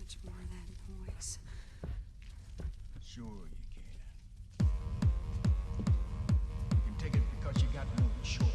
much more of that noise. Sure you can. You can take it because you got no choice.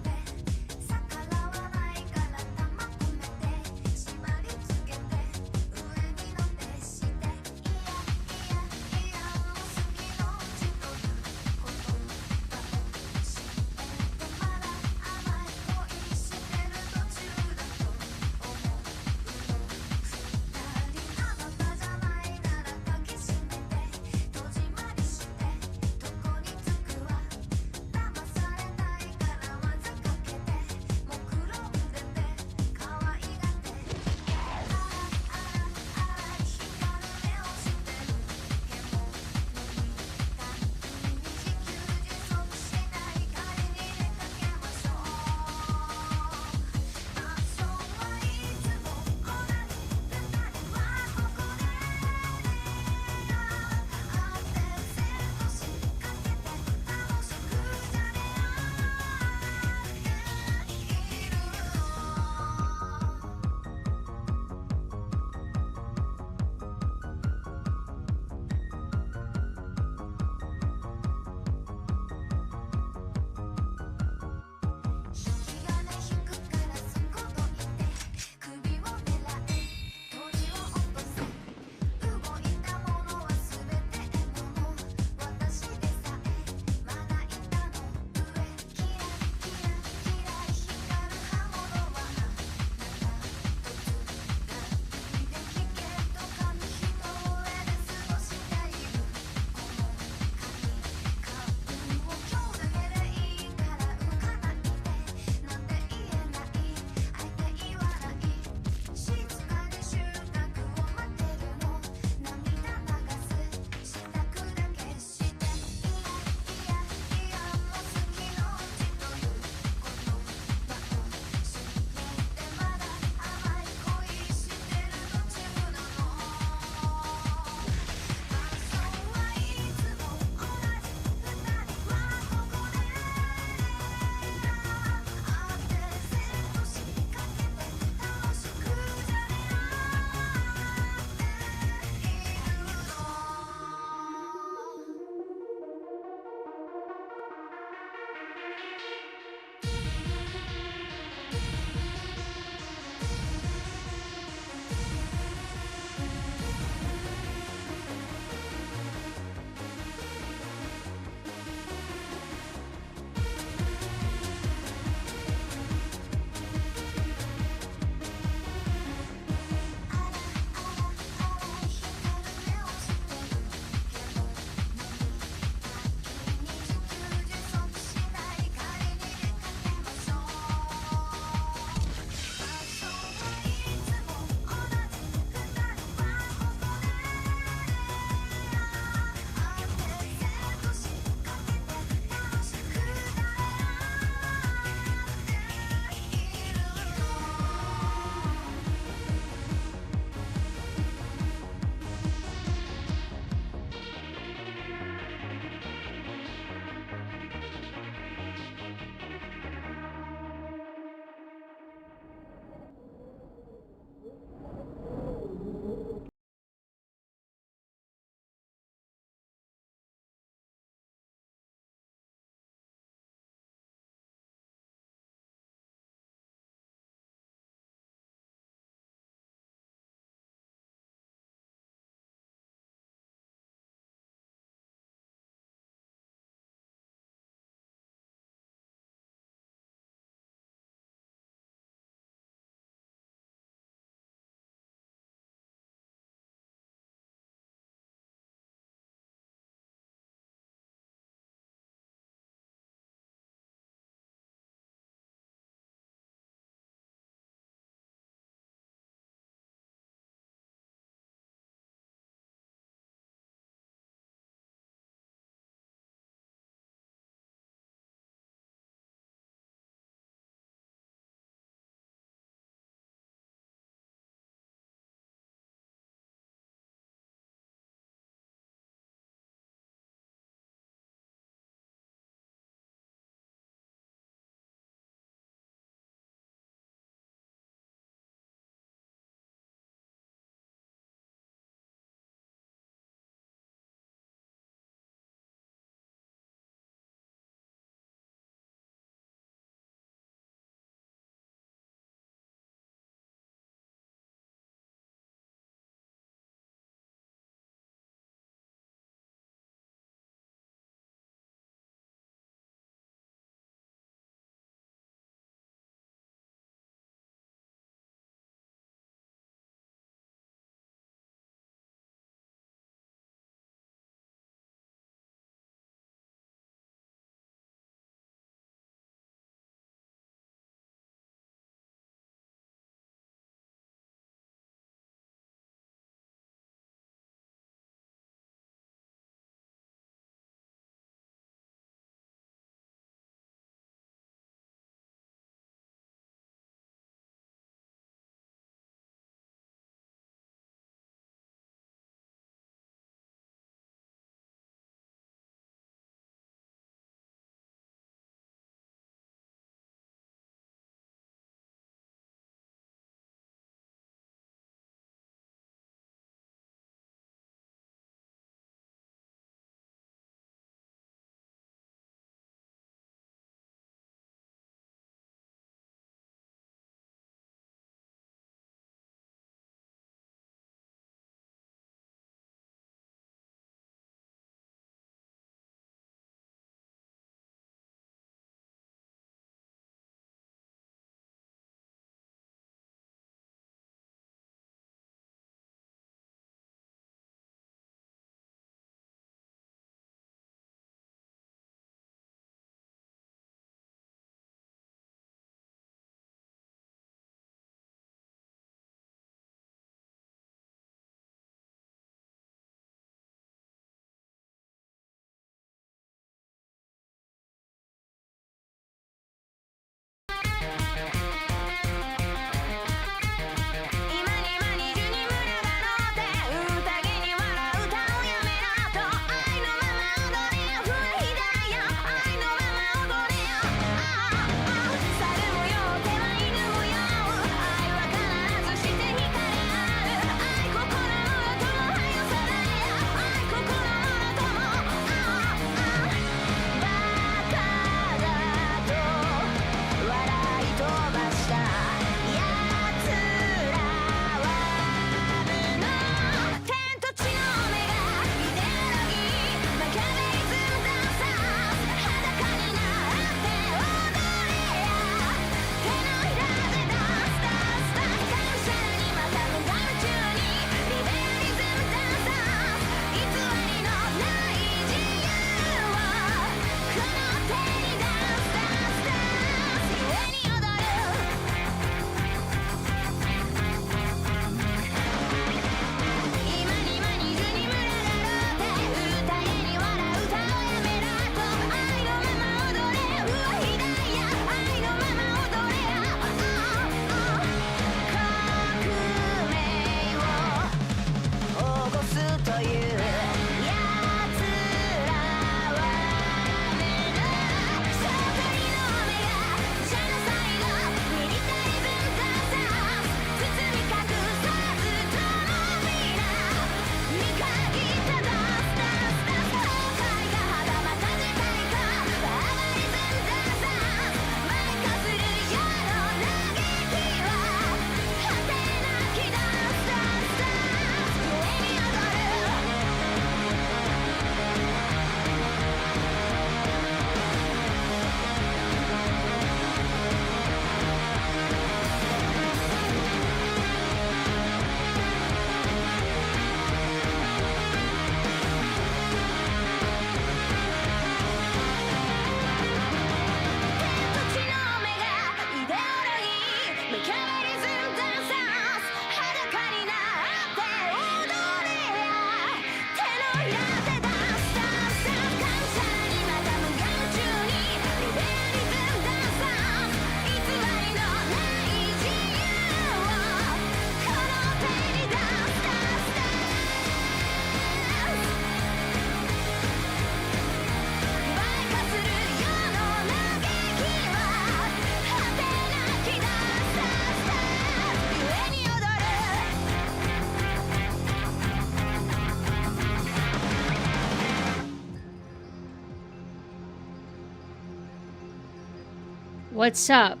What's up?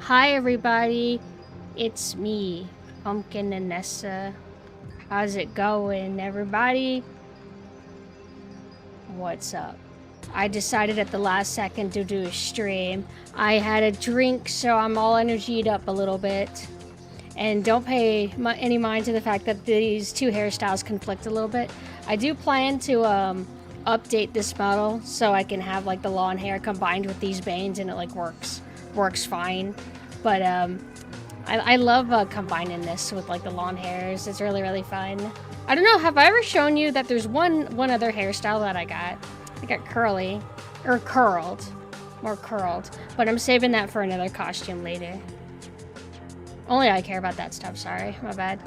Hi, everybody. It's me, Pumpkin and Nessa. How's it going, everybody? What's up? I decided at the last second to do a stream. I had a drink, so I'm all energied up a little bit. And don't pay any mind to the fact that these two hairstyles conflict a little bit. I do plan to update this model so I can have like the long hair combined with these bangs, and it like works fine. But I love combining this with like the long hairs. It's really fun. I don't know, have I ever shown you that there's one other hairstyle that I got? I got curly, or curled, more curled. But I'm saving that for another costume later. Only I care about that stuff, sorry, my bad.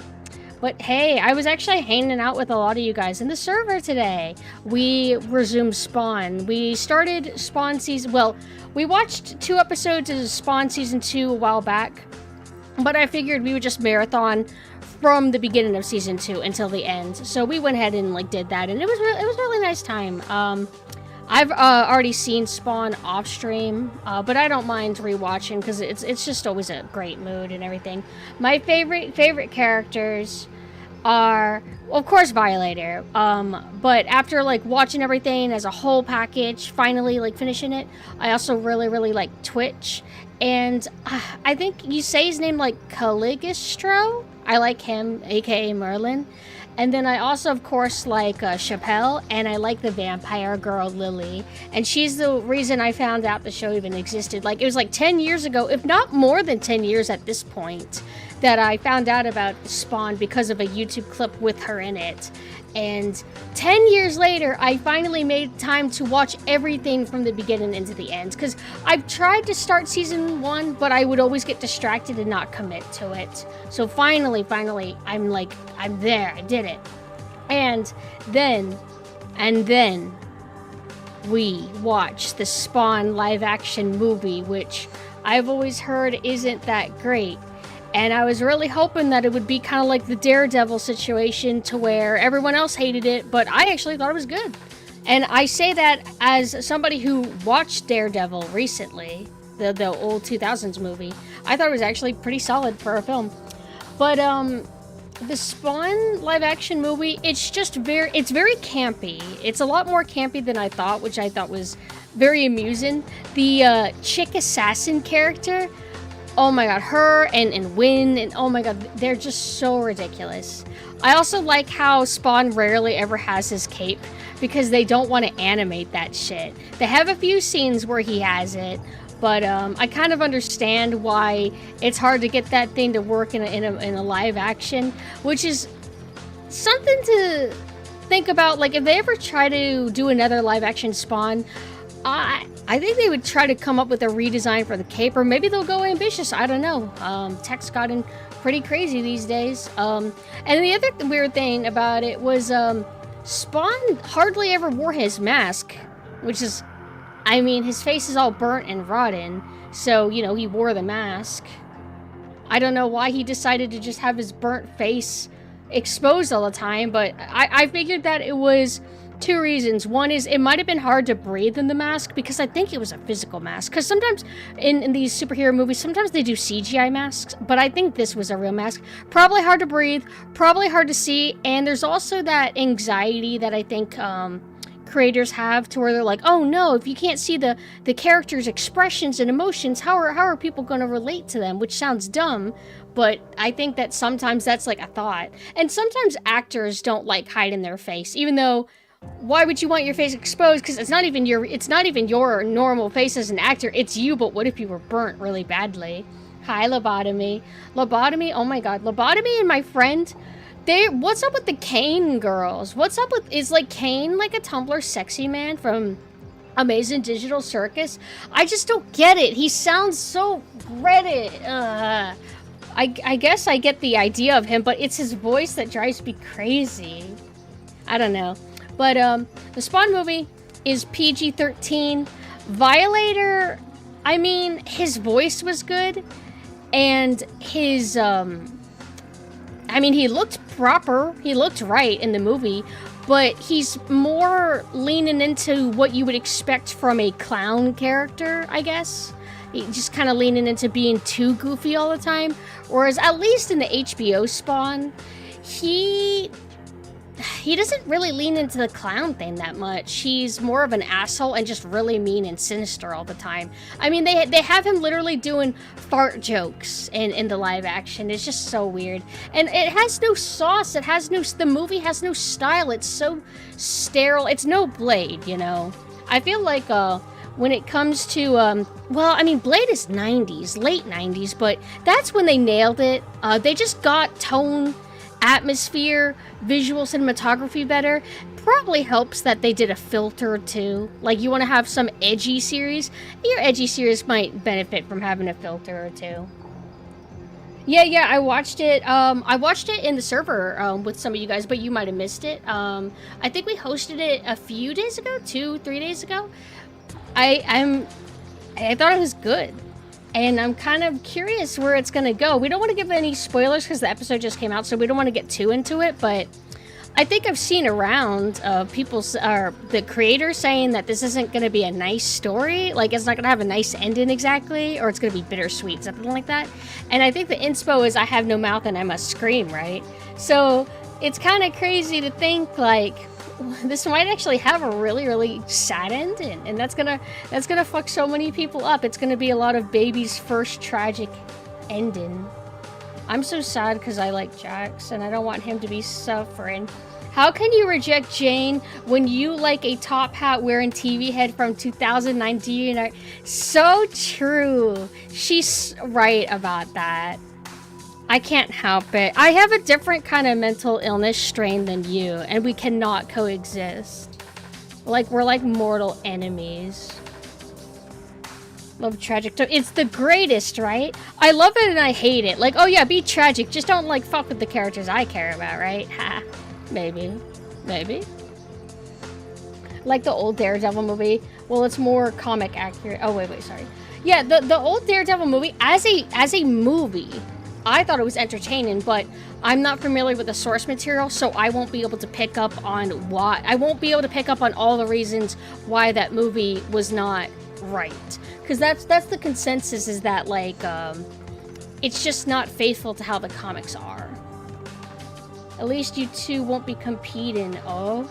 But hey, I was actually hanging out with a lot of you guys in the server today. We resumed Spawn. We started Spawn season, well, we watched 2 episodes of Spawn season 2 a while back, but I figured we would just marathon from the beginning of season 2 until the end. So we went ahead and like did that, and it was a really nice time. I've already seen Spawn off stream, but I don't mind rewatching because it's just always a great mood and everything. My favorite characters are, of course, Violator. But after like watching everything as a whole package, finally like finishing it, I also really like Twitch. And I think you say his name like Caligistro. I like him, aka Merlin. And then I also, of course, like Chappelle, and I like the vampire girl, Lily. And she's the reason I found out the show even existed. Like, it was like 10 years ago, if not more than 10 years at this point, that I found out about Spawn because of a YouTube clip with her in it. And 10 years later, I finally made time to watch everything from the beginning into the end. Because I've tried to start season 1, but I would always get distracted and not commit to it. So finally, I'm there. I did it. And then we watched the Spawn live-action movie, which I've always heard isn't that great. And I was really hoping that it would be kind of like the Daredevil situation to where everyone else hated it, but I actually thought it was good. And I say that as somebody who watched Daredevil recently, the old 2000s movie. I thought it was actually pretty solid for a film. But the Spawn live-action movie, it's very campy. It's a lot more campy than I thought, which I thought was very amusing. The chick assassin character, oh my god, her and Wynn, and oh my god, they're just so ridiculous. I also like how Spawn rarely ever has his cape because they don't want to animate that shit. They have a few scenes where he has it, but I kind of understand why it's hard to get that thing to work in a live action, which is something to think about. Like, if they ever try to do another live action Spawn, I think they would try to come up with a redesign for the cape, or maybe they'll go ambitious. I don't know. Tech's gotten pretty crazy these days. And the other weird thing about it was Spawn hardly ever wore his mask, which is, I mean, his face is all burnt and rotten, so, you know, he wore the mask. I don't know why he decided to just have his burnt face exposed all the time, but I figured that it was 2 reasons. One is it might have been hard to breathe in the mask, because I think it was a physical mask. Because sometimes in these superhero movies, sometimes they do CGI masks, but I think this was a real mask. Probably hard to breathe, probably hard to see, and there's also that anxiety that I think creators have, to where they're like, oh no, if you can't see the characters' expressions and emotions, how are people going to relate to them? Which sounds dumb, but I think that sometimes that's like a thought. And sometimes actors don't like hiding their face, even though, why would you want your face exposed? Because it's not even your normal face as an actor. It's you, but what if you were burnt really badly? Hi, Lobotomy. Lobotomy, oh my god. Lobotomy and my friend, what's up with the Kane girls? What's up with, is like Kane like a Tumblr sexy man from Amazing Digital Circus? I just don't get it. He sounds so Reddit. I guess I get the idea of him, but it's his voice that drives me crazy. I don't know. But the Spawn movie is PG-13. Violator, I mean, his voice was good, and his, I mean, he looked proper, he looked right in the movie, but he's more leaning into what you would expect from a clown character, I guess. just kind of leaning into being too goofy all the time. Whereas at least in the HBO Spawn, he doesn't really lean into the clown thing that much. He's more of an asshole and just really mean and sinister all the time. I mean, they have him literally doing fart jokes in the live action. It's just so weird. And it has no sauce. The movie has no style. It's so sterile. It's no Blade, you know? I feel like, when it comes to, well, I mean, Blade is 90s, late 90s, but that's when they nailed it. They just got tone, atmosphere, visual cinematography better. Probably helps that they did a filter too. Like, you want to have some edgy series, your edgy series might benefit from having a filter or two. Yeah, I watched it. I watched it in the server with some of you guys, but you might have missed it. I think we hosted it a few days ago, 2-3 days ago. I thought it was good. And I'm kind of curious where it's going to go. We don't want to give any spoilers because the episode just came out, so we don't want to get too into it. But I think I've seen around the creators saying that this isn't going to be a nice story. Like, it's not going to have a nice ending exactly, or it's going to be bittersweet, something like that. And I think the inspo is I have no mouth and I must scream, right? So it's kind of crazy to think, like, this might actually have a really, really sad ending, and that's gonna fuck so many people up. It's gonna be a lot of baby's first tragic ending. I'm so sad because I like Jax, and I don't want him to be suffering. How can you reject Jane when you like a top hat wearing TV head from 2019? So true. She's right about that. I can't help it. I have a different kind of mental illness strain than you, and we cannot coexist. Like, we're like mortal enemies. Love tragic. It's the greatest, right? I love it and I hate it. Like, oh yeah, be tragic. Just don't, like, fuck with the characters I care about, right? Ha. Maybe. Like the old Daredevil movie. Well, it's more comic accurate. Oh, wait, sorry. Yeah, the old Daredevil movie, as a movie, I thought it was entertaining, but I'm not familiar with the source material, so I won't be able to pick up on all the reasons why that movie was not right. Because that's the consensus, is that, like, it's just not faithful to how the comics are. At least you two won't be competing. Oh.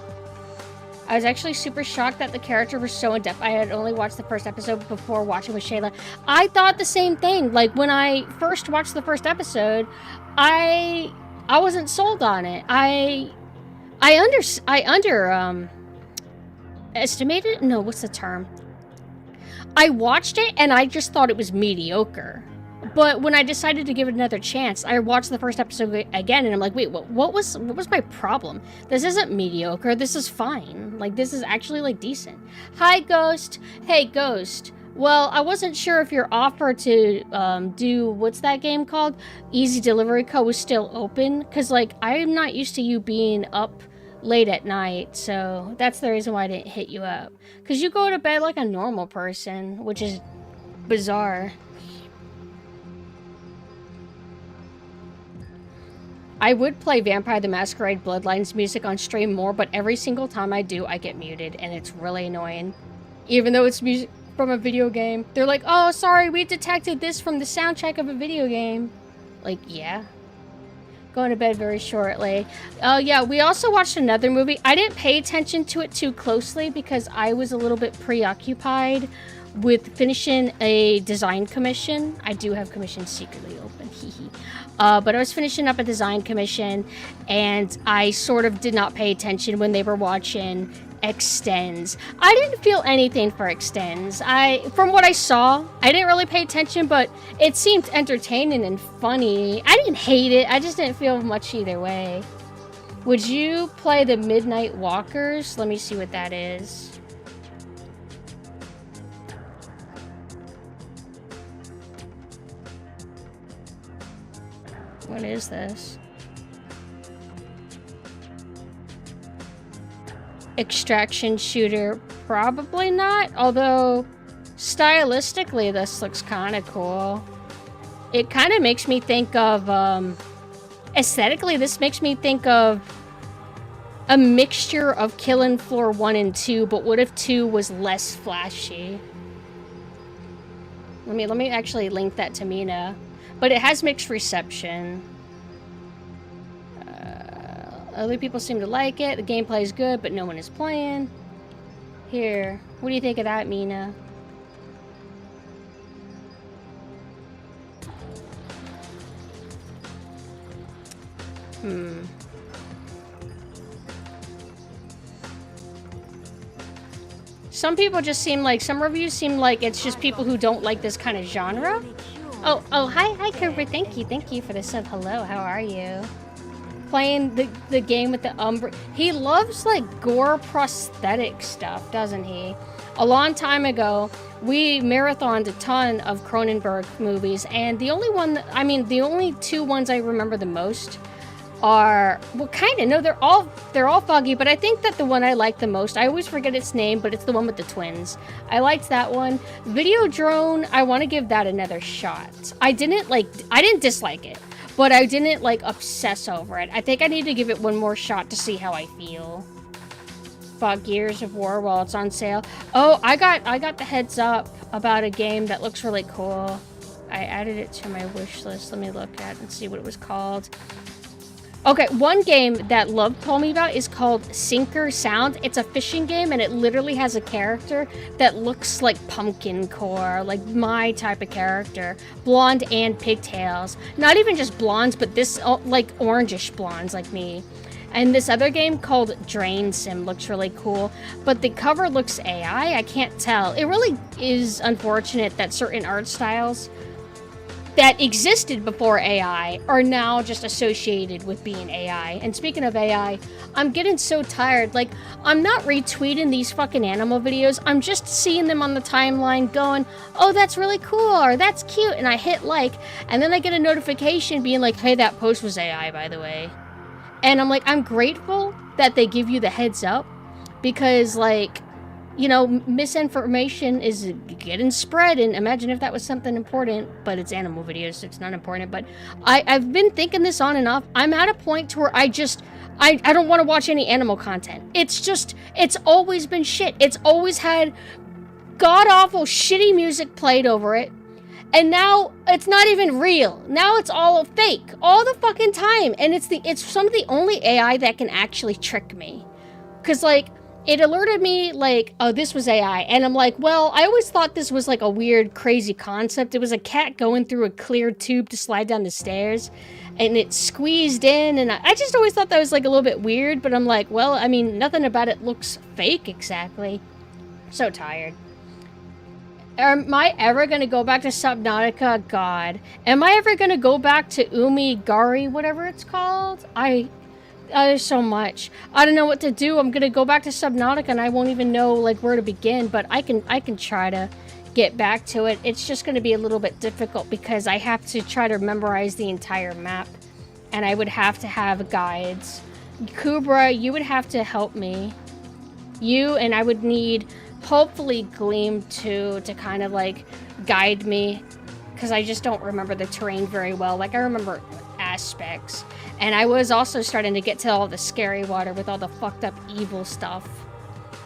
I was actually super shocked that the character was so in-depth. I had only watched the first episode before watching with Shayla. I thought the same thing. Like, when I first watched the first episode, I wasn't sold on it. I estimated? No, what's the term? I watched it and I just thought it was mediocre. But when I decided to give it another chance, I watched the first episode again, and I'm like, wait, what was my problem? This isn't mediocre. This is fine. Like, this is actually, like, decent. Hi, Ghost. Hey, Ghost. Well, I wasn't sure if your offer to do, what's that game called? Easy Delivery Co. was still open. Because, like, I'm not used to you being up late at night, so that's the reason why I didn't hit you up. Because you go to bed like a normal person, which is bizarre. I would play Vampire the Masquerade Bloodlines music on stream more, but every single time I do, I get muted, and it's really annoying. Even though it's music from a video game. They're like, oh, sorry, we detected this from the soundtrack of a video game. Like, yeah. Going to bed very shortly. Oh, yeah, we also watched another movie. I didn't pay attention to it too closely because I was a little bit preoccupied with finishing a design commission. I do have commissions secretly open, hee. But I was finishing up a design commission, and I sort of did not pay attention when they were watching Extends. I didn't feel anything for Extends. From what I saw, I didn't really pay attention, but it seemed entertaining and funny. I didn't hate it. I just didn't feel much either way. Would you play the Midnight Walkers? Let me see what that is. What is this? Extraction shooter? Probably not, although stylistically this looks kind of cool. It kind of makes me think of, aesthetically this makes me think of a mixture of Killing Floor 1 and 2, but what if 2 was less flashy? Let me actually link that to Mina. But it has mixed reception. Other people seem to like it. The gameplay is good, but no one is playing. Here, what do you think of that, Mina? Some people just seem like, some reviews seem like it's just people who don't like this kind of genre. Oh, hi, Cooper. Thank you for the sub. Hello, how are you? Playing the game with the Umbra. He loves like gore prosthetic stuff, doesn't he? A long time ago, we marathoned a ton of Cronenberg movies, and the only two ones I remember the most are, well, kind of, no, they're all foggy, but I think that the one I like the most, I always forget its name, but it's the one with the twins. I liked that one. Videodrone, I want to give that another shot. I didn't dislike it, but I didn't like obsess over it. I think I need to give it one more shot to see how I feel. Bought Gears of War while it's on sale. Oh, I got the heads up about a game that looks really cool. I added it to my wish list. Let me look at it and see what it was called. Okay, one game that Love told me about is called Sinker Sound. It's a fishing game, and it literally has a character that looks like Pumpkin Core, like my type of character. Blonde and pigtails. Not even just blondes, but this, like, orangish blondes like me. And this other game called Drain Sim looks really cool, but the cover looks AI. I can't tell. It really is unfortunate that certain art styles that existed before AI are now just associated with being AI. And speaking of AI, I'm getting so tired. Like, I'm not retweeting these fucking animal videos. I'm just seeing them on the timeline going, oh, that's really cool, or that's cute, and I hit like, and then I get a notification being like, hey, that post was AI, by the way. And I'm like, I'm grateful that they give you the heads up, because, like, you know, misinformation is getting spread, and imagine if that was something important, but it's animal videos, so it's not important. But I've been thinking this on and off. I'm at a point to where I don't want to watch any animal content. It's always been shit. It's always had god-awful, shitty music played over it, and now it's not even real. Now it's all fake, all the fucking time, and it's some of the only AI that can actually trick me. Because, like, it alerted me, like, oh, this was AI. And I'm like, well, I always thought this was, like, a weird, crazy concept. It was a cat going through a clear tube to slide down the stairs. And it squeezed in. And I just always thought that was, like, a little bit weird. But I'm like, well, I mean, nothing about it looks fake exactly. So tired. Am I ever going to go back to Subnautica? God. Am I ever going to go back to Umigari, whatever it's called? There's so much. I don't know what to do. I'm gonna go back to Subnautica and I won't even know like where to begin, but I can try to get back to it. It's just gonna be a little bit difficult because I have to try to memorize the entire map, and I would have to have guides. Kubra, you would have to help me. And I would need hopefully Gleam too to kind of like guide me, because I just don't remember the terrain very well. Like, I remember aspects. And I was also starting to get to all the scary water with all the fucked up evil stuff.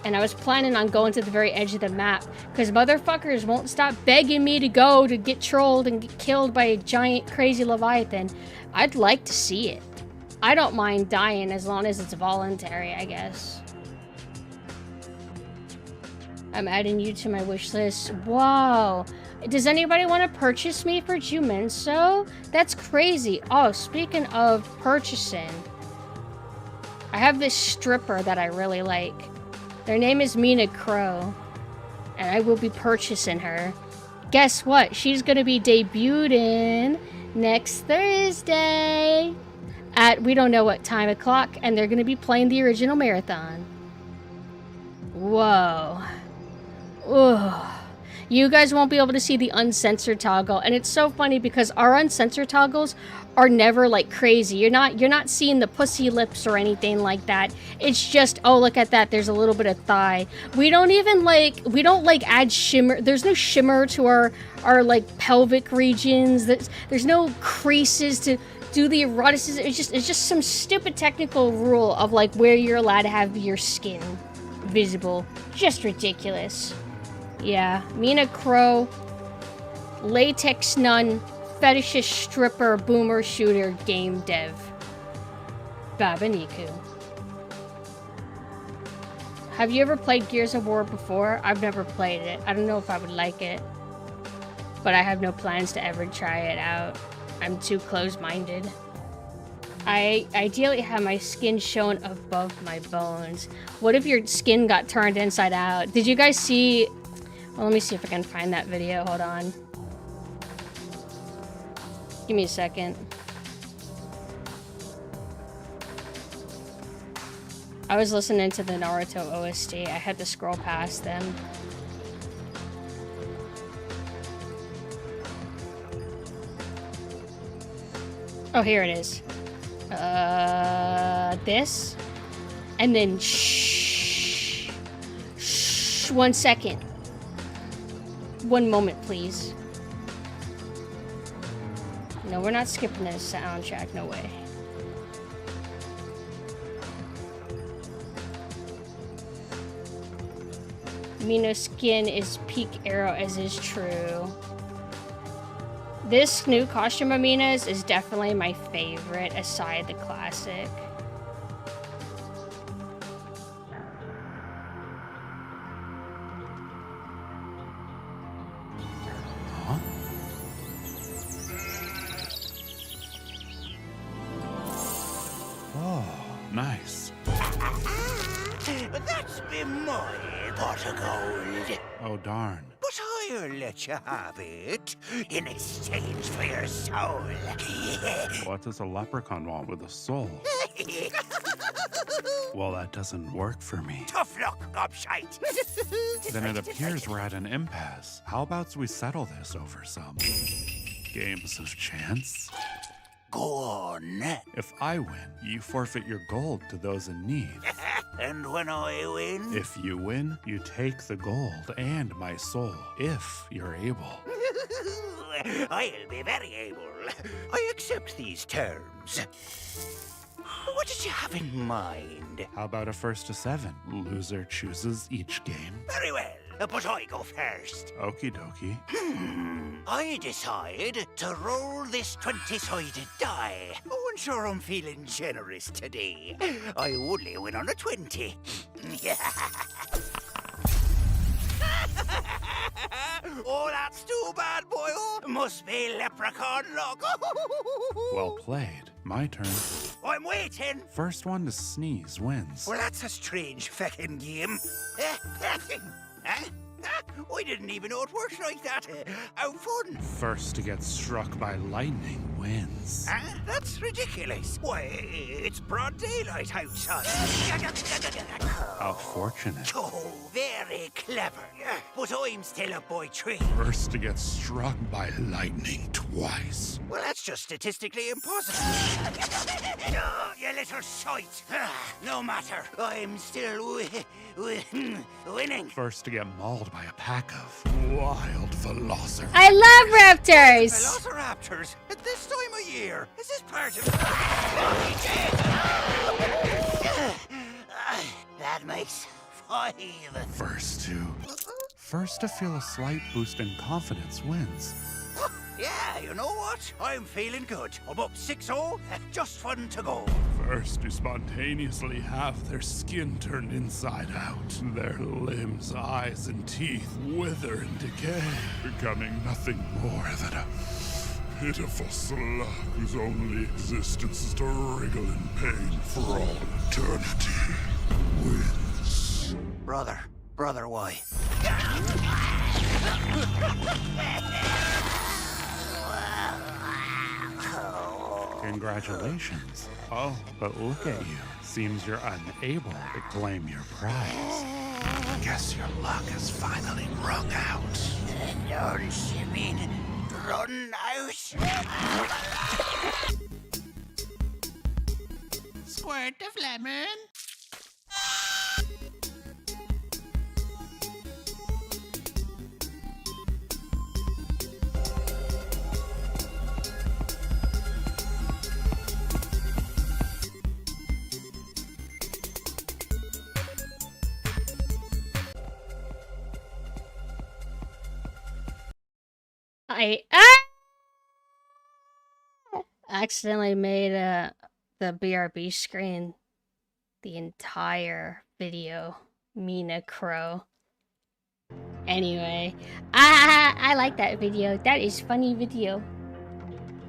And I was planning on going to the very edge of the map, because motherfuckers won't stop begging me to go to get trolled and get killed by a giant crazy leviathan. I'd like to see it. I don't mind dying as long as it's voluntary, I guess. I'm adding you to my wish list. Wow. Does anybody want to purchase me for Jumenso? That's crazy. Oh, speaking of purchasing, I have this stripper that I really like. Their name is Mina Crow, and I will be purchasing her. Guess what? She's going to be debuting next Thursday at we don't know what time o'clock, and they're going to be playing the original marathon. Whoa. Ugh. You guys won't be able to see the uncensored toggle, and it's so funny because our uncensored toggles are never like crazy. You're not seeing the pussy lips or anything like that. It's just, oh, look at that, there's a little bit of thigh. We don't add shimmer. There's no shimmer to our like pelvic regions. There's no creases to do the eroticism. It's just some stupid technical rule of like where you're allowed to have your skin visible. Just ridiculous. Yeah, Mina Crow. Latex nun, fetishist stripper, boomer shooter, game dev. Babaniku. Have you ever played Gears of War before? I've never played it. I don't know if I would like it. But I have no plans to ever try it out. I'm too close-minded. I ideally have my skin shown above my bones. What if your skin got turned inside out? Did you guys see... Well, let me see if I can find that video. Hold on. Give me a second. I was listening to the Naruto OST. I had to scroll past them. Oh, here it is. This. And then shh. Shh. 1 second. 1 moment, please. No, we're not skipping this soundtrack. No way. Mino's skin is peak arrow, as is true. This new costume of Mina's is definitely my favorite, aside the classic. Huh? Oh, nice. That's been my pot of gold. Oh, darn. But I'll let you have it in exchange for your soul. What does a leprechaun want with a soul? Well, that doesn't work for me. Tough luck, gobshite. Then it appears we're at an impasse. How about we settle this over some games of chance? Go on. If I win, you forfeit your gold to those in need. And when I win? If you win, you take the gold and my soul, if you're able. I'll be very able. I accept these terms. What did you have in mind? How about a 1st to 7? Loser chooses each game. Very well, but I go first. Okie dokie. I decide to roll this 20-sided die. Oh, and sure I'm feeling generous today. I only win on a 20. Oh, that's too bad, boy. Oh, must be leprechaun luck. Well played. My turn. I'm waiting. First one to sneeze wins. Well, that's a strange feckin' game. Huh? I didn't even know it works like that. How fun. First to get struck by lightning wins. Huh? That's ridiculous. Why, it's broad daylight outside. How fortunate. Oh, very clever. But I'm still up by 3. First to get struck by lightning twice. Well, that's just statistically impossible. Oh, you little shite. No matter. I'm still winning. First to get mauled by a pack of wild velociraptors. I love raptors! Velociraptors at this time of year. Is this part of that makes 5. First to feel a slight boost in confidence wins. Yeah, you know what? I'm feeling good. I'm up 6-0. Just fun to go. First to spontaneously have their skin turned inside out, their limbs, eyes, and teeth wither and decay, becoming nothing more than a pitiful slug whose only existence is to wriggle in pain for all eternity. Wins. Brother, why? Congratulations. Oh, but look at you. Seems you're unable to claim your prize. Guess your luck has finally rung out. Don't you mean run out? Squirt of lemon. I accidentally made the BRB screen the entire video. Mina Crow. Anyway, I like that video. That is funny video.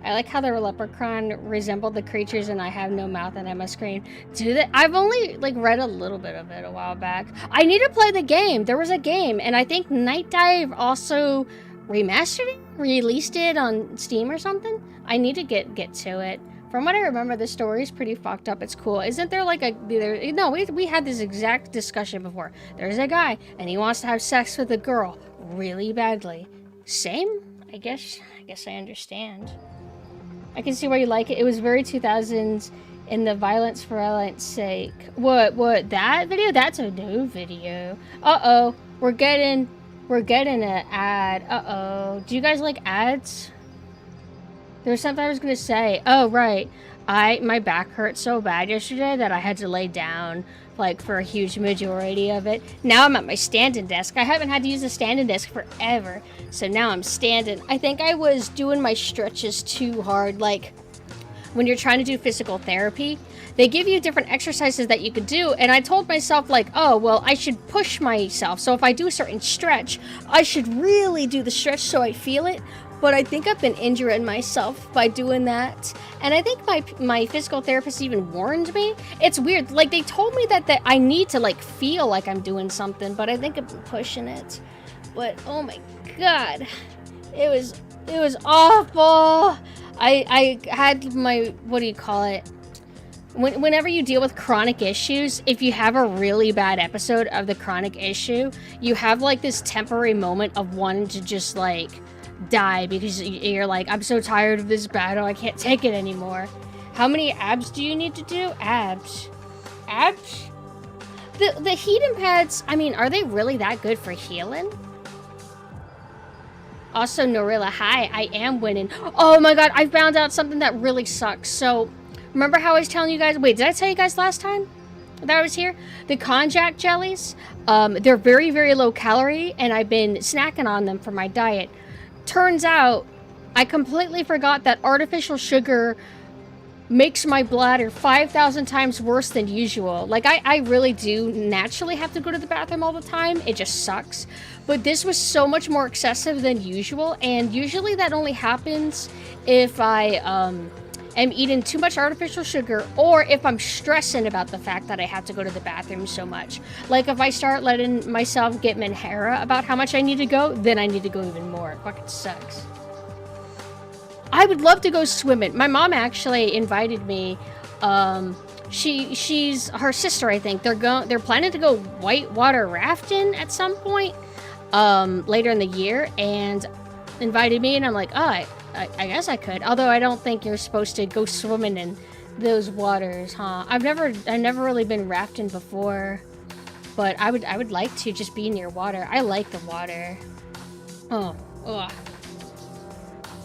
I like how the leprechaun resembled the creatures and I have no mouth and I must scream. Do that? I've only like read a little bit of it a while back. I need to play the game. There was a game and I think Night Dive also remastered it, released it on Steam or something. I need to get to it. From what I remember, the story is pretty fucked up. It's cool. Isn't there like a... No, we had this exact discussion before. There's a guy, and he wants to have sex with a girl really badly. Same? I guess I understand. I can see why you like it. It was very 2000s in the violence for violence sake. What, that video? That's a new video. Uh-oh. We're getting an ad. Uh-oh. Do you guys like ads? There was something I was gonna say. Oh, right. My back hurt so bad yesterday that I had to lay down, like, for a huge majority of it. Now I'm at my standing desk. I haven't had to use a standing desk forever, so now I'm standing. I think I was doing my stretches too hard. Like, when you're trying to do physical therapy, they give you different exercises that you could do, and I told myself, like, oh, well, I should push myself. So if I do a certain stretch, I should really do the stretch so I feel it. But I think I've been injuring myself by doing that. And I think my physical therapist even warned me. It's weird. Like, they told me that I need to, like, feel like I'm doing something, but I think I've been pushing it. But, oh my god. It was awful. I had my, what do you call it? Whenever you deal with chronic issues, if you have a really bad episode of the chronic issue, you have, like, this temporary moment of wanting to just, like, die because you're like, I'm so tired of this battle, I can't take it anymore. How many abs do you need to do? Abs? The heating pads, I mean, are they really that good for healing? Also, Norilla, hi, I am winning. Oh my god, I found out something that really sucks. So, remember how I was telling you guys, wait, did I tell you guys last time that I was here? The konjac jellies, they're very, very low calorie, and I've been snacking on them for my diet. Turns out, I completely forgot that artificial sugar makes my bladder 5,000 times worse than usual. Like, I really do naturally have to go to the bathroom all the time. It just sucks. But this was so much more excessive than usual, and usually that only happens if I am eating too much artificial sugar, or if I'm stressing about the fact that I have to go to the bathroom so much. Like, if I start letting myself get Menhera about how much I need to go, then I need to go even more. It fucking sucks. I would love to go swimming. My mom actually invited me. She's her sister, I think. They're planning to go whitewater rafting at some point later in the year, and invited me, and I'm like, oh, I guess I could. Although I don't think you're supposed to go swimming in those waters, huh? I've never really been rafting before, but I would like to just be near water. I like the water. Oh, ugh.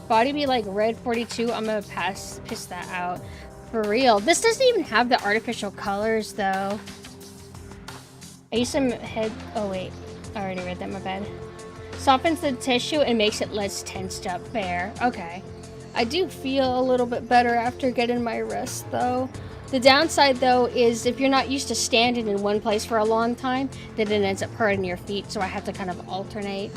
Body be like red 42. I'm gonna piss that out. For real. This doesn't even have the artificial colors though. I use some head. Oh wait, I already read that. My bad. Softens the tissue and makes it less tensed up. Fair. Okay. I do feel a little bit better after getting my rest though. The downside though is if you're not used to standing in one place for a long time, then it ends up hurting your feet, so I have to kind of alternate.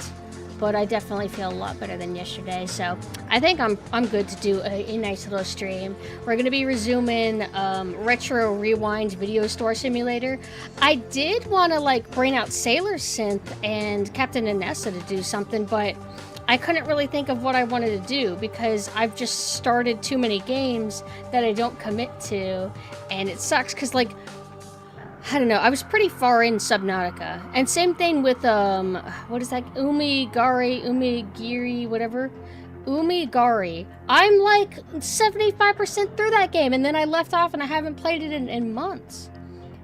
But I definitely feel a lot better than yesterday, so I think I'm good to do a nice little stream. We're gonna be resuming Retro Rewind Video Store Simulator. I did want to like bring out Sailor Synth and Captain Anessa to do something, but I couldn't really think of what I wanted to do because I've just started too many games that I don't commit to, and it sucks because like, I don't know, I was pretty far in Subnautica. And same thing with, what is that? Umigiri, whatever. Umigari. I'm like 75% through that game, and then I left off and I haven't played it in months.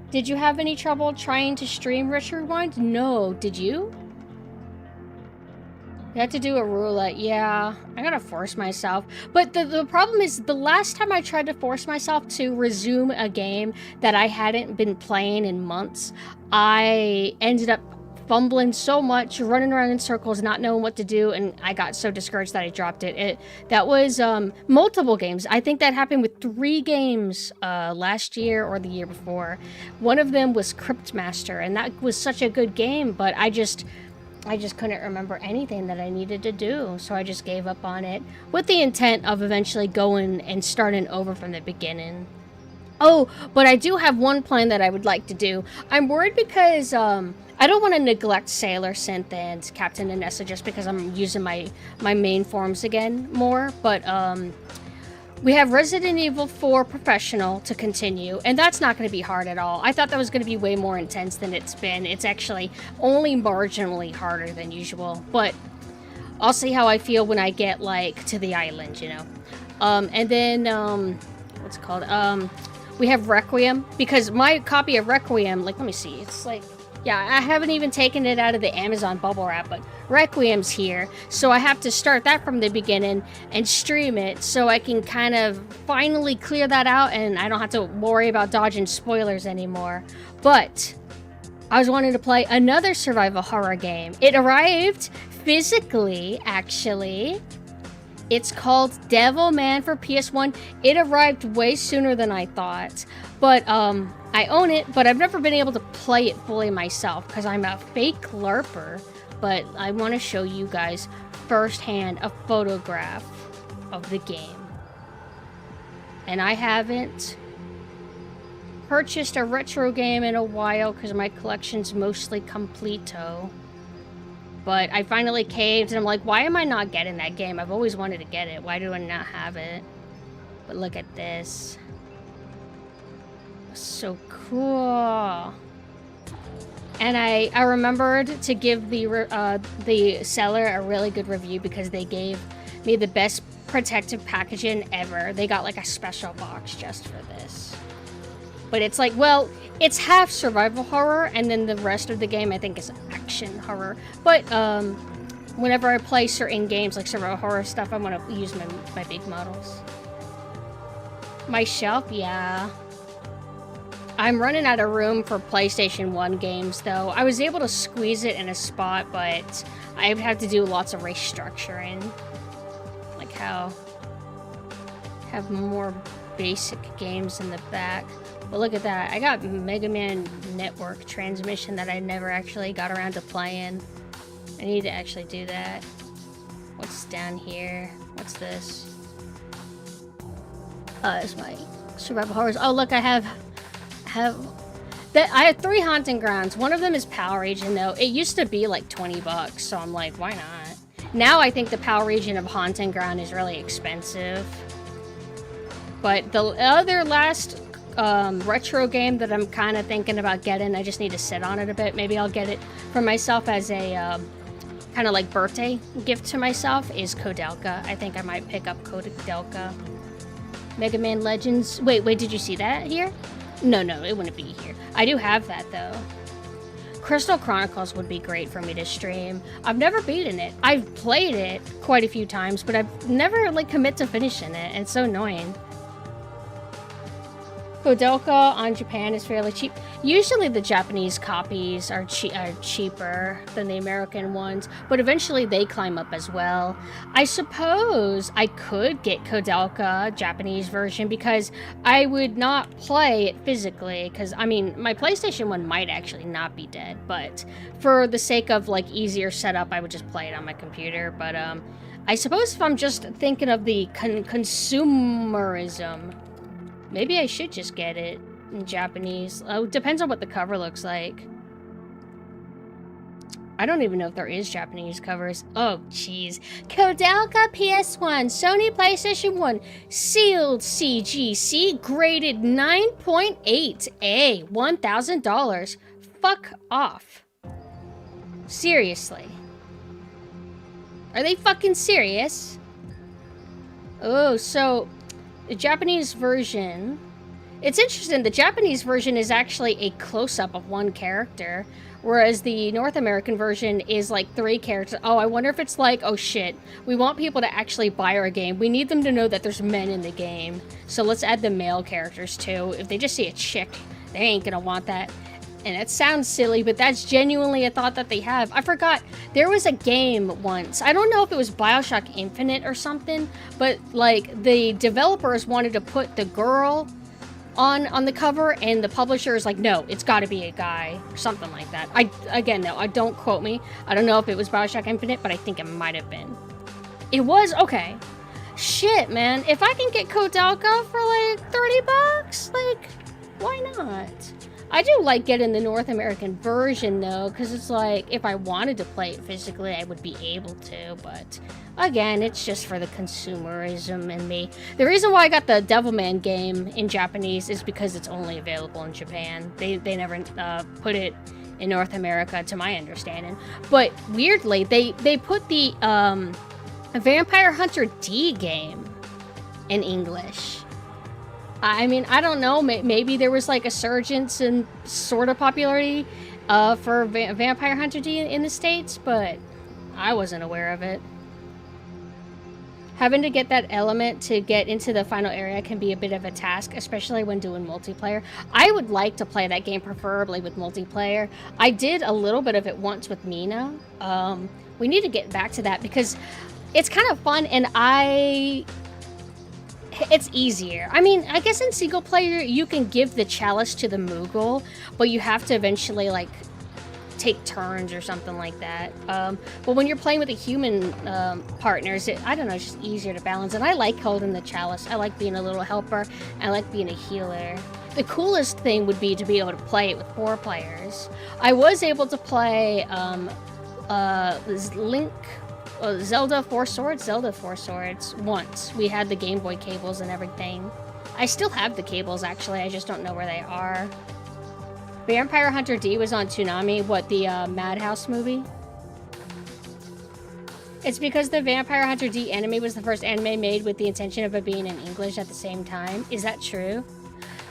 Did you have any trouble trying to stream Retro Rewind? No. Did you? You had to do a roulette. Yeah, I gotta force myself. But the problem is, the last time I tried to force myself to resume a game that I hadn't been playing in months, I ended up fumbling so much, running around in circles, not knowing what to do, and I got so discouraged that I dropped it. That was multiple games. I think that happened with 3 games last year or the year before. One of them was Cryptmaster, and that was such a good game, but I just couldn't remember anything that I needed to do, so I just gave up on it, with the intent of eventually going and starting over from the beginning. Oh, but I do have one plan that I would like to do. I'm worried because I don't want to neglect Sailor Synth and Captain Anessa just because I'm using my main forms again more, but we have Resident Evil 4 Professional to continue, and that's not going to be hard at all. I thought that was going to be way more intense than it's been. It's actually only marginally harder than usual, but I'll see how I feel when I get, like, to the island, you know. And then, what's it called? We have Requiem, because my copy of Requiem, like, let me see, it's like, yeah, I haven't even taken it out of the Amazon bubble wrap, but Requiem's here, so I have to start that from the beginning and stream it so I can kind of finally clear that out and I don't have to worry about dodging spoilers anymore. But I was wanting to play another survival horror game. It arrived physically, actually. It's called Devilman for PS1. It arrived way sooner than I thought, but I own it, but I've never been able to play it fully myself because I'm a fake LARPer. But I want to show you guys firsthand a photograph of the game. And I haven't purchased a retro game in a while because my collection's mostly completo. But I finally caved, and I'm like, why am I not getting that game? I've always wanted to get it. Why do I not have it? But look at this. So cool. And I remembered to give the seller a really good review because they gave me the best protective packaging ever. They got like a special box just for this. But it's like, well, it's half survival horror, and then the rest of the game I think is action horror. But whenever I play certain games like survival horror stuff, I want to use my big models. My shelf, yeah. I'm running out of room for PlayStation 1 games, though. I was able to squeeze it in a spot, but I would have to do lots of restructuring. Like how have more basic games in the back. But look at that. I got Mega Man Network Transmission that I never actually got around to playing. I need to actually do that. What's down here? What's this? It's my survival horrors. Oh, look, I have 3 haunting grounds. One of them is Power Region, though. It used to be like $20, so I'm like, why not? Now I think the Power Region of haunting ground is really expensive. But the other last retro game that I'm kind of thinking about getting, I just need to sit on it a bit. Maybe I'll get it for myself as a kind of like birthday gift to myself, is Kodelka. I think I might pick up Kodelka. Mega Man Legends. Wait, did you see that here? No, it wouldn't be here. I do have that, though. Crystal Chronicles would be great for me to stream. I've never beaten it. I've played it quite a few times, but I've never, like, commit to finishing it. It's so annoying. Kodelka on Japan is fairly cheap. Usually the Japanese copies are cheaper than the American ones, but eventually they climb up as well. I suppose I could get Kodelka Japanese version because I would not play it physically, because, I mean, my PlayStation 1 might actually not be dead, but for the sake of, like, easier setup, I would just play it on my computer. But I suppose if I'm just thinking of the consumerism, maybe I should just get it in Japanese. Oh, depends on what the cover looks like. I don't even know if there is Japanese covers. Oh, jeez. Kodelka PS1, Sony PlayStation 1, sealed CGC, graded 9.8A, $1,000. Fuck off. Seriously. Are they fucking serious? Oh, so the Japanese version, it's interesting, the Japanese version is actually a close-up of one character, whereas the North American version is like 3 characters. Oh, I wonder if it's like, oh shit, we want people to actually buy our game. We need them to know that there's men in the game. So let's add the male characters too. If they just see a chick, they ain't gonna want that. And it sounds silly, but that's genuinely a thought that they have. I forgot, there was a game once. I don't know if it was BioShock Infinite or something, but like the developers wanted to put the girl on the cover, and the publisher is like, no, it's got to be a guy or something like that. I don't quote me. I don't know if it was BioShock Infinite, but I think it might have been. It was? Okay. Shit, man. If I can get Kodalka for like $30, like, why not? I do like getting the North American version, though, because it's like, if I wanted to play it physically, I would be able to, but again, it's just for the consumerism in me. The reason why I got the Devilman game in Japanese is because it's only available in Japan. They never put it in North America, to my understanding. But weirdly, they put the Vampire Hunter D game in English. I mean, I don't know, maybe there was like a surge in sort of popularity for Vampire Hunter D in the States, but I wasn't aware of it. Having to get that element to get into the final area can be a bit of a task, especially when doing multiplayer. I would like to play that game preferably with multiplayer. I did a little bit of it once with Mina. We need to get back to that because it's kind of fun, and it's easier. I mean, I guess in single player, you can give the chalice to the Moogle, but you have to eventually, like, take turns or something like that. But when you're playing with the human partners, I don't know, it's just easier to balance. And I like holding the chalice. I like being a little helper. I like being a healer. The coolest thing would be to be able to play it with 4 players. I was able to play Zelda Four Swords once. We had the Game Boy cables and everything. I still have the cables, actually. I just don't know where they are. Vampire Hunter D was on Toonami. What, the Madhouse movie? It's because the Vampire Hunter D anime was the first anime made with the intention of it being in English at the same time. Is that true?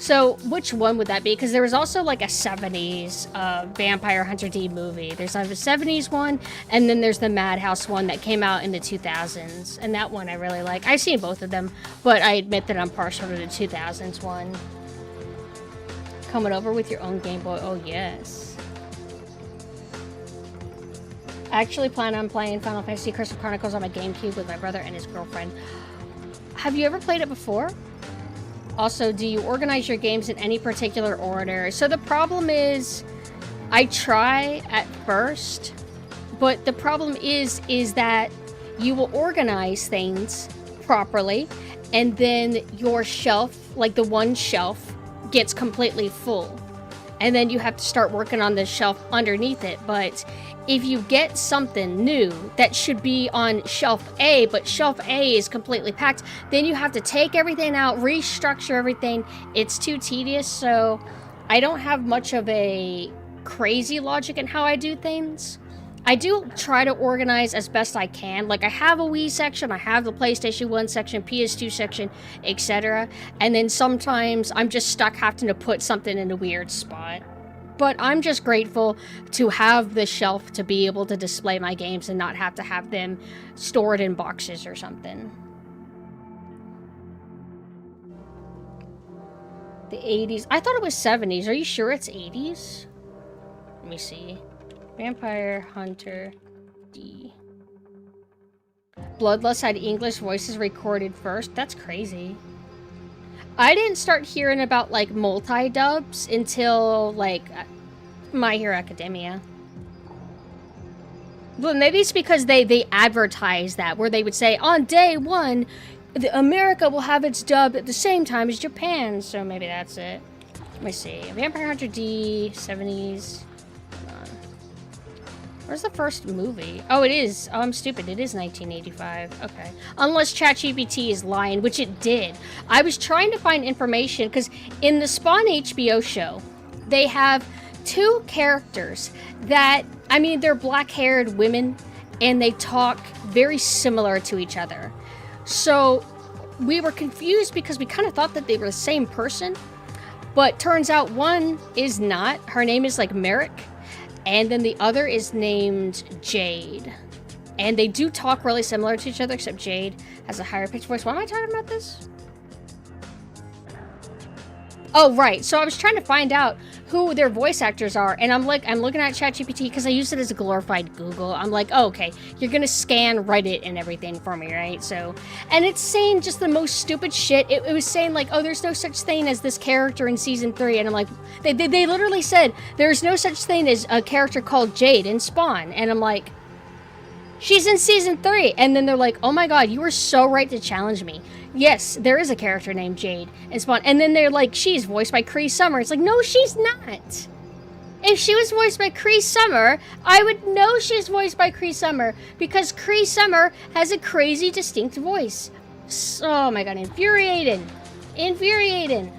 So, which one would that be? Because there was also like a 70s Vampire Hunter D movie. There's like a 70s one, and then there's the Madhouse one that came out in the 2000s. And that one I really like. I've seen both of them, but I admit that I'm partial to the 2000s one. Coming over with your own Game Boy. Oh, yes. I actually plan on playing Final Fantasy Crystal Chronicles on my GameCube with my brother and his girlfriend. Have you ever played it before? Also, do you organize your games in any particular order? So the problem is, I try at first, but the problem is that you will organize things properly, and then your shelf, like the one shelf, gets completely full. And then you have to start working on the shelf underneath it. But if you get something new that should be on shelf A, but shelf A is completely packed, then you have to take everything out, restructure everything. It's too tedious, so I don't have much of a crazy logic in how I do things. I do try to organize as best I can. Like, I have a Wii section, I have the PlayStation 1 section, PS2 section, etc. And then sometimes I'm just stuck having to put something in a weird spot. But I'm just grateful to have the shelf to be able to display my games and not have to have them stored in boxes or something. The 80s. I thought it was 70s. Are you sure it's 80s? Let me see. Vampire Hunter D. Bloodlust had English voices recorded first. That's crazy. I didn't start hearing about, like, multi-dubs until, like, My Hero Academia. Well, maybe it's because they advertise that, where they would say, on day 1, America will have its dub at the same time as Japan. So maybe that's it. Let me see. Vampire Hunter D, 70s. Where's the first movie? Oh, it is. Oh, I'm stupid. It is 1985. Okay. Unless ChatGPT is lying, which it did. I was trying to find information, because in the Spawn HBO show, they have 2 characters that, I mean, they're black-haired women, and they talk very similar to each other. So we were confused because we kind of thought that they were the same person, but turns out one is not. Her name is, like, Merrick. And then the other is named Jade. And they do talk really similar to each other, except Jade has a higher pitched voice. Why am I talking about this? Oh, right. So I was trying to find out who their voice actors are, and I'm looking at ChatGPT because I use it as a glorified Google. I'm like, oh, okay, you're gonna scan Reddit and everything for me, right? So, and it's saying just the most stupid shit. It was saying like, oh, there's no such thing as this character in season 3, and I'm like, they literally said there's no such thing as a character called Jade in Spawn, and I'm like, she's in season 3, and then they're like, oh my god, you were so right to challenge me. Yes, there is a character named Jade in Spawn. And then they're like, she's voiced by Cree Summer. It's like, no, she's not. If she was voiced by Cree Summer, I would know she's voiced by Cree Summer because Cree Summer has a crazy distinct voice. So, oh my god, infuriating. Infuriating.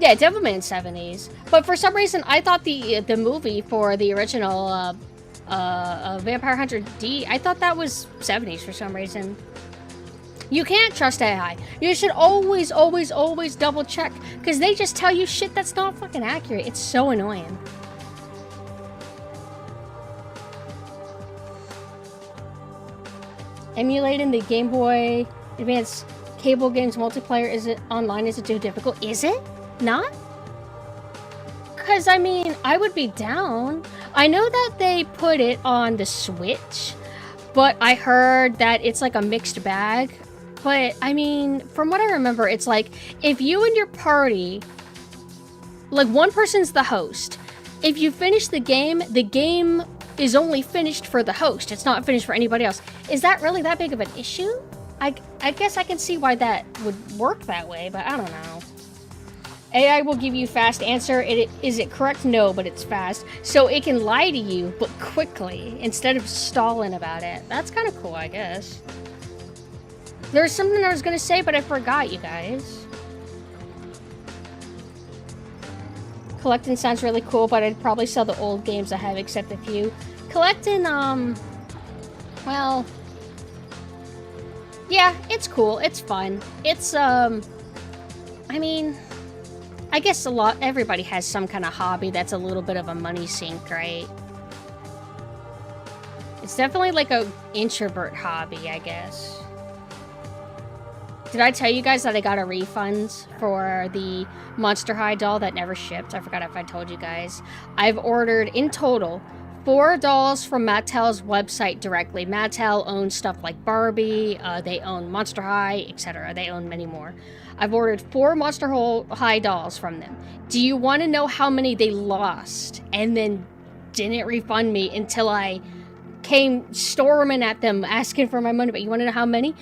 Yeah, Devilman 70s. But for some reason, I thought the movie for the original Vampire Hunter D, I thought that was 70s for some reason. You can't trust AI. You should always, always, always double check because they just tell you shit that's not fucking accurate. It's so annoying. Emulating the Game Boy Advance cable games multiplayer, is it online? Is it too difficult? Is it? Not? Because, I mean, I would be down. I know that they put it on the Switch, but I heard that it's like a mixed bag. But, I mean, from what I remember, it's like, if you and your party, like, one person's the host. If you finish the game is only finished for the host. It's not finished for anybody else. Is that really that big of an issue? I guess I can see why that would work that way, but I don't know. AI will give you fast answer. Is it correct? No, but it's fast. So it can lie to you, but quickly, instead of stalling about it. That's kind of cool, I guess. There's something I was going to say, but I forgot, you guys. Collecting sounds really cool, but I'd probably sell the old games I have, except a few. Collecting, well... yeah, it's cool. It's fun. It's, I mean... I guess everybody has some kind of hobby that's a little bit of a money sink, right? It's definitely like a introvert hobby, I guess. Did I tell you guys that I got a refund for the Monster High doll that never shipped? I forgot if I told you guys. I've ordered, in total, 4 dolls from Mattel's website directly. Mattel owns stuff like Barbie, they own Monster High, etc. They own many more. I've ordered 4 Monster High dolls from them. Do you want to know how many they lost and then didn't refund me until I came storming at them asking for my money? But you want to know how many?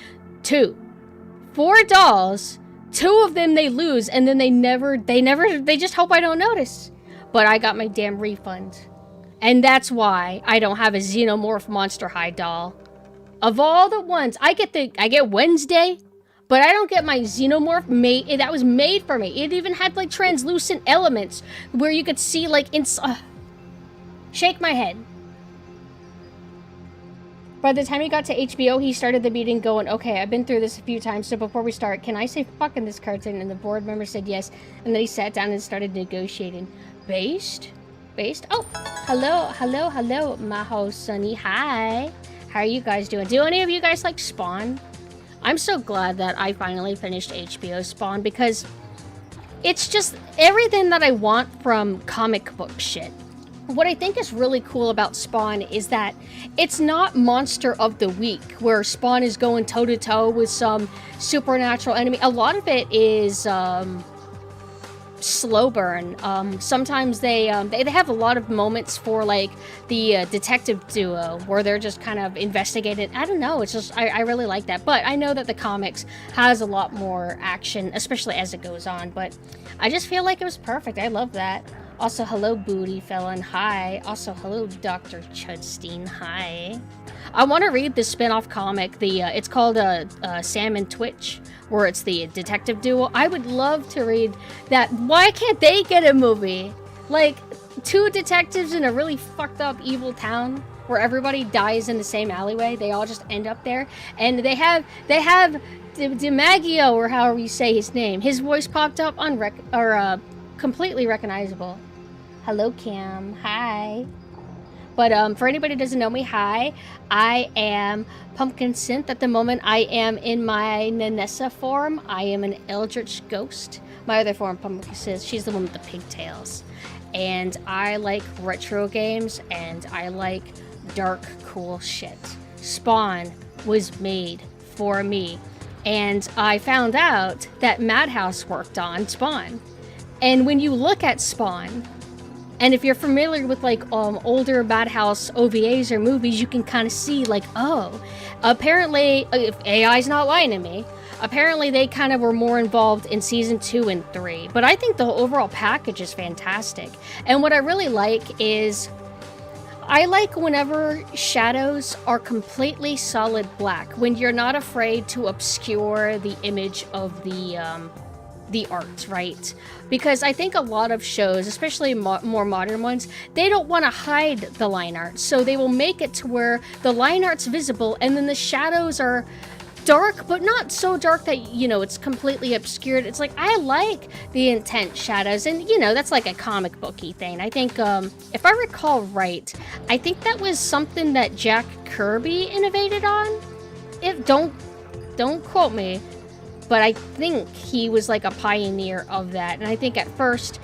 2. 4 dolls, 2 of them they lose, and then they just hope I don't notice. But I got my damn refund. And that's why I don't have a Xenomorph Monster High doll. Of all the ones, I get Wednesday, but I don't get my Xenomorph made. That was made for me. It even had like translucent elements where you could see like shake my head. By the time he got to HBO, he started the meeting going, okay, I've been through this a few times, so before we start, can I say fuck in this cartoon? And the board member said yes, and then he sat down and started negotiating. Based? Oh, hello, Maho Sunny, hi. How are you guys doing? Do any of you guys like Spawn? I'm so glad that I finally finished HBO Spawn because it's just everything that I want from comic book shit. What I think is really cool about Spawn is that it's not Monster of the Week, where Spawn is going toe-to-toe with some supernatural enemy. A lot of it is slow burn. Sometimes they have a lot of moments for like the detective duo where they're just kind of investigating. I don't know, it's just I really like that. But I know that the comics has a lot more action, especially as it goes on. But I just feel like it was perfect. I love that. Also, hello, Booty Felon. Hi. Also, hello, Dr. Chudstein. Hi. I want to read the spin-off comic. It's called Sam and Twitch, where it's the detective duo. I would love to read that. Why can't they get a movie? Like, 2 detectives in a really fucked up evil town where everybody dies in the same alleyway. They all just end up there. And they have DiMaggio, or however you say his name. His voice popped up on completely recognizable. Hello, Cam. Hi. But for anybody who doesn't know me, hi, I am PumpkinSynth. At the moment, I am in my Nanessa form. I am an Eldritch Ghost. My other form, PumpkinSynth, she's the one with the pigtails. And I like retro games, and I like dark, cool shit. Spawn was made for me. And I found out that Madhouse worked on Spawn. And when you look at Spawn, and if you're familiar with like older Madhouse OVAs or movies, you can kind of see like, oh, apparently, if AI's not lying to me, apparently they kind of were more involved in season 2 and 3. But I think the overall package is fantastic. And what I really like is, I like whenever shadows are completely solid black, when you're not afraid to obscure the image of the art, right? Because I think a lot of shows, especially more modern ones, they don't want to hide the line art, so they will make it to where the line art's visible and then the shadows are dark, but not so dark that, you know, it's completely obscured. It's like, I like the intense shadows, and, you know, that's like a comic booky thing. I think, if I recall right, I think that was something that Jack Kirby innovated on. Don't quote me, but I think he was like a pioneer of that. And I think at first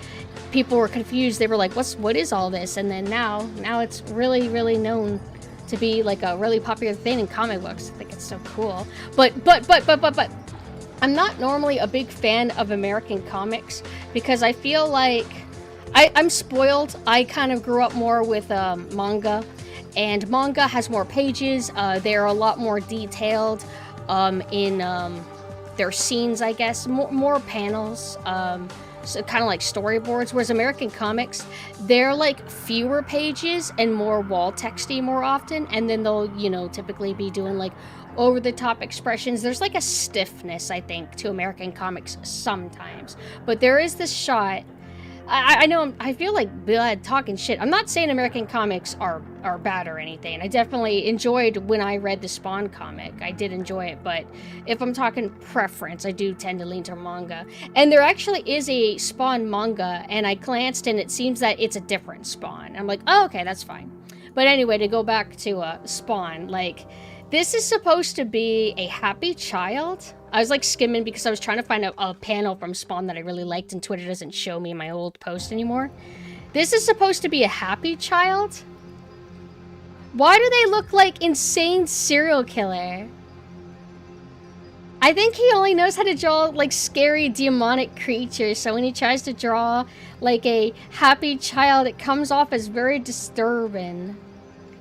people were confused. They were like, what is all this? And then now it's really, really known to be like a really popular thing in comic books. I think it's so cool. But I'm not normally a big fan of American comics because I feel like I'm spoiled. I kind of grew up more with manga, and manga has more pages. They're a lot more detailed in their scenes, I guess, more panels. So kind of like storyboards, whereas American comics, they're like fewer pages and more wall texty more often, and then they'll, you know, typically be doing like over-the-top expressions. There's like a stiffness, I think, to American comics sometimes. But there is this shot, I know I feel like bad talking shit. I'm not saying American comics are bad or anything. I definitely enjoyed when I read the Spawn comic. I did enjoy it, but if I'm talking preference, I do tend to lean to manga. And there actually is a Spawn manga, and I glanced and it seems that it's a different Spawn. I'm like, oh, okay, that's fine. But anyway, to go back to Spawn, like, this is supposed to be a happy child. I was like skimming because I was trying to find a panel from Spawn that I really liked, and Twitter doesn't show me my old post anymore. This is supposed to be a happy child? Why do they look like insane serial killer? I think he only knows how to draw like scary demonic creatures, so when he tries to draw like a happy child, it comes off as very disturbing.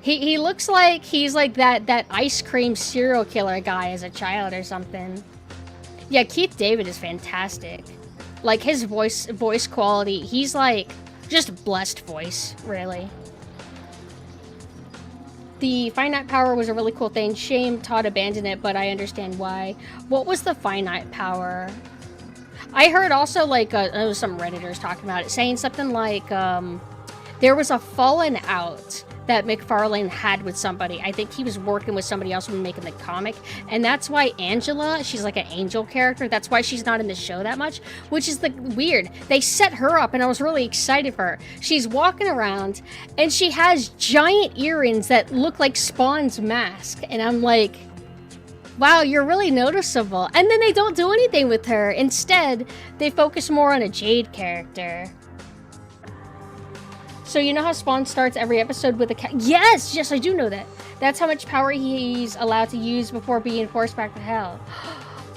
He looks like he's like that ice cream serial killer guy as a child or something. Yeah, Keith David is fantastic. Like, his voice quality, he's like just blessed voice, really. The finite power was a really cool thing. Shame Todd abandoned it, but I understand why. What was the finite power? I heard also like there was some Redditors talking about it, saying something like there was a fallen out that McFarlane had with somebody. I think he was working with somebody else when making the comic, and that's why Angela, she's like an angel character, that's why she's not in the show that much, which is weird. They set her up, and I was really excited for her. She's walking around, and she has giant earrings that look like Spawn's mask, and I'm like, wow, you're really noticeable. And then they don't do anything with her. Instead, they focus more on a Jade character. So you know how Spawn starts every episode with a cat? Yes, I do know that. That's how much power he's allowed to use before being forced back to hell.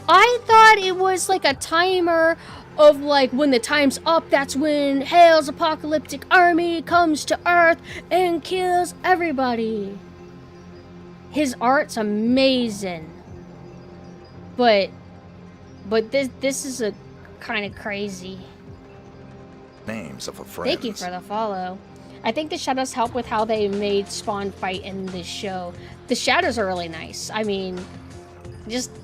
I thought it was like a timer of like, when the time's up, that's when Hell's apocalyptic army comes to Earth and kills everybody. His art's amazing. But this is a kind of crazy. Names of a friend. Thank you for the follow. I think the shadows help with how they made Spawn fight in this show. The shadows are really nice. I mean,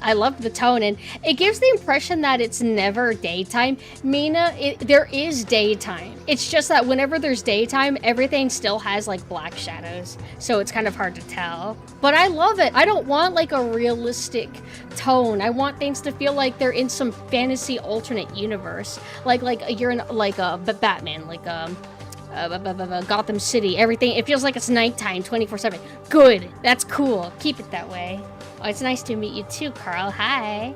I love the tone, and it gives the impression that it's never daytime. Mina, there is daytime. It's just that whenever there's daytime, everything still has like black shadows, so it's kind of hard to tell. But I love it. I don't want like a realistic tone. I want things to feel like they're in some fantasy alternate universe, like you're in like a Batman, like Gotham City, everything. It feels like it's nighttime 24/7. Good. That's cool. Keep it that way. Oh, it's nice to meet you too, Carl. Hi.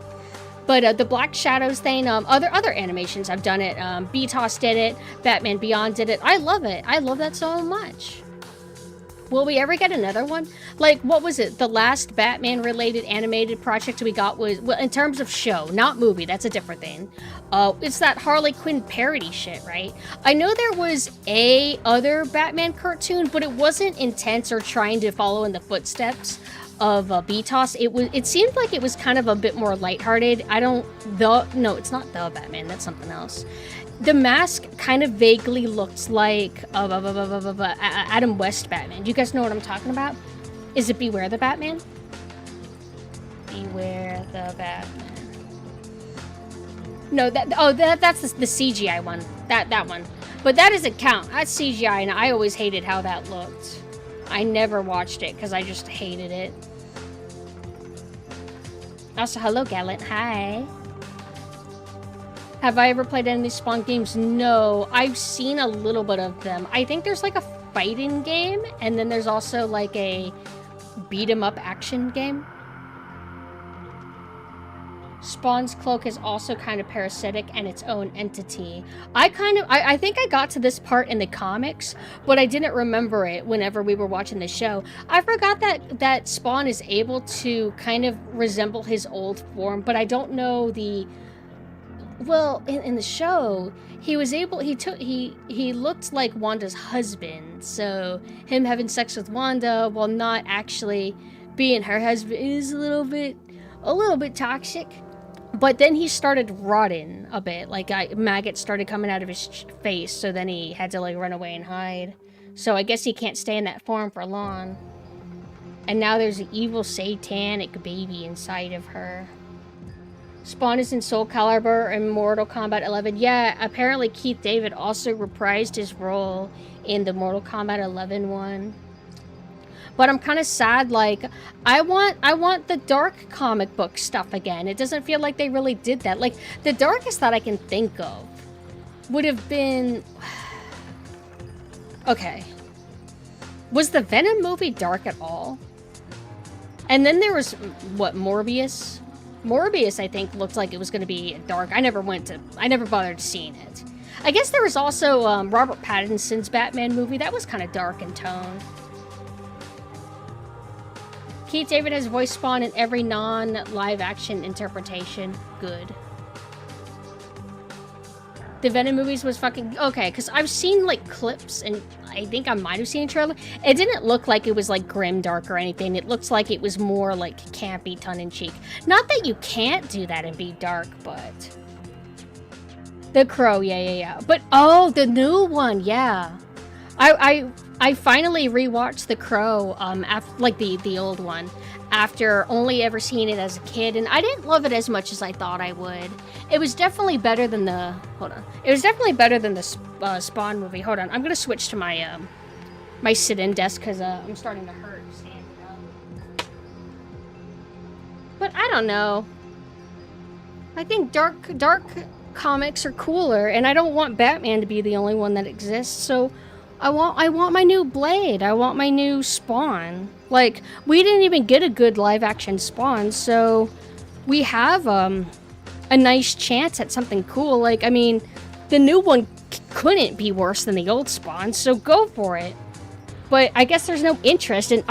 But the Black Shadows thing, other animations, I've done it. BTOS did it. Batman Beyond did it. I love it. I love that so much. Will we ever get another one? Like, what was it? The last Batman-related animated project we got was, well, in terms of show, not movie. That's a different thing. It's that Harley Quinn parody shit, right? I know there was a other Batman cartoon, but it wasn't intense or trying to follow in the footsteps of BTOS. It seemed like it was kind of a bit more lighthearted. No, it's not the Batman. That's something else. The mask kind of vaguely looks like Adam West Batman. Do you guys know what I'm talking about? Is it Beware the Batman? Beware the Batman. No, that's the CGI one. That one. But that doesn't count. That's CGI, and I always hated how that looked. I never watched it because I just hated it. Also, hello, Gallant. Hi. Have I ever played any of these Spawn games? No. I've seen a little bit of them. I think there's like a fighting game, and then there's also like a beat-em-up action game. Spawn's cloak is also kind of parasitic and its own entity. I think I got to this part in the comics, but I didn't remember it whenever we were watching the show. I forgot that Spawn is able to kind of resemble his old form, but I don't know the... Well, in the show, he looked like Wanda's husband, so him having sex with Wanda while not actually being her husband is a little bit toxic. But then he started rotting a bit, like maggots started coming out of his face, so then he had to like run away and hide. So I guess he can't stay in that form for long. And now there's an evil satanic baby inside of her. Spawn is in Soul Calibur and Mortal Kombat 11. Yeah, apparently Keith David also reprised his role in the Mortal Kombat 11 one. But I'm kind of sad, like, I want the dark comic book stuff again. It doesn't feel like they really did that. Like, the darkest that I can think of would have been... Okay. Was the Venom movie dark at all? And then there was, what, Morbius? Morbius, I think, looked like it was going to be dark. I never bothered seeing it. I guess there was also Robert Pattinson's Batman movie. That was kind of dark in tone. Keith David has voiced Spawn in every non-live action interpretation. Good. The Venom movies was fucking... Okay, because I've seen, like, clips, and I think I might have seen a trailer. It didn't look like it was, like, grim dark or anything. It looks like it was more, like, campy, tongue-in-cheek. Not that you can't do that and be dark, but... The Crow, yeah. But, oh, the new one, yeah. I finally rewatched The Crow, after, like, the old one, after only ever seeing it as a kid, and I didn't love it as much as I thought I would. It was definitely better than the... Hold on. It was definitely better than the Spawn movie. Hold on. I'm gonna switch to my, my sit-in desk, because, I'm starting to hurt standing up. But I don't know. I think dark comics are cooler, and I don't want Batman to be the only one that exists, so... I want my new Blade. I want my new Spawn. Like, we didn't even get a good live-action Spawn, so we have a nice chance at something cool. Like, I mean, the new one couldn't be worse than the old Spawn, so go for it. But I guess there's no interest, and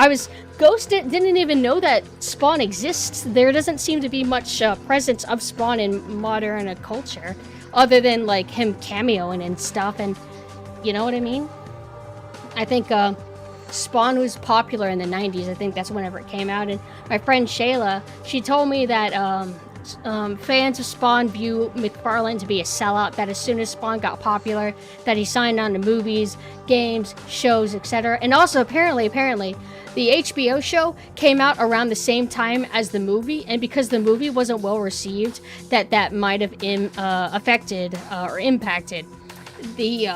Ghost didn't even know that Spawn exists. There doesn't seem to be much presence of Spawn in modern culture, other than, like, him cameoing and stuff, and you know what I mean? I think Spawn was popular in the 90s. I think that's whenever it came out. And my friend Shayla, she told me that fans of Spawn view McFarlane to be a sellout, that as soon as Spawn got popular, that he signed on to movies, games, shows, etc. And also, apparently, the HBO show came out around the same time as the movie, and because the movie wasn't well received, that might have affected or impacted the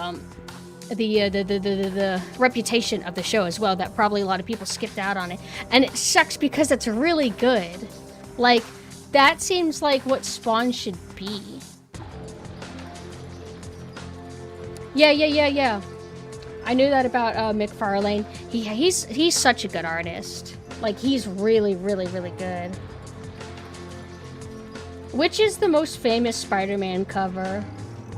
reputation of the show as well, that probably a lot of people skipped out on it. And it sucks because it's really good. Like, that seems like what Spawn should be. Yeah. I knew that about McFarlane. He's such a good artist. Like, he's really, really, really good. Which is the most famous Spider-Man cover?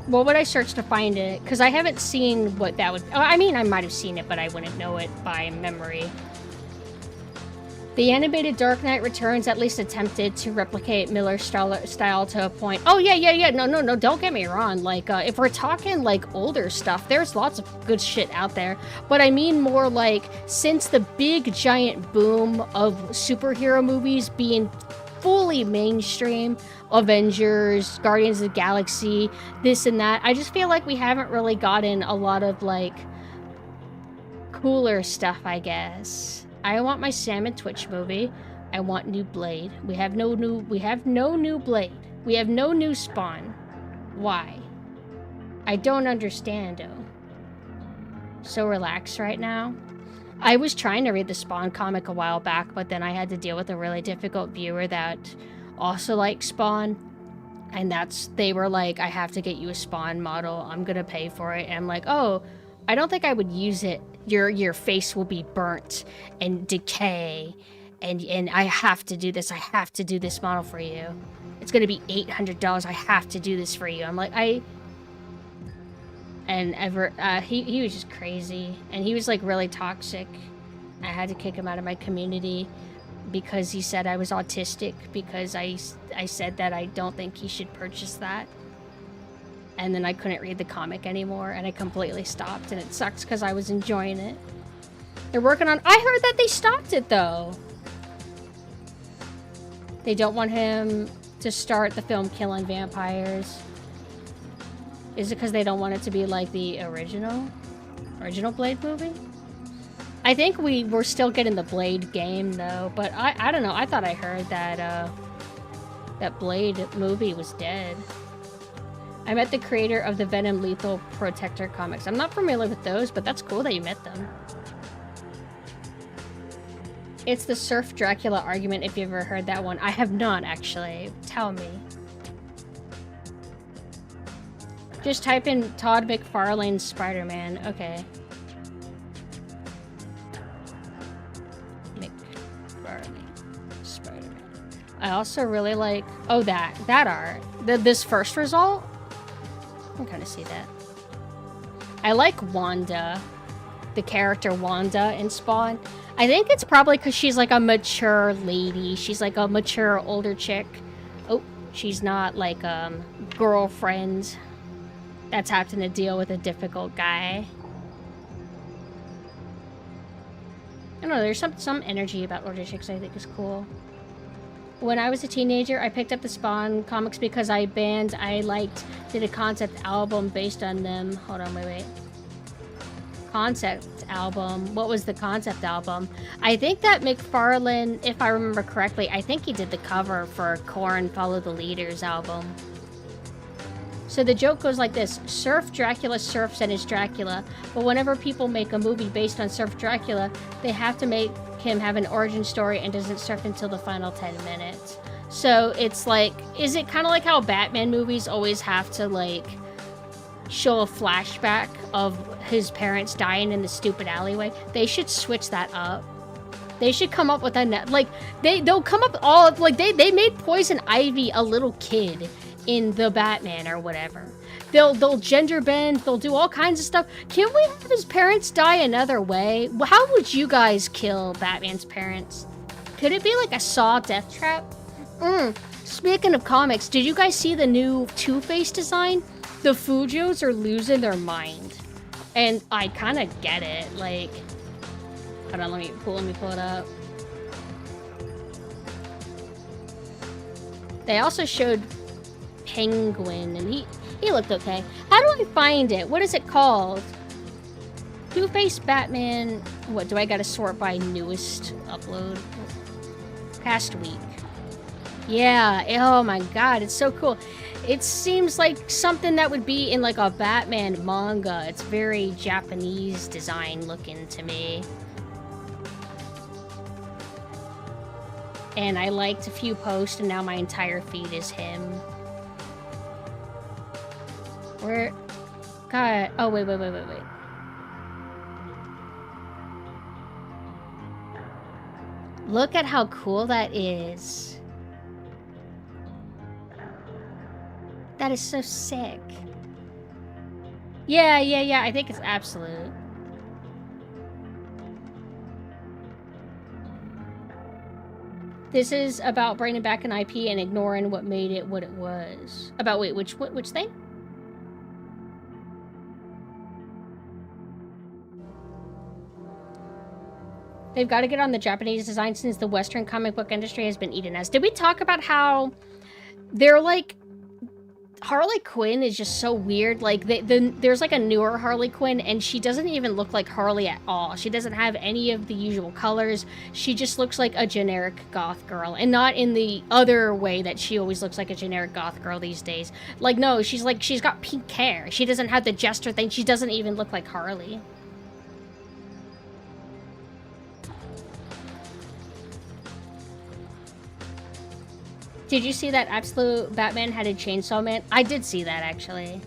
What would I search to find it? Because I haven't seen what that would... I mean, I might have seen it, but I wouldn't know it by memory. The animated Dark Knight Returns at least attempted to replicate Miller's style to a point. Oh, yeah. No, don't get me wrong. Like, if we're talking, like, older stuff, there's lots of good shit out there. But I mean more like, since the big, giant boom of superhero movies being fully mainstream, Avengers, Guardians of the Galaxy, this and that, I just feel like we haven't really gotten a lot of, like, cooler stuff, I guess. I want my Sam and Twitch movie. I want new Blade. We have no new Blade. We have no new Spawn. Why? I don't understand, though. So relaxed right now. I was trying to read the Spawn comic a while back, but then I had to deal with a really difficult viewer that also likes Spawn. And they were like, I have to get you a Spawn model. I'm gonna pay for it. And I'm like, oh, I don't think I would use it. Your face will be burnt and decay, and I have to do this. I have to do this model for you. It's gonna be $800. I have to do this for you. I'm like, he was just crazy, and he was like really toxic. I had to kick him out of my community because he said I was autistic because I said that I don't think he should purchase that. And then I couldn't read the comic anymore, and I completely stopped, and it sucks because I was enjoying it. They're working on... I heard that they stopped it, though! They don't want him to start the film Killing Vampires. Is it because they don't want it to be like the original Blade movie? I think we're still getting the Blade game, though, but I don't know. I thought I heard that, that Blade movie was dead. I met the creator of the Venom Lethal Protector comics. I'm not familiar with those, but that's cool that you met them. It's the Surf Dracula argument, if you've ever heard that one. I have not, actually. Tell me. Just type in Todd McFarlane's Spider-Man. Okay. McFarlane Spider-Man. I also really like... Oh, that art. This first result? I can kind of see that. I like Wanda, the character Wanda in Spawn. I think it's probably because she's like a mature lady. She's like a mature older chick. Oh, she's not like girlfriend that's having to deal with a difficult guy. I don't know, there's some energy about older chicks I think is cool. When I was a teenager, I picked up the Spawn comics because a band I liked did a concept album based on them. Hold on, wait. Concept album. What was the concept album? I think that McFarlane, if I remember correctly, I think he did the cover for Korn Follow the Leader's album. So the joke goes like this. Surf Dracula surfs and is Dracula, but whenever people make a movie based on Surf Dracula, they have to make him have an origin story and doesn't surf until the final 10 minutes. So it's like, is it kind of like how Batman movies always have to like show a flashback of his parents dying in the stupid alleyway? They should switch that up. They should come up with a like they'll come up all like they made Poison Ivy a little kid in the Batman or whatever. They'll gender bend, they'll do all kinds of stuff. Can we have his parents die another way? How would you guys kill Batman's parents? Could it be like a Saw death trap? Speaking of comics, did you guys see the new Two-Face design? The Fujos are losing their mind. And I kind of get it. Like, hold on, let me pull it up. They also showed Penguin, and he looked okay. How do I find it? What is it called? Two-Face Batman. What, do I gotta sort by newest upload? Past week. Yeah, oh my god, it's so cool. It seems like something that would be in like a Batman manga. It's very Japanese design looking to me. And I liked a few posts and now my entire feed is him. Where? God. Oh, wait. Look at how cool that is. That is so sick. Yeah, I think it's absolute. This is about bringing back an IP and ignoring what made it what it was. About, wait, which thing? They've got to get on the Japanese design since the Western comic book industry has been eaten us. Did we talk about how they're like... Harley Quinn is just so weird. Like, there's like a newer Harley Quinn, and she doesn't even look like Harley at all. She doesn't have any of the usual colors. She just looks like a generic goth girl, and not in the other way that she always looks like a generic goth girl these days. Like, no, she's got pink hair. She doesn't have the jester thing. She doesn't even look like Harley. Did you see that Absolute Batman had a Chainsaw Man? I did see that, actually.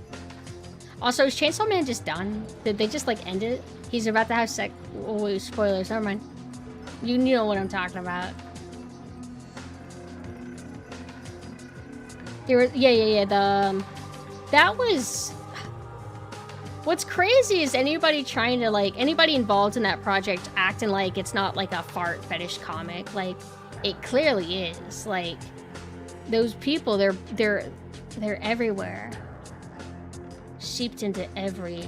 Also, is Chainsaw Man just done? Did they just, like, end it? He's about to have sex... Oh, wait, spoilers, never mind. You know what I'm talking about. Yeah, that was... What's crazy is anybody trying to, like... Anybody involved in that project acting like it's not, like, a fart fetish comic. Like, it clearly is. Like... Those people, they're everywhere. Seeped into every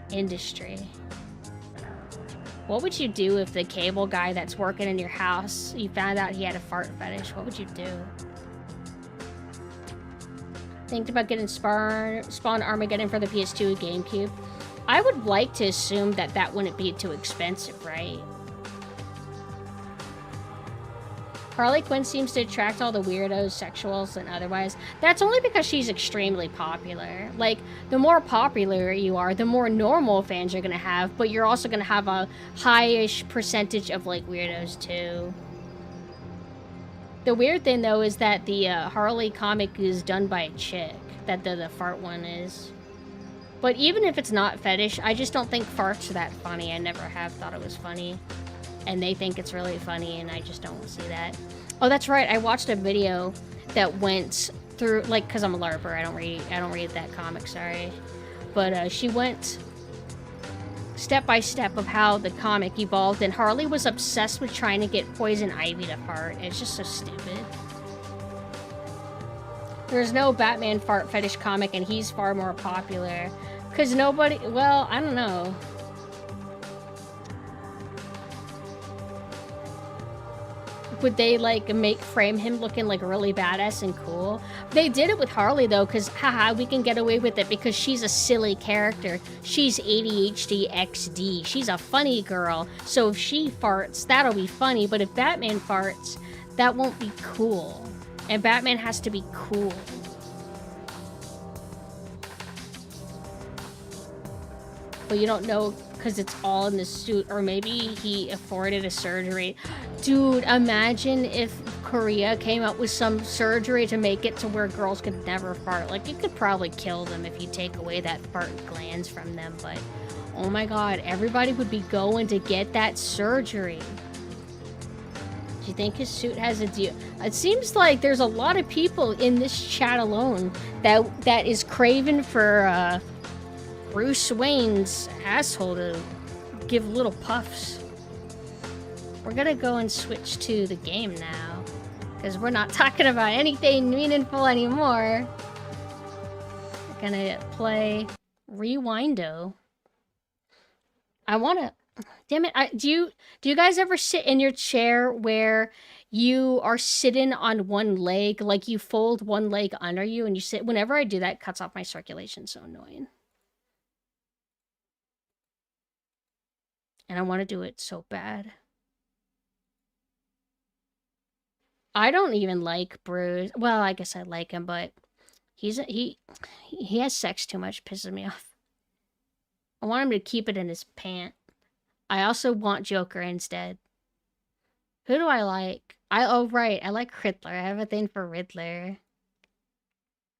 industry. What would you do if the cable guy that's working in your house, you found out he had a fart fetish? What would you do? Think about getting Spawn Armageddon for the PS2 GameCube. I would like to assume that that wouldn't be too expensive, right? Harley Quinn seems to attract all the weirdos, sexuals, and otherwise. That's only because she's extremely popular. Like, the more popular you are, the more normal fans you're gonna have, but you're also gonna have a high-ish percentage of, like, weirdos, too. The weird thing, though, is that the Harley comic is done by a chick. That the fart one is. But even if it's not fetish, I just don't think farts are that funny. I never have thought it was funny. And they think it's really funny, and I just don't see that. Oh, that's right. I watched a video that went through, like, because I'm a LARPer. I don't read that comic, sorry. But she went step by step of how the comic evolved, and Harley was obsessed with trying to get Poison Ivy to fart. It's just so stupid. There's no Batman fart fetish comic, and he's far more popular. Because nobody, well, I don't know. Would they, like, frame him looking, like, really badass and cool? They did it with Harley, though, because, haha, we can get away with it because she's a silly character. She's ADHD XD. She's a funny girl. So if she farts, that'll be funny. But if Batman farts, that won't be cool. And Batman has to be cool. But you don't know because it's all in the suit, or maybe he afforded a surgery. Dude, imagine if Korea came up with some surgery to make it to where girls could never fart. Like, you could probably kill them if you take away that fart glands from them, but oh my god, everybody would be going to get that surgery. Do you think his suit has a deal? It seems like there's a lot of people in this chat alone that is craving for Bruce Wayne's asshole to give little puffs. We're gonna go and switch to the game now, because we're not talking about anything meaningful anymore. We're gonna play Rewindo. I wanna... Damn it, do you guys ever sit in your chair where you are sitting on one leg, like you fold one leg under you and you sit? Whenever I do that, it cuts off my circulation. So annoying. And I want to do it so bad. I don't even like Bruce. Well, I guess I like him, but he has sex too much, pisses me off. I want him to keep it in his pant. I also want Joker instead. Who do I like? Oh right, I like Riddler. I have a thing for Riddler.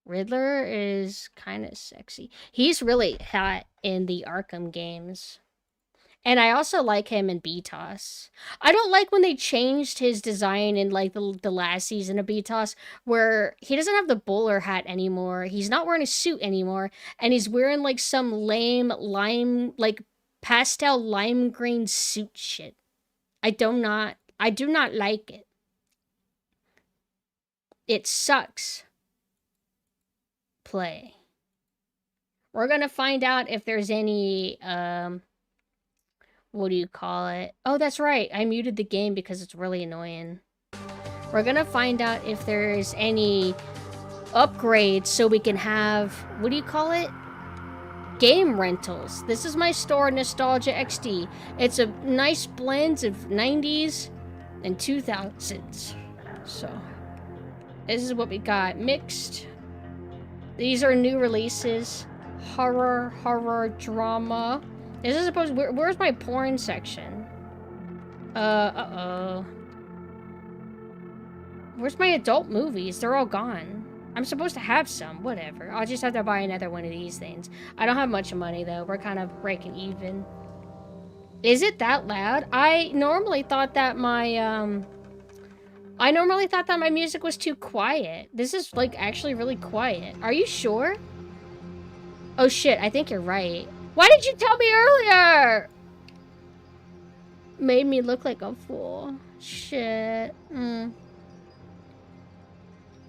Riddler is kind of sexy. He's really hot in the Arkham games. And I also like him in BTOS. I don't like when they changed his design in like the last season of BTOS, where he doesn't have the bowler hat anymore. He's not wearing a suit anymore, and he's wearing like some lame lime, like pastel lime green suit shit. I do not like it. It sucks. Play. We're gonna find out if there's any what do you call it? Oh, that's right. I muted the game because it's really annoying. We're gonna find out if there's any upgrades so we can have, what do you call it? Game rentals. This is my store, Nostalgia XD. It's a nice blend of 90s and 2000s. So, this is what we got. Mixed. These are new releases. Horror, drama. This is supposed... Where's my porn section? Uh-oh. Where's my adult movies? They're all gone. I'm supposed to have some. Whatever. I'll just have to buy another one of these things. I don't have much money, though. We're kind of breaking even. Is it that loud? I normally thought that my music was too quiet. This is, like, actually really quiet. Are you sure? Oh, shit. I think you're right. Why did you tell me earlier? Made me look like a fool. Shit.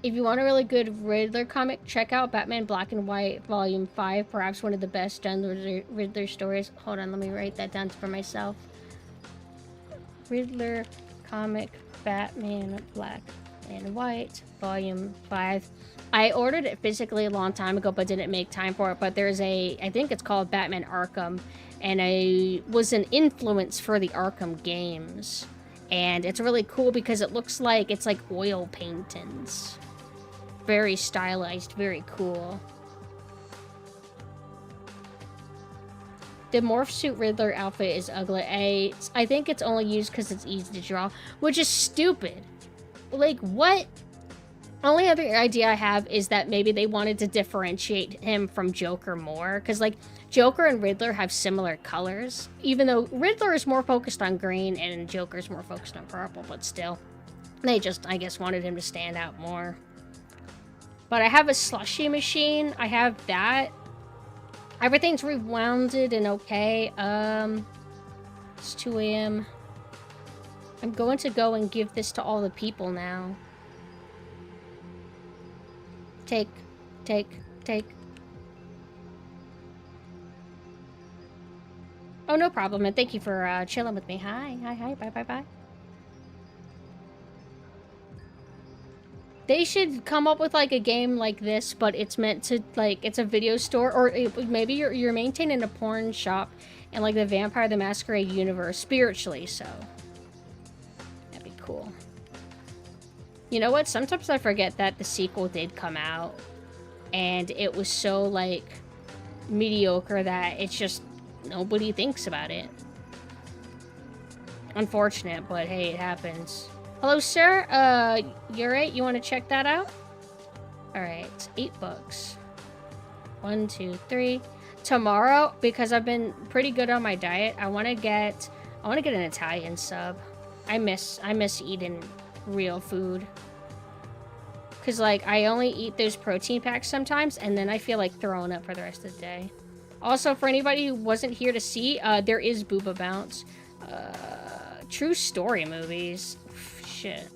If you want a really good Riddler comic, check out Batman Black and White Volume 5. Perhaps one of the best done Riddler stories. Hold on, let me write that down for myself. Riddler comic, Batman Black and White Volume 5. I ordered it physically a long time ago, but didn't make time for it. But there's I think it's called Batman Arkham, and I was an influence for the Arkham games. And it's really cool because it looks like it's like oil paintings. Very stylized, very cool. The morph suit Riddler outfit is ugly. I think it's only used because it's easy to draw, which is stupid. Like, what? Only other idea I have is that maybe they wanted to differentiate him from Joker more. Because, like, Joker and Riddler have similar colors. Even though Riddler is more focused on green and Joker's more focused on purple. But still, they just, I guess, wanted him to stand out more. But I have a slushy machine. I have that. Everything's rewounded and okay. It's 2 a.m. I'm going to go and give this to all the people now. Take. Oh, no problem, and thank you for chilling with me. Hi, bye. They should come up with, like, a game like this, but it's meant to, like, it's a video store, or maybe you're maintaining a porn shop in, like, the Vampire the Masquerade universe, spiritually, so. That'd be cool. You know what? Sometimes I forget that the sequel did come out, and it was so, like, mediocre that it's just nobody thinks about it. Unfortunate, but hey, it happens. Hello, sir. You're right. You want to check that out? All right, it's $8. 1, 2, 3. Tomorrow, because I've been pretty good on my diet, I want to get an Italian sub. I miss eating real food. Because, like, I only eat those protein packs sometimes, and then I feel like throwing up for the rest of the day. Also, for anybody who wasn't here to see, there is Booba Bounce. True Story movies. Shit.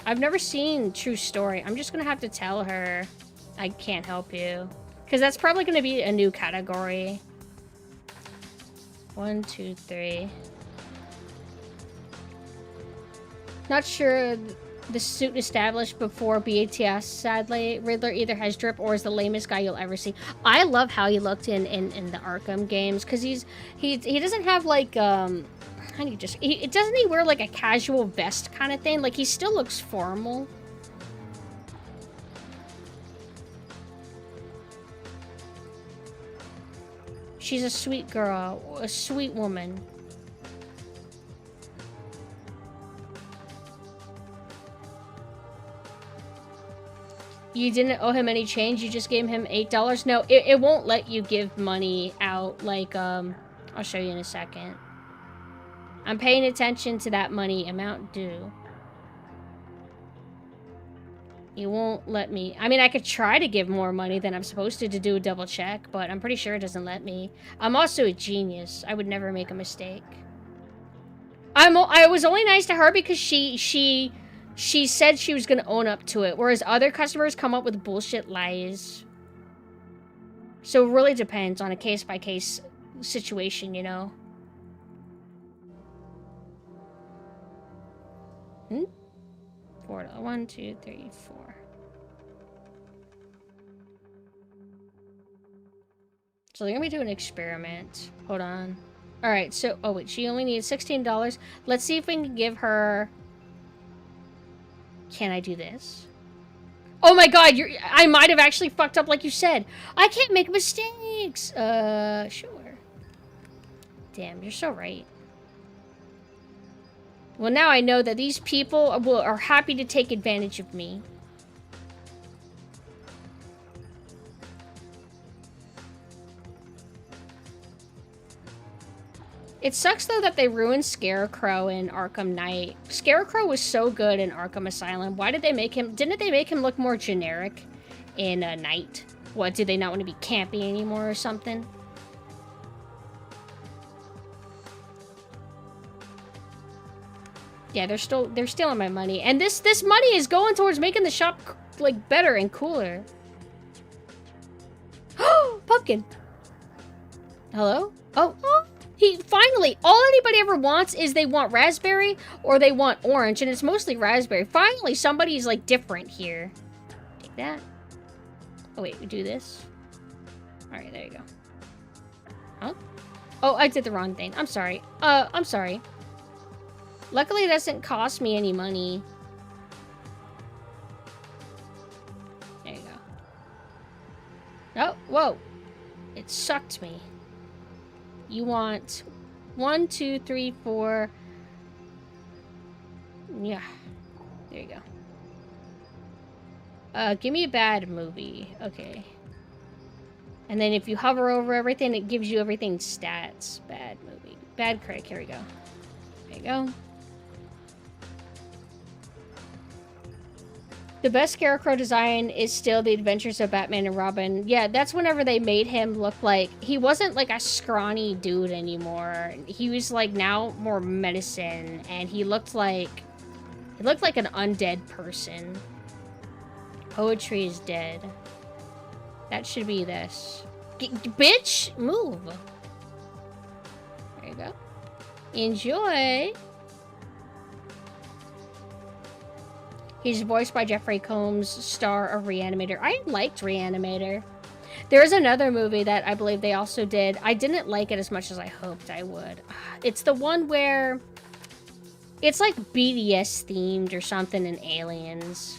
I've never seen True Story. I'm just gonna have to tell her I can't help you. Because that's probably gonna be a new category. 1, 2, 3. Not sure the suit established before BATS, sadly. Riddler either has drip or is the lamest guy you'll ever see. I love how he looked in the Arkham games, because he doesn't have, like, how do you just... doesn't he wear, like, a casual vest kind of thing? Like, he still looks formal. She's a sweet girl. A sweet woman. You didn't owe him any change, you just gave him $8? No, it won't let you give money out, like, I'll show you in a second. I'm paying attention to that money amount due. You won't let me. I mean, I could try to give more money than I'm supposed to do a double check, but I'm pretty sure it doesn't let me. I'm also a genius. I would never make a mistake. I was only nice to her because she said she was gonna own up to it, whereas other customers come up with bullshit lies. So it really depends on a case-by-case situation, you know? $4. 1, 2, 3, 4. So they're gonna be doing an experiment. Hold on. Alright, so... Oh, wait. She only needs $16. Let's see if we can give her... Can I do this? Oh my god, I might have actually fucked up like you said. I can't make mistakes. Sure. Damn, you're so right. Well, now I know that these people are happy to take advantage of me. It sucks, though, that they ruined Scarecrow in Arkham Knight. Scarecrow was so good in Arkham Asylum. Why did they make him... Didn't they make him look more generic in Knight? What, did they not want to be campy anymore or something? Yeah, they're stealing my money. And this money is going towards making the shop, like, better and cooler. Oh, Pumpkin! Hello? Oh, he finally, all anybody ever wants is they want raspberry or they want orange, and it's mostly raspberry. Finally, somebody's, like, different here. Take that. Oh, wait, we do this. Alright, there you go. Huh? Oh, I did the wrong thing. I'm sorry. I'm sorry. Luckily, it doesn't cost me any money. There you go. Oh, whoa. It sucked me. You want 1, 2, 3, 4. Yeah. There you go. Give me a bad movie. Okay. And then if you hover over everything, it gives you everything's stats. Bad movie. Bad critic. Here we go. There you go. The best Scarecrow design is still The Adventures of Batman and Robin. Yeah, that's whenever they made him look like... He wasn't like a scrawny dude anymore. He was like now more medicine, and he looked like... He looked like an undead person. Poetry is dead. That should be this. Bitch, move. There you go. Enjoy. He's voiced by Jeffrey Combs, star of Reanimator. I liked Reanimator. There's another movie that I believe they also did. I didn't like it as much as I hoped I would. It's the one where... It's like BDS themed or something in Aliens.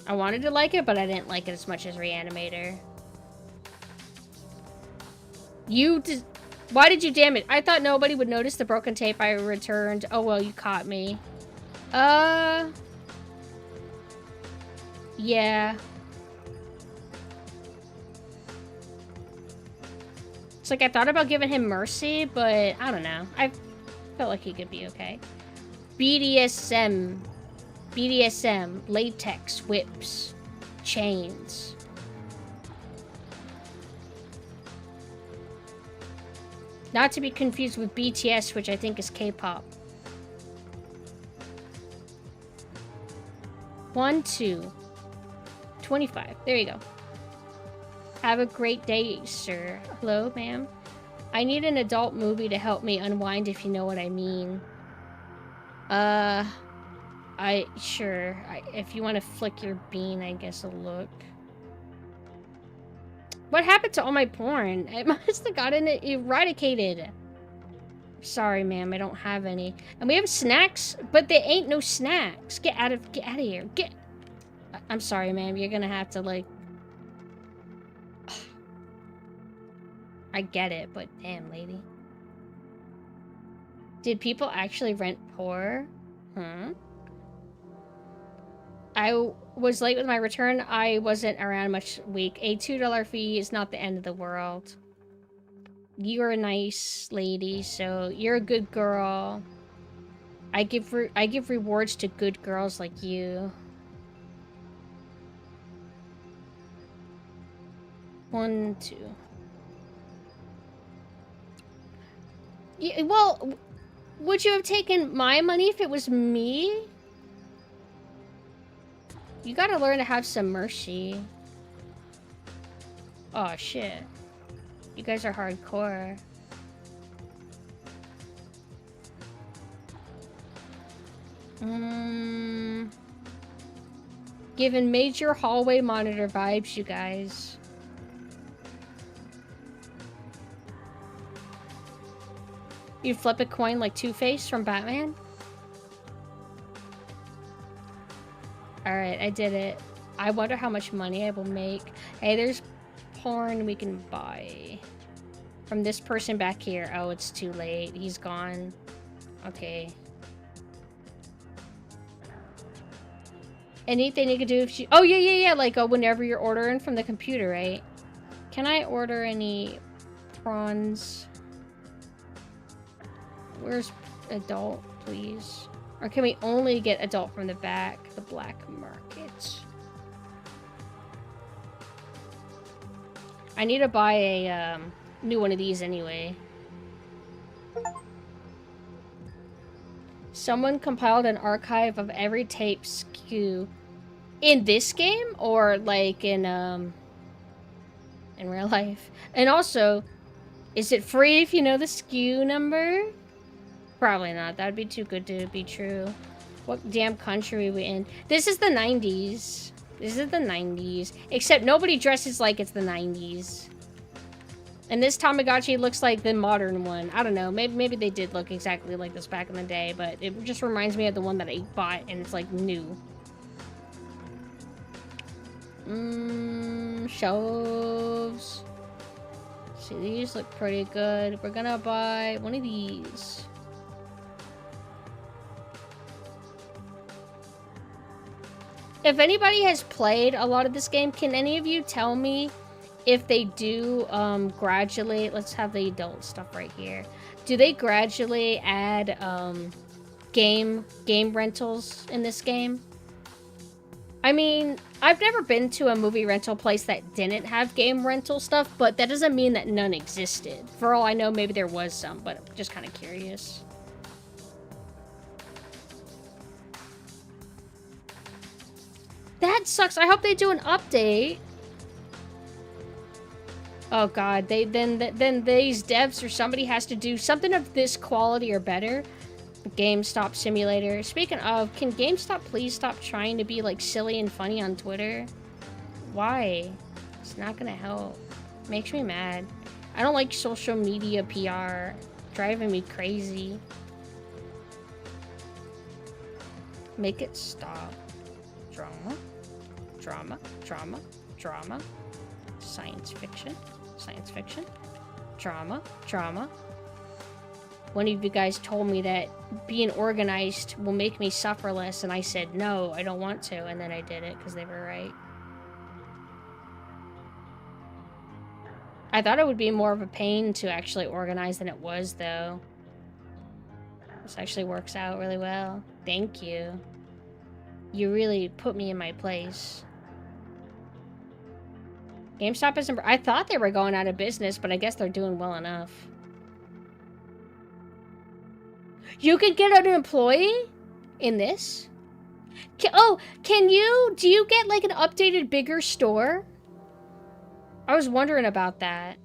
I wanted to like it, but I didn't like it as much as Reanimator. Why did you damage? I thought nobody would notice the broken tape I returned. Oh, well, you caught me. Yeah. It's like I thought about giving him mercy, but I don't know. I felt like he could be okay. BDSM, latex, whips, chains. Not to be confused with BTS, which I think is K-pop. 1, 2, 25. There you go. Have a great day, sir. Hello, ma'am. I need an adult movie to help me unwind, if you know what I mean. Sure. If you want to flick your bean, I guess I'll look. What happened to all my porn? It must have gotten eradicated. Sorry, ma'am, I don't have any. And we have snacks, but there ain't no snacks. Get out of here. I'm sorry, ma'am. You're gonna have to, like... I get it, but damn, lady. Did people actually rent poor? I was late with my return. I wasn't around much week. A $2 fee is not the end of the world. You're a nice lady, so you're a good girl. I give rewards to good girls like you. 1, 2. Yeah, well, would you have taken my money if it was me? You gotta learn to have some mercy. Oh, shit. You guys are hardcore. Giving major hallway monitor vibes, you guys. You flip a coin like Two-Face from Batman? Alright, I did it. I wonder how much money I will make. Hey, there's porn we can buy. From this person back here. Oh, it's too late. He's gone. Okay. Anything you could do if you... Oh, yeah. Like, whenever you're ordering from the computer, right? Can I order any prawns? Where's adult, please? Or can we only get adult from the back? The black market. I need to buy a new one of these anyway. Someone compiled an archive of every tape SKU in this game, or like in real life. And also, is it free if you know the SKU number? Probably not. That'd be too good to be true. What damn country are we in? This is the 90s. This is the 90s. Except nobody dresses like it's the 90s. And this Tamagotchi looks like the modern one. I don't know. Maybe they did look exactly like this back in the day, but it just reminds me of the one that I bought, and it's like new. Shelves. See, these look pretty good. We're gonna buy one of these. If anybody has played a lot of this game, can any of you tell me if they do gradually... Let's have the adult stuff right here. Do they gradually add game rentals in this game? I mean, I've never been to a movie rental place that didn't have game rental stuff, but that doesn't mean that none existed. For all I know, maybe there was some, but I'm just kind of curious. That sucks. I hope they do an update. Oh god, then these devs or somebody has to do something of this quality or better. GameStop Simulator. Speaking of, can GameStop please stop trying to be like silly and funny on Twitter? Why? It's not gonna help. Makes me mad. I don't like social media PR. Driving me crazy. Make it stop. Drama. Drama. Drama. Drama. Science fiction. Science fiction. Drama. Drama. One of you guys told me that being organized will make me suffer less, and I said, no, I don't want to, and then I did it, because they were right. I thought it would be more of a pain to actually organize than it was, though. This actually works out really well. Thank you. You really put me in my place. GameStop isn't... I thought they were going out of business, but I guess they're doing well enough. You could get an employee in this? Can you... Do you get, like, an updated, bigger store? I was wondering about that.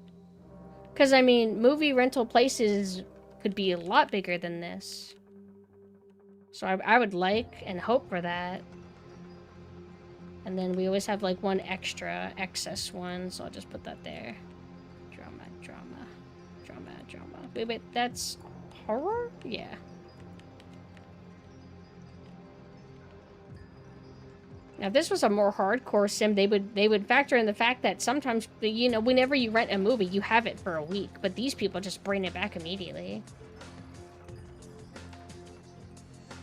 Because, I mean, movie rental places could be a lot bigger than this. So I would like and hope for that. And then we always have, like, one extra excess one, so I'll just put that there. Drama, drama, drama, drama. Wait, that's horror? Yeah. Now, if this was a more hardcore sim, they would factor in the fact that sometimes, you know, whenever you rent a movie, you have it for a week. But these people just bring it back immediately.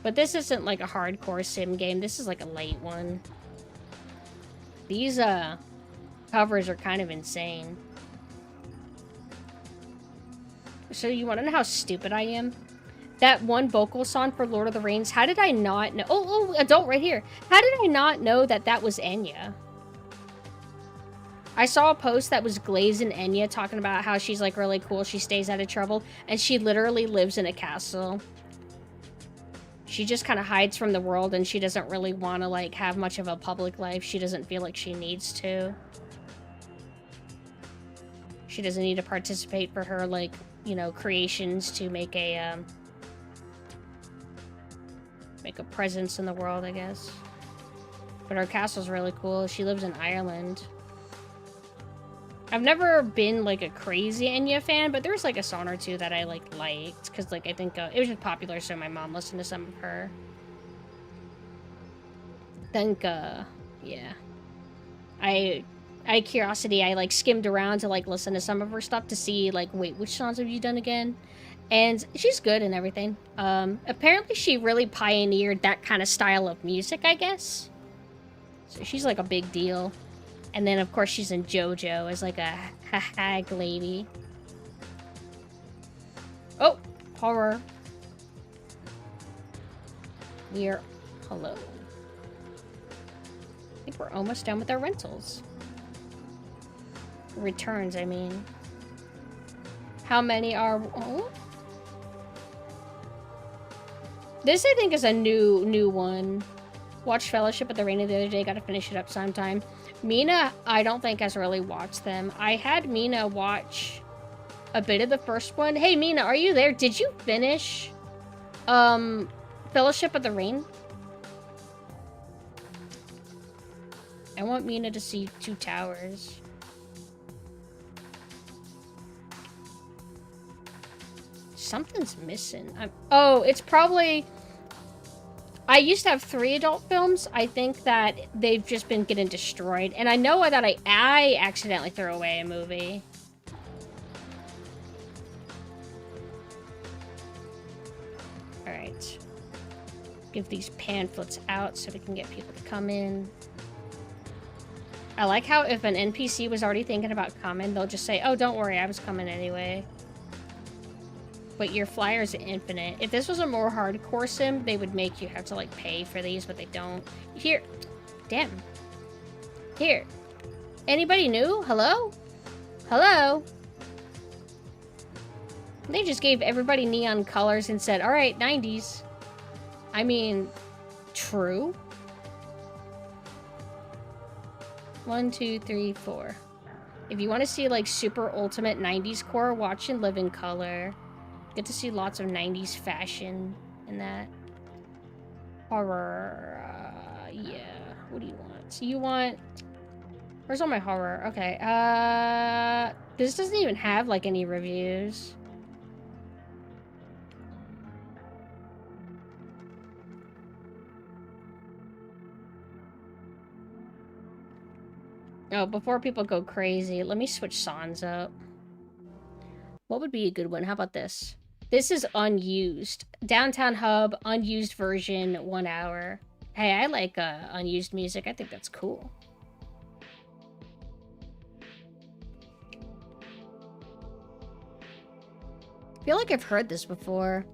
But this isn't like a hardcore sim game. This is like a light one. These covers are kind of insane. So you want to know how stupid I am? That one vocal song for Lord of the Rings, how did I not know? Oh, adult right here. How did I not know that that was Enya? I saw a post that was glazing Enya talking about how she's like really cool. She stays out of trouble. And she literally lives in a castle. She just kind of hides from the world and she doesn't really want to like have much of a public life. She doesn't feel like she needs to. She doesn't need to participate for her like, you know, creations to make a presence in the world, I guess. But her castle's really cool. She lives in Ireland. I've never been like a crazy Enya fan, but there's like a song or two that I liked because like I think it was just popular, so my mom listened to some of her. Think yeah, I curiosity, I like skimmed around to like listen to some of her stuff to see like, wait, which songs have you done again? And she's good and everything. Apparently she really pioneered that kind of style of music, I guess. So she's like a big deal. And then, of course, she's in JoJo as, like, a hag lady. Oh! Horror. Hello. I think we're almost done with our rentals. Returns, I mean. How many are... Oh? This, I think, is a new one. Watched Fellowship at the Rain of the other day. Gotta finish it up sometime. Mina, I don't think has really watched them. I had Mina watch a bit of the first one. Hey, Mina, are you there? Did you finish Fellowship of the Ring? I want Mina to see Two Towers. Something's missing. Oh, it's probably... I used to have 3 adult films. I think that they've just been getting destroyed. And I know that I accidentally threw away a movie. Alright. Give these pamphlets out so we can get people to come in. I like how if an NPC was already thinking about coming, they'll just say, oh, don't worry, I was coming anyway. But your flyers are infinite. If this was a more hardcore sim, they would make you have to, like, pay for these, but they don't. Here. Damn. Here. Anybody new? Hello? Hello? They just gave everybody neon colors and said, alright, 90s. I mean, true. 1, 2, 3, 4. If you want to see, like, super ultimate 90s core, watch and live in color. Get to see lots of 90s fashion in that. Horror. Yeah. What do you want? So you want... Where's all my horror? Okay. This doesn't even have, like, any reviews. Oh, before people go crazy, let me switch songs up. What would be a good one? How about this? This is unused. Downtown Hub, unused version, 1 hour. Hey, I like unused music. I think that's cool. I feel like I've heard this before.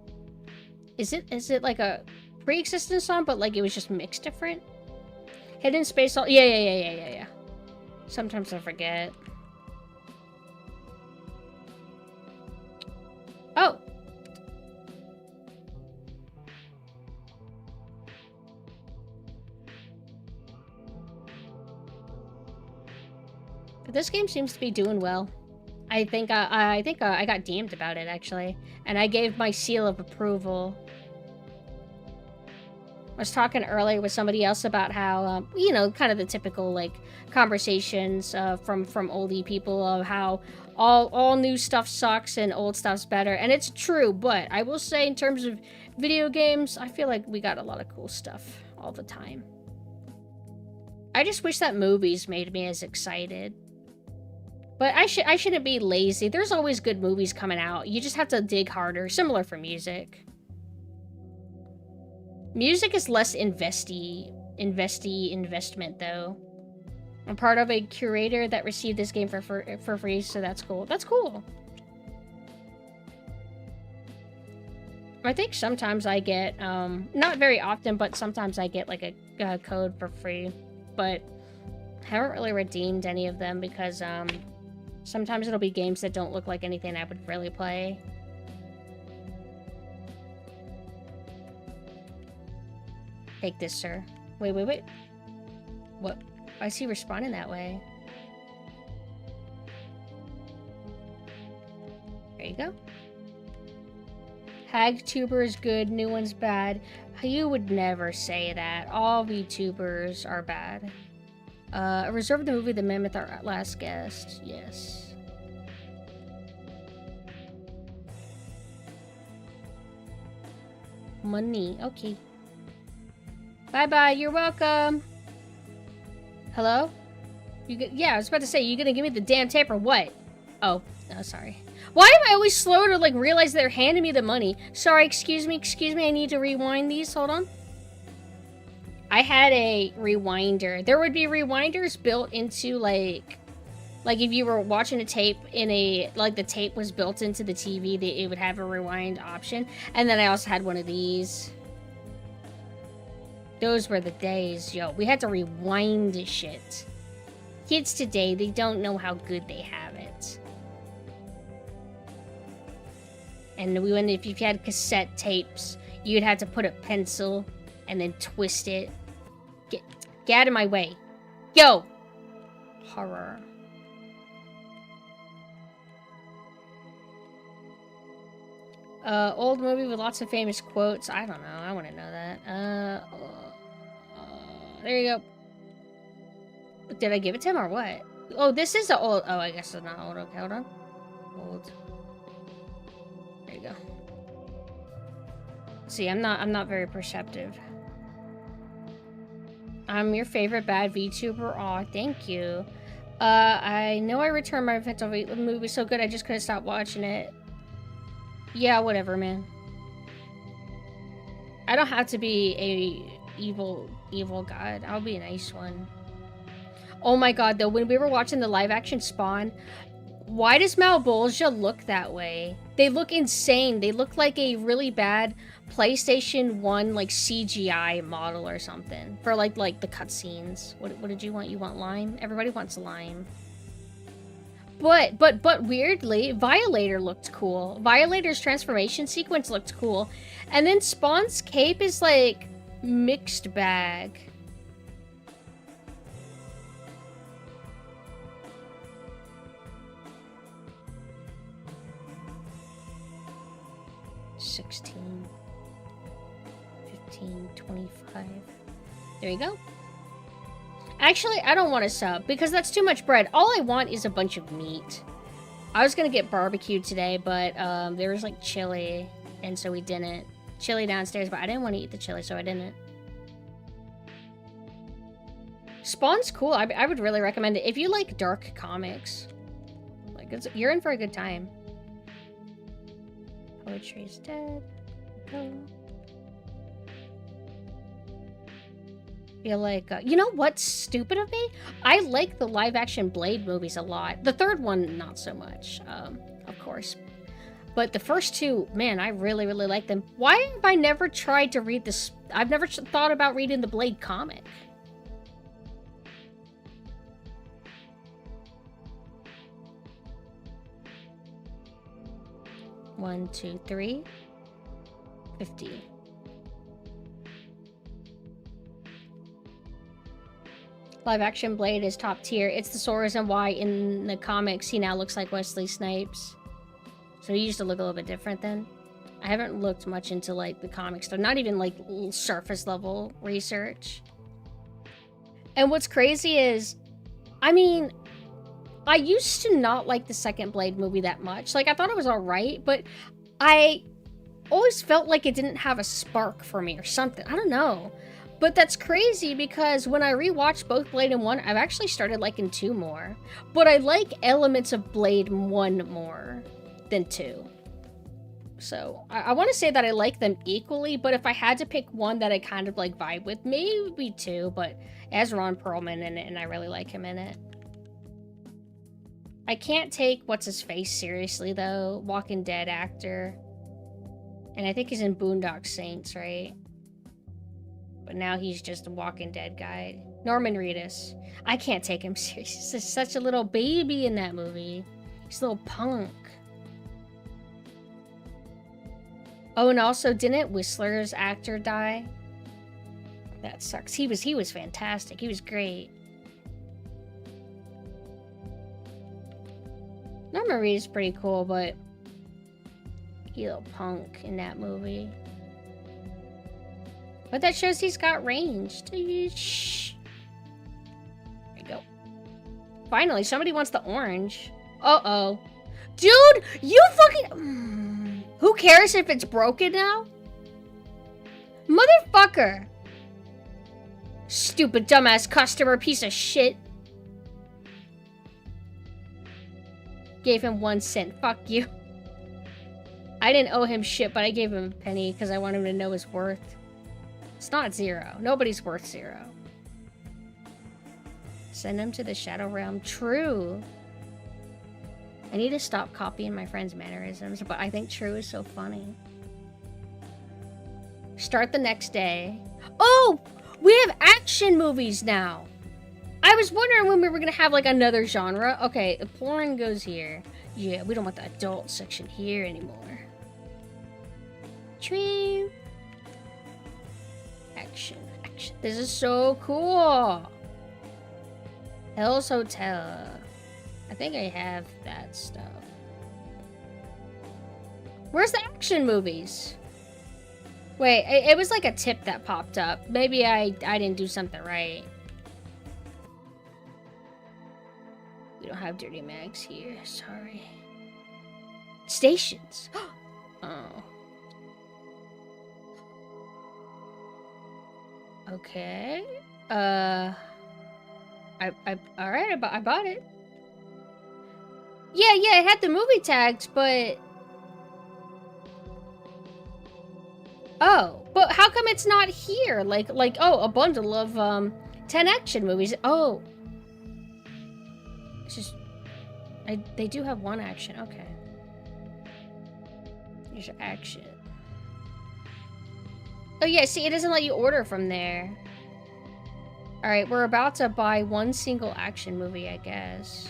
Is it like a pre-existent song, but like it was just mixed different? Hidden Space... Yeah. Sometimes I forget. Oh! But this game seems to be doing well. I think I got DM'd about it, actually. And I gave my seal of approval. I was talking earlier with somebody else about how, you know, kind of the typical, like, conversations from oldie people of how all new stuff sucks and old stuff's better. And it's true, but I will say in terms of video games, I feel like we got a lot of cool stuff all the time. I just wish that movies made me as excited. But I shouldn't be lazy. There's always good movies coming out. You just have to dig harder. Similar for music. Music is less investment, though. I'm part of a curator that received this game for free, so that's cool. That's cool. I think sometimes I get, not very often, but sometimes I get like a code for free. But I haven't really redeemed any of them because, sometimes it'll be games that don't look like anything I would really play. Take this, sir. Wait. What? Why is he responding that way? There you go. HagTuber is good, new one's bad. You would never say that. All VTubers are bad. Reserve the movie The Mammoth, our last guest. Yes. Money. Okay. Bye-bye. You're welcome. Hello? Yeah, I was about to say, you gonna give me the damn tape or what? Oh, sorry. Why am I always slow to, like, realize they're handing me the money? Sorry, excuse me, I need to rewind these. Hold on. I had a rewinder. There would be rewinders built into, like if you were watching a tape in a, like, the tape was built into the TV, it would have a rewind option. And then I also had one of these. Those were the days, yo. We had to rewind shit. Kids today, they don't know how good they have it. And if you had cassette tapes, you'd have to put a pencil and then twist it. Get out of my way. Yo! Horror. Old movie with lots of famous quotes. I don't know. I want to know that. There you go. Did I give it to him or what? Oh, this is an old... Oh, I guess it's not old. Okay, hold on. Old. There you go. See, I'm not very perceptive. I'm your favorite bad VTuber. Aw, thank you. I know I returned my mental movie so good I just couldn't stop watching it. Yeah, whatever, man. I don't have to be a evil god. I'll be a nice one. Oh my god, though, when we were watching the live-action Spawn, why does Malbolgia look that way? They look insane. They look like a really bad PlayStation 1, like, CGI model or something. For, like the cutscenes. What did you want? You want lime? Everybody wants lime. But weirdly, Violator looked cool. Violator's transformation sequence looked cool. And then Spawn's cape is, like, mixed bag. $16, $15, $25. There you go. Actually, I don't want a sub because that's too much bread. All I want is a bunch of meat. I was gonna get barbecued today, but there was like chili, and so we didn't. Chili downstairs, but I didn't want to eat the chili, so I didn't. Spawn's cool. I would really recommend it if you like dark comics. Like, you're in for a good time. Poetry's dead. Go. Feel like, you know what's stupid of me? I like the live-action Blade movies a lot. The third one, not so much, of course. But the first two, man, I really, really like them. Why have I never tried to read this? I've never thought about reading the Blade comic. One, 2, 3. 50. Live action Blade is top tier. It's the sole reason why in the comics he now looks like Wesley Snipes. So he used to look a little bit different then. I haven't looked much into like the comic stuff, not even like surface level research. And what's crazy is, I mean, I used to not like the second Blade movie that much. Like, I thought it was alright, but I always felt like it didn't have a spark for me or something. I don't know. But that's crazy because when I rewatched both Blade and 1, I've actually started liking 2 more. But I like elements of Blade 1 more than 2. So, I want to say that I like them equally, but if I had to pick one that I kind of like vibe with, maybe it would be 2, but it has Ron Perlman in it and I really like him in it. I can't take what's-his-face seriously though, Walking Dead actor. And I think he's in Boondock Saints, right? But now he's just a Walking Dead guy. Norman Reedus. I can't take him serious. He's such a little baby in that movie. He's a little punk. Oh, and also, didn't Whistler's actor die? That sucks. He was fantastic. He was great. Norman Reedus is pretty cool, but he a little punk in that movie. But that shows he's got range. Shh. There you go. Finally, somebody wants the orange. Uh-oh. Dude, you fucking... Who cares if it's broken now? Motherfucker. Stupid dumbass customer piece of shit. Gave him 1 cent. Fuck you. I didn't owe him shit, but I gave him a penny because I want him to know his worth. It's not 0. Nobody's worth 0. Send him to the Shadow Realm. True. I need to stop copying my friend's mannerisms, but I think True is so funny. Start the next day. Oh! We have action movies now! I was wondering when we were gonna have, like, another genre. Okay, the porn goes here. Yeah, we don't want the adult section here anymore. True. Action. This is so cool. Hell's Hotel. I think I have that stuff. Where's the action movies? Wait, it was like a tip that popped up. Maybe I didn't do something right. We don't have Dirty Mags here. Sorry. Stations. Oh. Okay. Alright, I bought it. Yeah, it had the movie tags, but... Oh, but how come it's not here? Like, oh, a bundle of, 10 action movies. Oh. It's just... they do have 1 action, okay. Here's your action. Oh yeah, see, it doesn't let you order from there. Alright, we're about to buy 1 single action movie, I guess.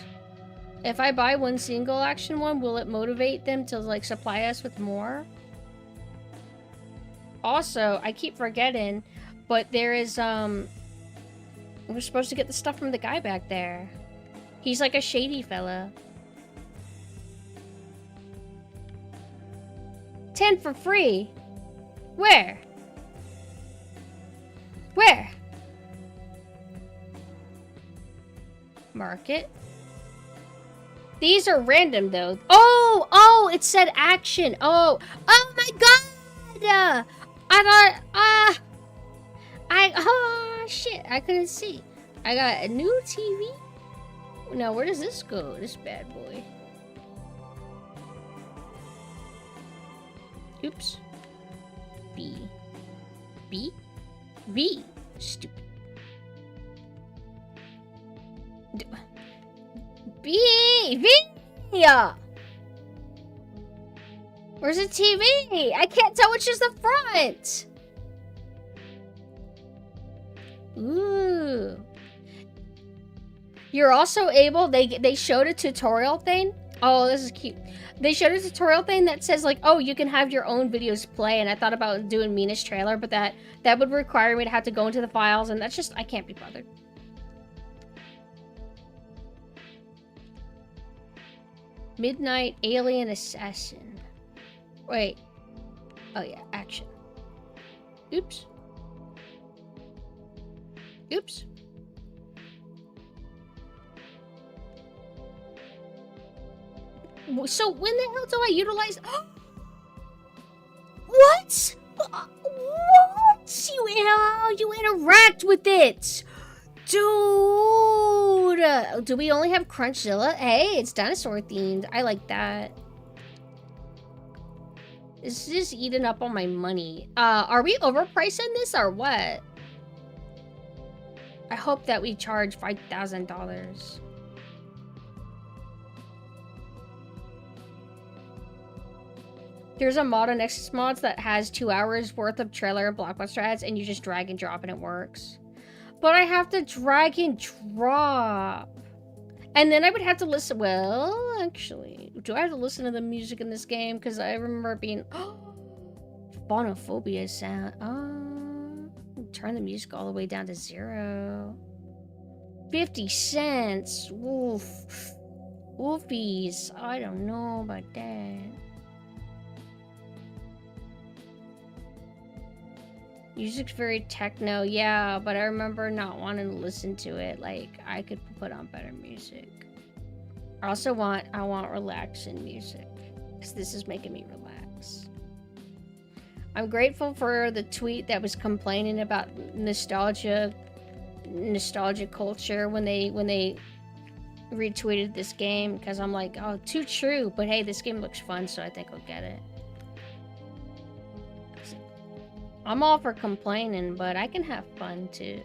If I buy 1 single action one, will it motivate them to, like, supply us with more? Also, I keep forgetting, but there is, we're supposed to get the stuff from the guy back there. He's like a shady fella. 10 for free? Where? Where? Market. These are random though. Oh, it said action. Oh my god! Oh shit, I couldn't see. I got a new TV. Now, where does this go? This bad boy. Oops. B. Stupid. B. Yeah. Where's the TV? I can't tell which is the front. Ooh. You're also able, they showed a tutorial thing. Oh, this is cute. They showed a tutorial thing that says like, oh, you can have your own videos play, and I thought about doing Mina's trailer, but that would require me to have to go into the files, and that's just, I can't be bothered. Midnight Alien Assassin. Wait. Oh yeah, action. Oops. Oops. So when the hell do I utilize... What? What? You interact with it! Dude! Do we only have Crunchzilla? Hey, it's dinosaur themed. I like that. This is eating up all my money. Are we overpricing this or what? I hope that we charge $5,000. There's a mod on Nexus Mods that has 2 hours worth of trailer and blockbuster ads, and you just drag and drop and it works. But I have to drag and drop. And then I would have to listen. Well, actually, do I have to listen to the music in this game? Because I remember it being phonophobia sound. Turn the music all the way down to 0. 50 cents. Woof. Woofies. I don't know about that. Music's very techno, yeah, but I remember not wanting to listen to it. Like, I could put on better music. I want relaxing music, because this is making me relax. I'm grateful for the tweet that was complaining about nostalgia culture when they retweeted this game, because I'm like, oh, too true, but hey, this game looks fun, so I think I'll get it. I'm all for complaining, but I can have fun too.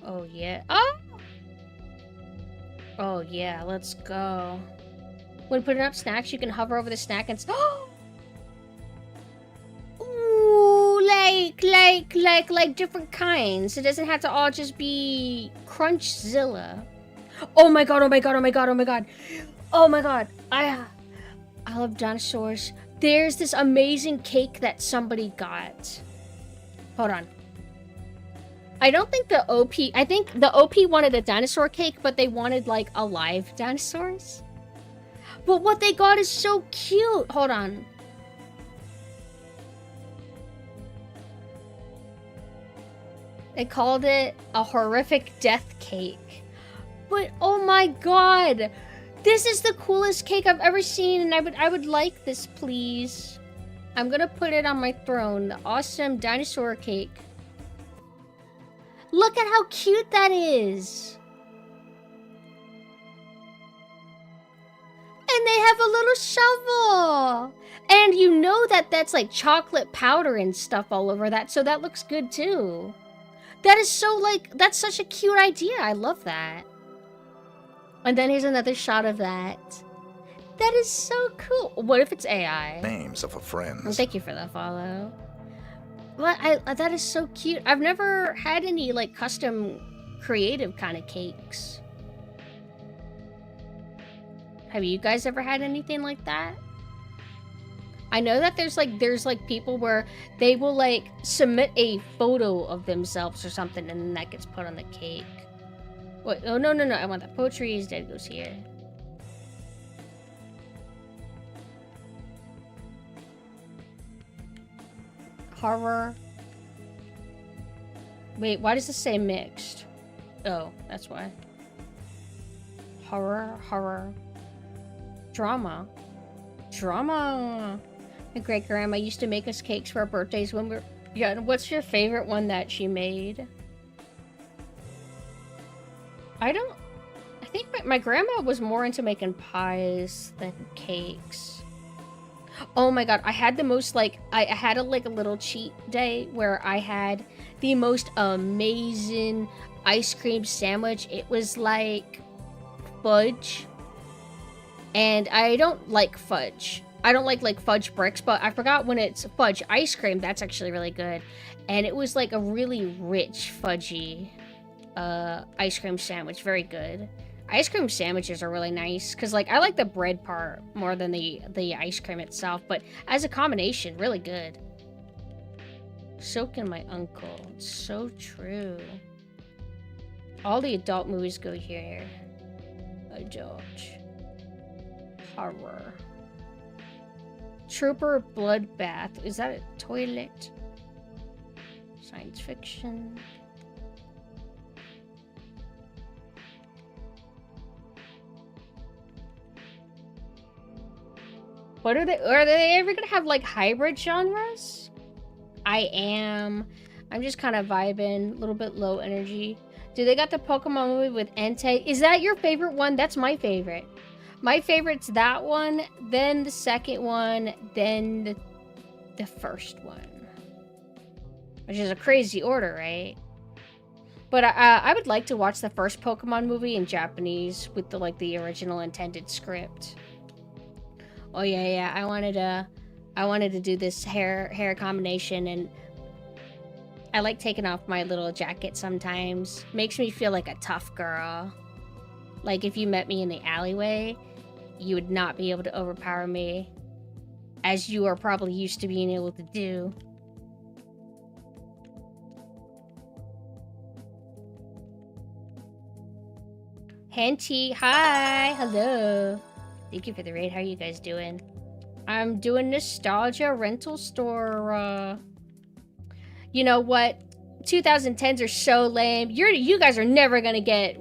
Oh yeah. Oh yeah, let's go. When putting up snacks, you can hover over the snack and ooh, like different kinds. It doesn't have to all just be Crunchzilla. Oh my god, oh my god, oh my god, oh my god. Oh my god. I love dinosaurs. There's this amazing cake that somebody got. Hold on. I don't think the OP... I think the OP wanted a dinosaur cake, but they wanted, like, alive dinosaurs. But what they got is so cute. Hold on. They called it a horrific death cake. But, oh my god! This is the coolest cake I've ever seen, and I would like this, please. I'm gonna put it on my throne. The awesome dinosaur cake. Look at how cute that is. And they have a little shovel. And you know that that's like chocolate powder and stuff all over that, so that looks good too. That is so like, that's such a cute idea. I love that. And then here's another shot of that. That is so cool. What if it's AI? Names of a friend. Well, thank you for that follow. Well, that is so cute. I've never had any like custom creative kind of cakes. Have you guys ever had anything like that? I know that there's like people where they will like submit a photo of themselves or something, and then that gets put on the cake. Wait, oh, no, I want that. Poetry is dead goes here. Horror. Wait, why does this say mixed? Oh, that's why. Horror. Drama. My great-grandma used to make us cakes for our birthdays when we were... Yeah, and what's your favorite one that she made? I think my grandma was more into making pies than cakes. Oh my god, I had the most like, I had a little cheat day where I had the most amazing ice cream sandwich. It was like fudge. And I don't like fudge. I don't like fudge bricks, but I forgot when it's fudge ice cream, that's actually really good. And it was like a really rich fudgy ice cream sandwich. Very good. Ice cream sandwiches are really nice because like I like the bread part more than the ice cream itself, but as a combination, really good. So can my uncle. It's so true. All the adult movies go here. Adult. Horror. Trooper Bloodbath. Is that a toilet? Science fiction. What are they ever gonna have like hybrid genres? I am. I'm just kind of vibing, a little bit low energy. Do they got the Pokemon movie with Entei? Is that your favorite one? That's my favorite. My favorite's that one, then the second one, then the first one. Which is a crazy order, right? But I would like to watch the first Pokemon movie in Japanese with the original intended script. Oh yeah, I wanted to do this hair combination, and I like taking off my little jacket sometimes. Makes me feel like a tough girl. Like if you met me in the alleyway, you would not be able to overpower me, as you are probably used to being able to do. Henty, hi, hello. Thank you for the raid. How are you guys doing? I'm doing nostalgia rental store. You know what? 2010s are so lame. You guys are never gonna get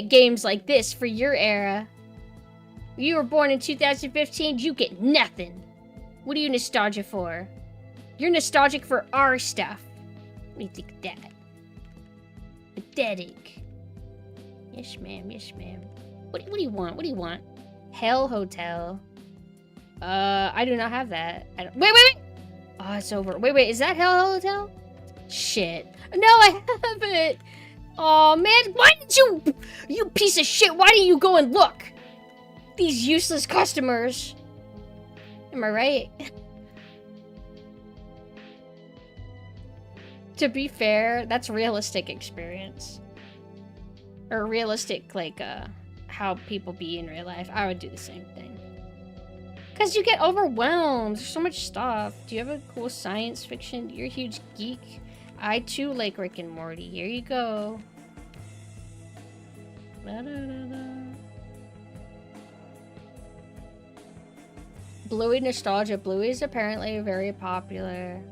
games like this for your era. You were born in 2015. You get nothing. What are you nostalgic for? You're nostalgic for our stuff. What do you think of that? Pathetic. Yes, ma'am. Yes, ma'am. What do you want? What do you want? Hell Hotel. I do not have that. Wait. Oh, it's over. Wait. Is that Hell Hotel? Shit. No, I haven't. Oh man, why did you piece of shit? Why didn't you go and look? These useless customers. Am I right? To be fair, that's realistic experience. Or realistic, like, how people be in real life. I would do the same thing. Because you get overwhelmed. There's so much stuff. Do you have a cool science fiction? You're a huge geek. I, too, like Rick and Morty. Here you go. Bluey nostalgia. Bluey is apparently very popular.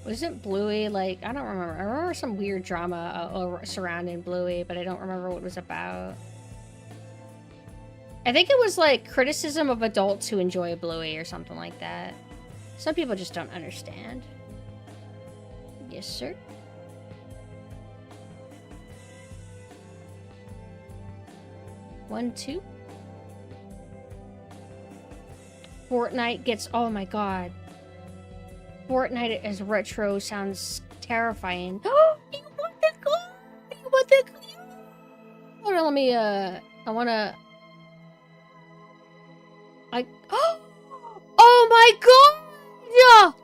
Wasn't Bluey, like, I don't remember. I remember some weird drama surrounding Bluey, but I don't remember what it was about. I think it was, like, criticism of adults who enjoy Bluey or something like that. Some people just don't understand. Yes, sir. One, two. Fortnite gets... Oh, my God. Fortnite as retro sounds terrifying. Oh, you want the gun? You want the gun? Hold on, let me, I wanna... Oh my god!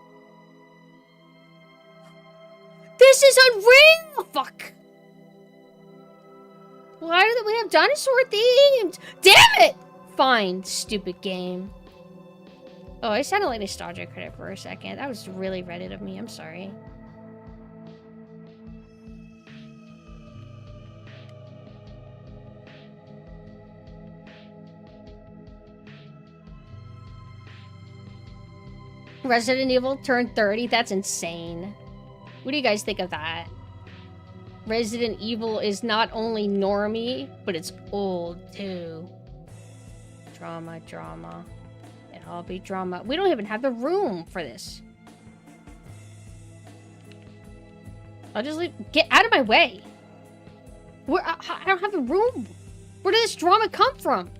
This is unreal! Fuck! Why do we have dinosaur themed? Damn it! Fine, stupid game. Oh, I sounded like Nostalgia Critic for a second. That was really Reddit of me. I'm sorry. Resident Evil turned 30? That's insane. What do you guys think of that? Resident Evil is not only normie, but it's old too. Drama. It'll all be drama. We don't even have the room for this. I'll just leave. Get out of my way. I don't have the room. Where did this drama come from?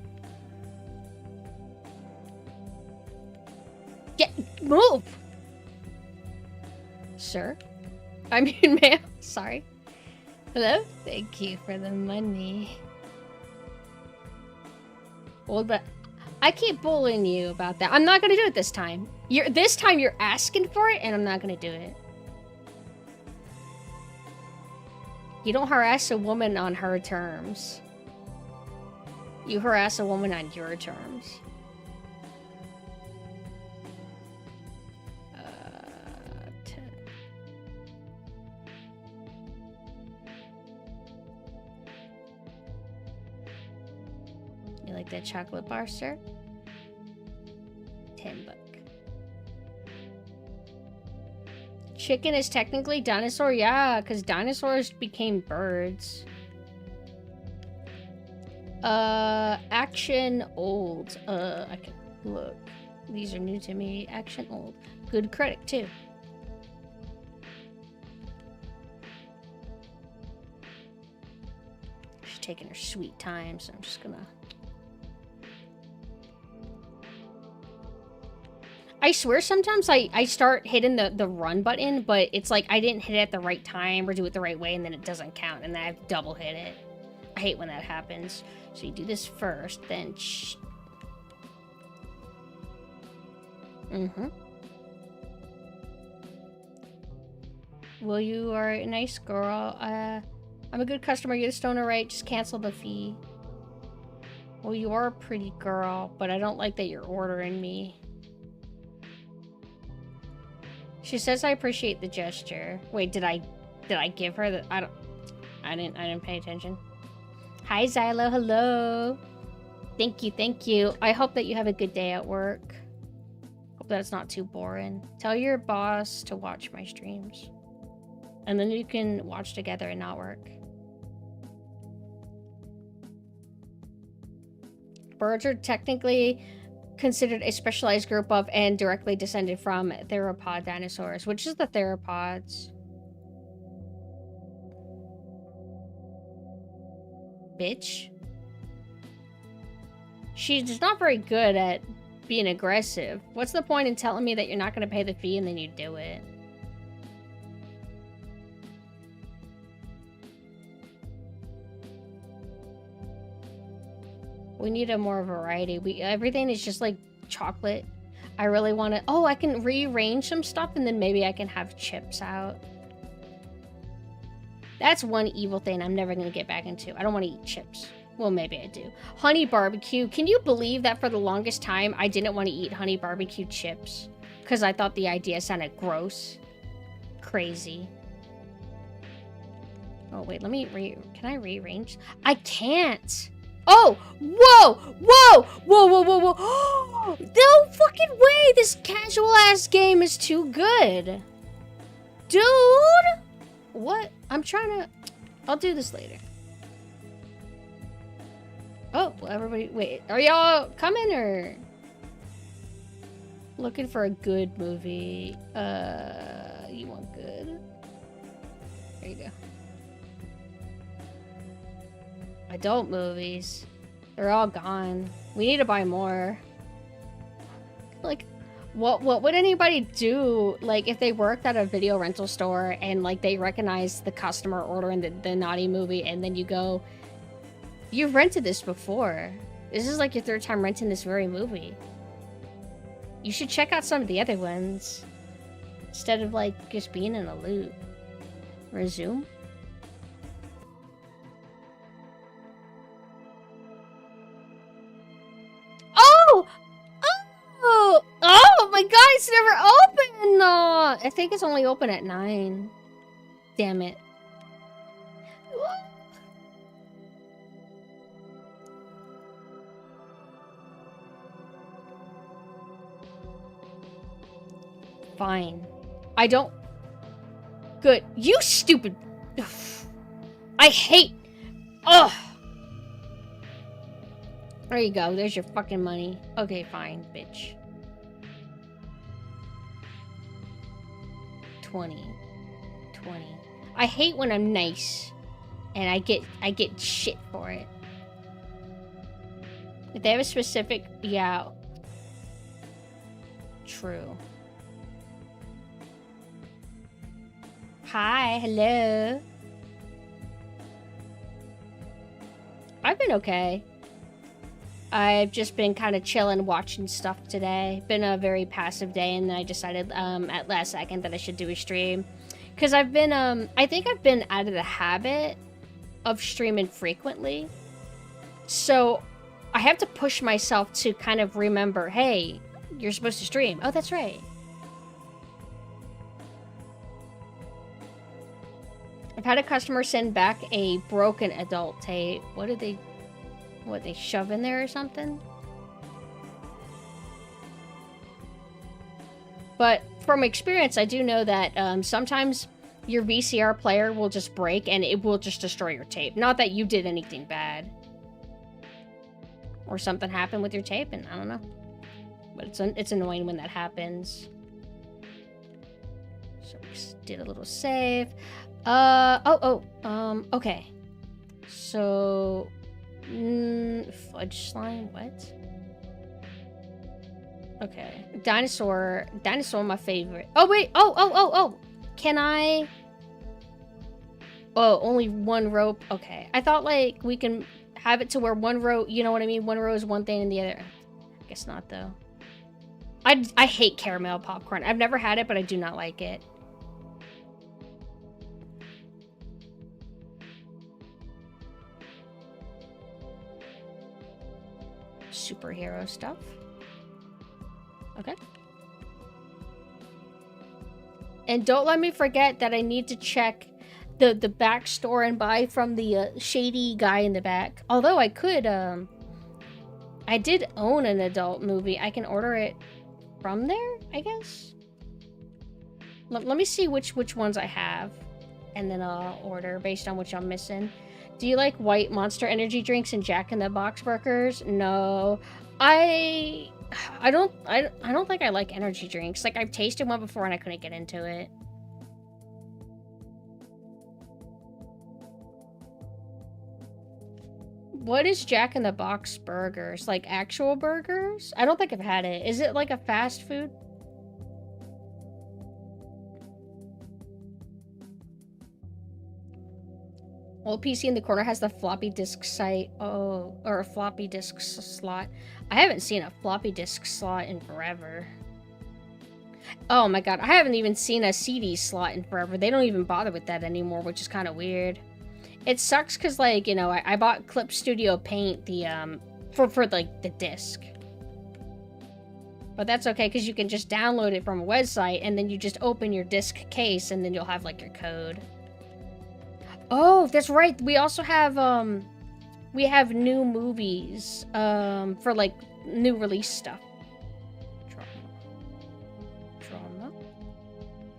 Move! Sir? I mean, ma'am. Sorry. Hello? Thank you for the money. Well, but I keep bullying you about that. I'm not gonna do it this time. This time you're asking for it, and I'm not gonna do it. You don't harass a woman on her terms. You harass a woman on your terms. You like that chocolate bar, sir? $10. Chicken is technically dinosaur? Yeah, because dinosaurs became birds. Action old. I can look. These are new to me. Action old. Good critic, too. She's taking her sweet time, so I'm just gonna... I swear sometimes I start hitting the run button, but it's like I didn't hit it at the right time or do it the right way, and then it doesn't count, and then I have to double hit it. I hate when that happens. So you do this first, then Well, you are a nice girl. I'm a good customer. You just don't know right. Just cancel the fee. Well, you are a pretty girl, but I don't like that you're ordering me. She says I appreciate the gesture. Wait, did I give her the... I didn't pay attention. Hi, Xylo. Hello. Thank you. I hope that you have a good day at work. Hope that it's not too boring. Tell your boss to watch my streams. And then you can watch together and not work. Birds are technically considered a specialized group of and directly descended from theropod dinosaurs. Which is the theropods? Bitch. She's not very good at being aggressive. What's the point in telling me that you're not going to pay the fee and then you do it? We need a more variety. Everything is just like chocolate. I really want to... Oh, I can rearrange some stuff and then maybe I can have chips out. That's one evil thing I'm never going to get back into. I don't want to eat chips. Well, maybe I do. Honey barbecue. Can you believe that for the longest time I didn't want to eat honey barbecue chips? Because I thought the idea sounded gross. Crazy. Oh, wait. Let me Can I rearrange? I can't. Oh! Whoa! Whoa! Whoa, whoa, whoa, whoa! No fucking way! This casual-ass game is too good. Dude! What? I'm trying to... I'll do this later. Oh, well, everybody... Wait, are y'all coming, or... Looking for a good movie. You want good? There you go. Adult movies. They're all gone. We need to buy more. Like, what would anybody do, like, if they worked at a video rental store and, like, they recognize the customer ordering the naughty movie and then you go, you've rented this before. This is, like, your third time renting this very movie. You should check out some of the other ones. Instead of, like, just being in a loop. Resume? Oh my god, it's never open! No, I think it's only open at 9. Damn it. Fine. I don't... Good. You stupid... I hate... Ugh! There you go. There's your fucking money. Okay, fine, bitch. 20. I hate when I'm nice and I get shit for it. If they have a specific... Yeah. True. Hi, hello. I've been okay. I've just been kind of chilling, watching stuff today. Been a very passive day, and then I decided at last second that I should do a stream. Because I've been, I think I've been out of the habit of streaming frequently. So I have to push myself to kind of remember, hey, you're supposed to stream. Oh, that's right. I've had a customer send back a broken adult tape. What did they... What, they shove in there or something? But from experience, I do know that sometimes your VCR player will just break and it will just destroy your tape. Not that you did anything bad. Or something happened with your tape, and I don't know. But it's annoying when that happens. So we just did a little save. Okay. So... fudge slime? What? Okay. Dinosaur, my favorite. Oh, wait. Oh. Can I... Oh, only one rope. Okay. I thought, like, we can have it to where one row, you know what I mean? One row is one thing and the other. I guess not, though. I hate caramel popcorn. I've never had it, but I do not like it. Superhero stuff. Okay. And don't let me forget that I need to check the back store and buy from the shady guy in the back. Although I could, I did own an adult movie. I can order it from there, I guess. Let me see which ones I have, and then I'll order based on which I'm missing. Do you like white Monster Energy drinks and Jack in the Box burgers? No, I don't think I like energy drinks. Like, I've tasted one before and I couldn't get into it. What is Jack in the Box burgers? Like actual burgers? I don't think I've had it. Is it like a fast food? Old PC in the corner has the floppy disk site. Oh, or a floppy disk slot. I haven't seen a floppy disk slot in forever. Oh my god, I haven't even seen a CD slot in forever. They don't even bother with that anymore, which is kind of weird. It sucks because, like, you know, I bought Clip Studio Paint, the, for like, the disc. But that's okay, because you can just download it from a website, and then you just open your disc case, and then you'll have, like, your code. Oh, that's right. We also have, we have new movies, for, like, new release stuff.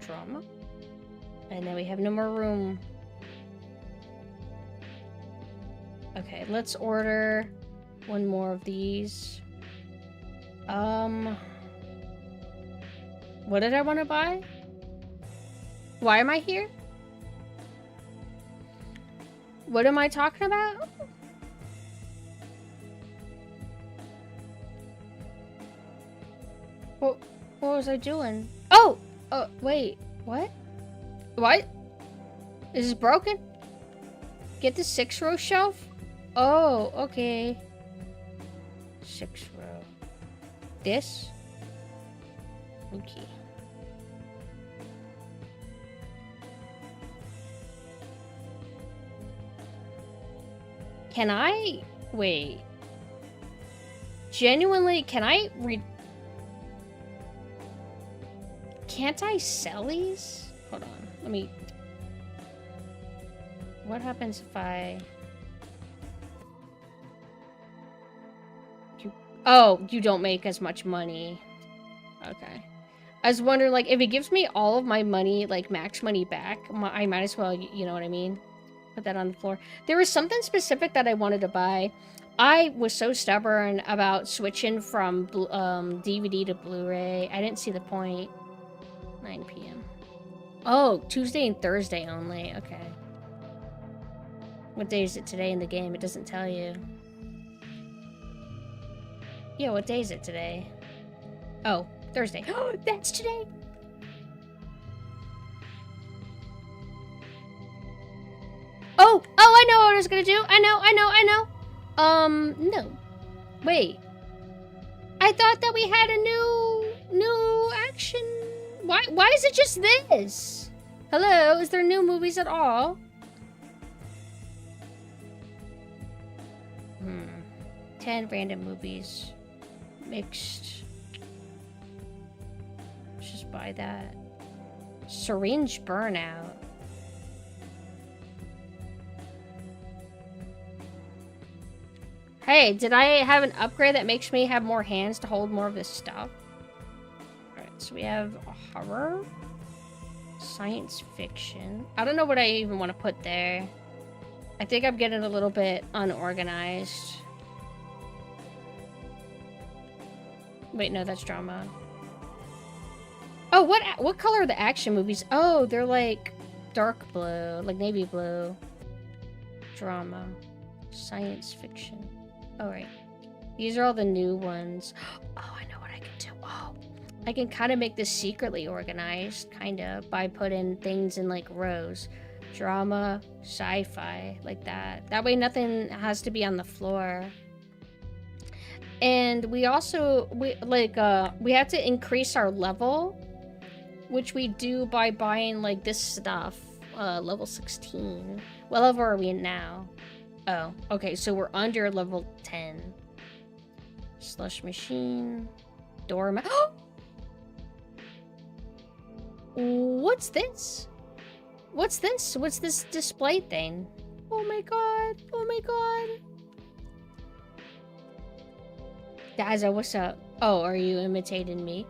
Drama. And then we have no more room. Okay, let's order one more of these. What did I want to buy? Why am I here? What am I talking about? What was I doing? Oh! Wait. What? What? Is this broken? Get the 6-row shelf? Oh, okay. 6-row. This? Okay. Can I... Wait. Genuinely, can I read... Can't I sell these? Hold on. Let me... What happens if I... Oh, you don't make as much money. Okay. I was wondering, like, if it gives me all of my money, like, max money back, I might as well, you know what I mean? Put that on the floor. There was something specific that I wanted to buy. I was so stubborn about switching from DVD to Blu-ray. I didn't see the point. 9 p.m. Oh, Tuesday and Thursday only. Okay. What day is it today in the game? It doesn't tell you. Yeah, what day is it today? Oh, Thursday. Oh, that's today! Oh, I know what I was gonna do. I know. No. Wait. I thought that we had a new action. Why is it just this? Hello, is there new movies at all? 10 random movies. Mixed. Let's just buy that. Syringe burnout. Hey, did I have an upgrade that makes me have more hands to hold more of this stuff? Alright, so we have horror. Science fiction. I don't know what I even want to put there. I think I'm getting a little bit unorganized. Wait, no, that's drama. Oh, what color are the action movies? Oh, they're like dark blue, like navy blue. Drama. Science fiction. All right. These are all the new ones. Oh, I know what I can do. Oh, I can kind of make this secretly organized, kind of, by putting things in like rows. Drama, sci-fi, like that. That way nothing has to be on the floor. And we also, we have to increase our level, which we do by buying like this stuff. Level 16. What level are we in now? Oh, okay, so we're under level 10. Slush machine. Doormat. What's this? What's this? What's this display thing? Oh my god. Oh my god. Dazza, what's up? Oh, are you imitating me?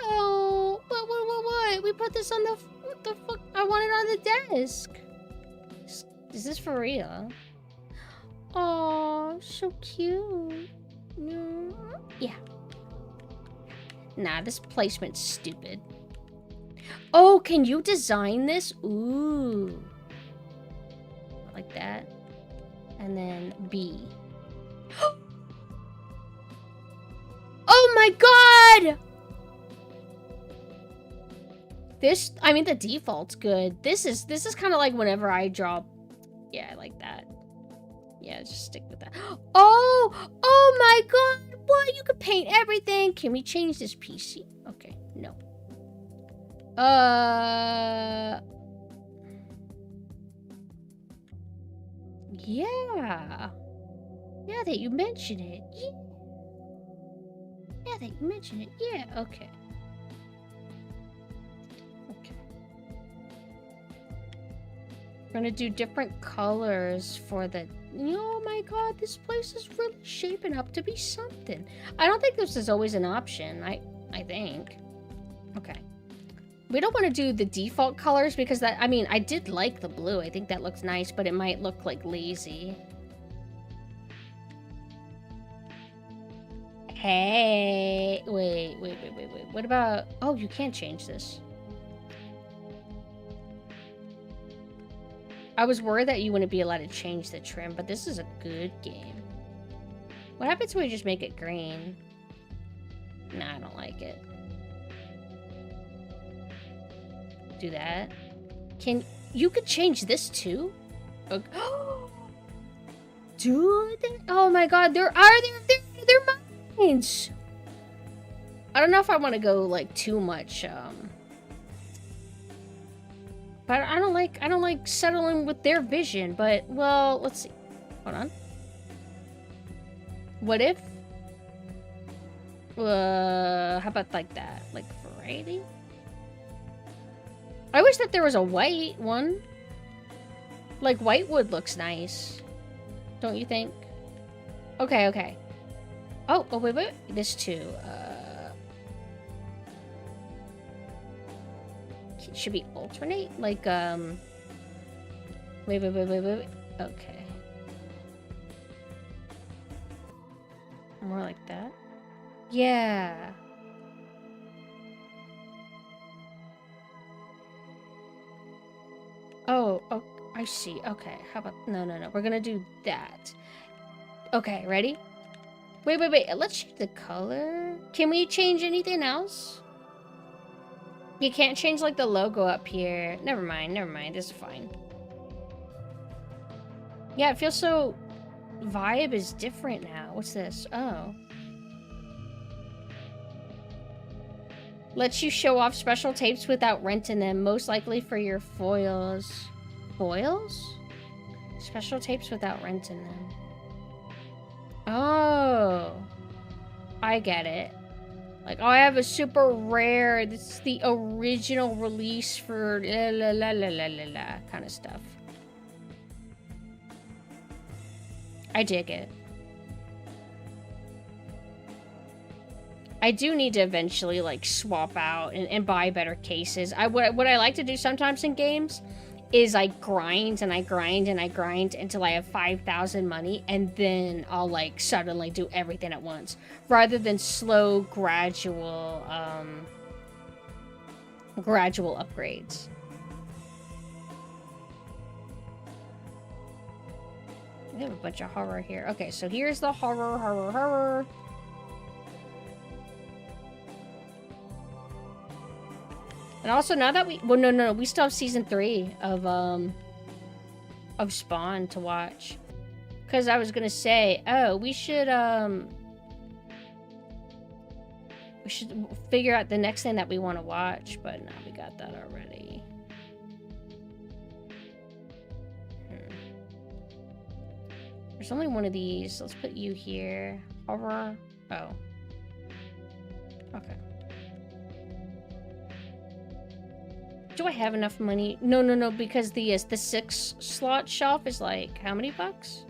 Oh, what? We put this on the... What the fuck? I want it on the desk. Is this for real? Oh, so cute. Yeah. Nah, this placement's stupid. Oh, can you design this? Ooh. Like that. And then B. Oh my god! This, I mean, the default's good. This is kind of like whenever I draw. Yeah, I like that. Yeah, just stick with that. Oh my god! What? You could paint everything. Can we change this PC? Okay, no. Yeah. Yeah, that you mention it. Yeah. Yeah, that you mention it. Yeah, okay. Okay. We're gonna do different colors for the... Oh my god, this place is really shaping up to be something. I don't think this is always an option. I think. Okay. We don't want to do the default colors because that... I mean, I did like the blue. I think that looks nice, but it might look like lazy. Hey, wait. What about... Oh, you can't change this. I was worried that you wouldn't be allowed to change the trim, but this is a good game. What happens when we just make it green? Nah, I don't like it. Do that. You could change this too? Okay. Dude, oh my god, they're mines. I don't know if I want to go like too much but I don't like settling with their vision, but well, let's see. Hold on. What if how about like that? Like variety? I wish that there was a white one. Like whitewood looks nice. Don't you think? Okay. Oh, wait. This too. Should we alternate? Like, wait. Okay. More like that? Yeah. Oh, I see. Okay, how about... No. We're gonna do that. Okay, ready? Wait. Let's change the color. Can we change anything else? You can't change, like, the logo up here. Never mind. This is fine. Yeah, it feels so... Vibe is different now. What's this? Oh. Lets you show off special tapes without renting them, most likely for your foils. Foils? Special tapes without renting them. Oh. I get it. Like, oh, I have a super rare, this is the original release for la kind of stuff. I dig it. I do need to eventually, like, swap out and buy better cases. What I like to do sometimes in games is I grind until I have 5,000 money, and then I'll, like, suddenly do everything at once. Rather than slow, gradual upgrades. We have a bunch of horror here. Okay, so here's the horror. And also, now that we... Well, no. We still have season 3 of Spawn to watch. Because I was gonna say, we should figure out the next thing that we want to watch. But no, we got that already. There's only one of these. Let's put you here. Horror. Oh. Okay. Do I have enough money? No, because the 6 slot shelf is like, how many bucks?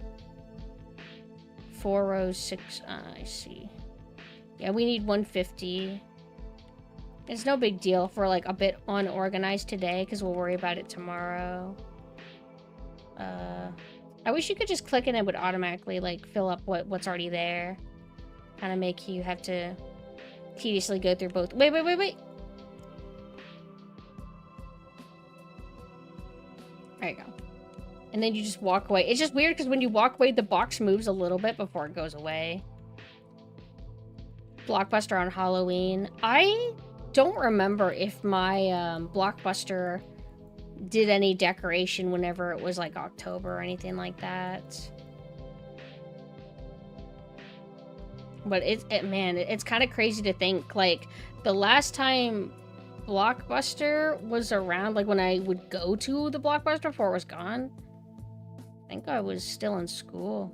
4 rows, 6. I see. Yeah, we need 150. It's no big deal if we're like a bit unorganized today, because we'll worry about it tomorrow. I wish you could just click and it would automatically like fill up what's already there. Kind of make you have to tediously go through both. Wait. There you go. And then you just walk away. It's just weird because when you walk away, the box moves a little bit before it goes away. Blockbuster on Halloween. I don't remember if my Blockbuster did any decoration whenever it was like October or anything like that. But it's kind of crazy to think like the last time Blockbuster was around, like when I would go to the Blockbuster before it was gone, I think I was still in school.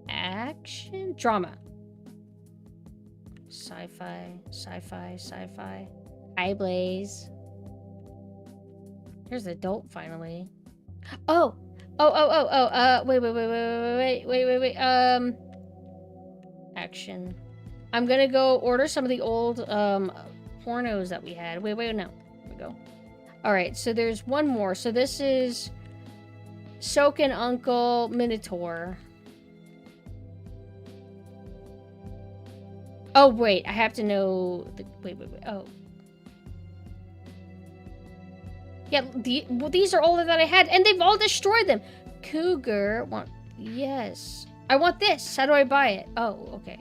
Action? Drama. Sci-fi. Hi, Blaze. Here's the adult, finally. Oh! Wait. Action. I'm gonna go order some of the old, pornos that we had. Wait, no. Here we go. Alright, so there's one more. So this is Soken Uncle Minotaur. Oh, wait. I have to know... Wait. Oh. Yeah, well, these are all that I had, and they've all destroyed them. Cougar... Yes. I want this. How do I buy it? Oh, okay.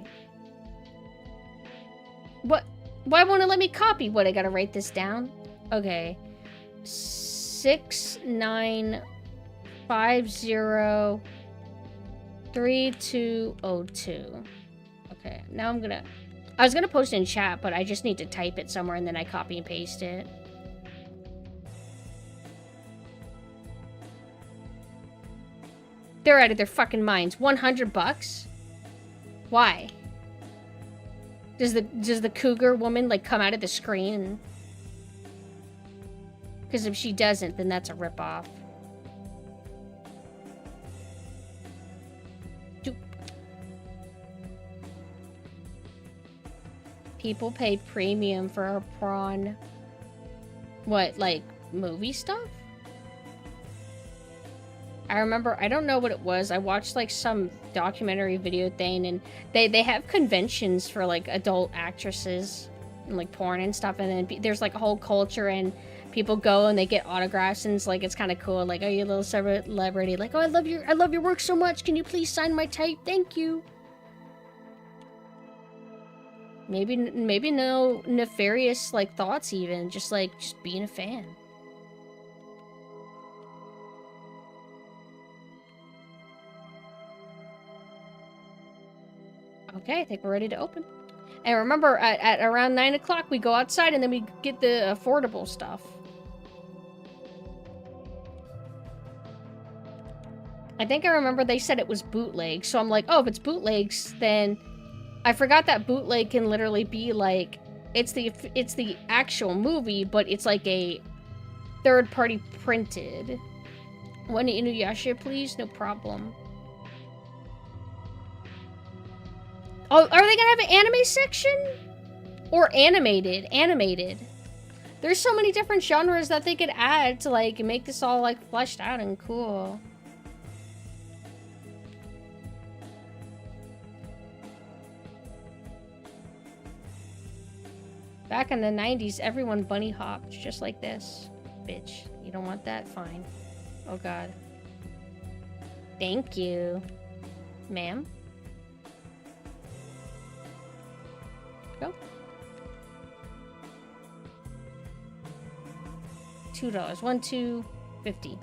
What? Why won't it let me copy? What, I gotta write this down? Okay. 69503202. Okay, now I'm gonna... I was gonna post in chat, but I just need to type it somewhere and then I copy and paste it. They're out of their fucking minds. 100 bucks? Why? Does the cougar woman like come out of the screen? Because if she doesn't, then that's a ripoff. People pay premium for a prawn. What, like movie stuff? I remember, I don't know what it was. I watched like some documentary video thing, and they have conventions for like adult actresses and like porn and stuff, and then there's like a whole culture and people go and they get autographs, and it's like, it's kind of cool. Like, oh, you little celebrity, like, oh, I love your work so much. Can you please sign my type? Thank you. Maybe no nefarious like thoughts, even just being a fan. Okay, I think we're ready to open. And remember, at around 9 o'clock, we go outside and then we get the affordable stuff. I think I remember they said it was bootleg, so I'm like, oh, if it's bootlegs, then... I forgot that bootleg can literally be like... It's the actual movie, but it's like a third-party printed. One Inuyasha, please? No problem. Oh, are they gonna have an anime section? Or animated? Animated. There's so many different genres that they could add to like make this all like fleshed out and cool. Back in the 90s, everyone bunny hopped just like this. Bitch, you don't want that? Fine. Oh god. Thank you. Ma'am? Go. $2. $1.250.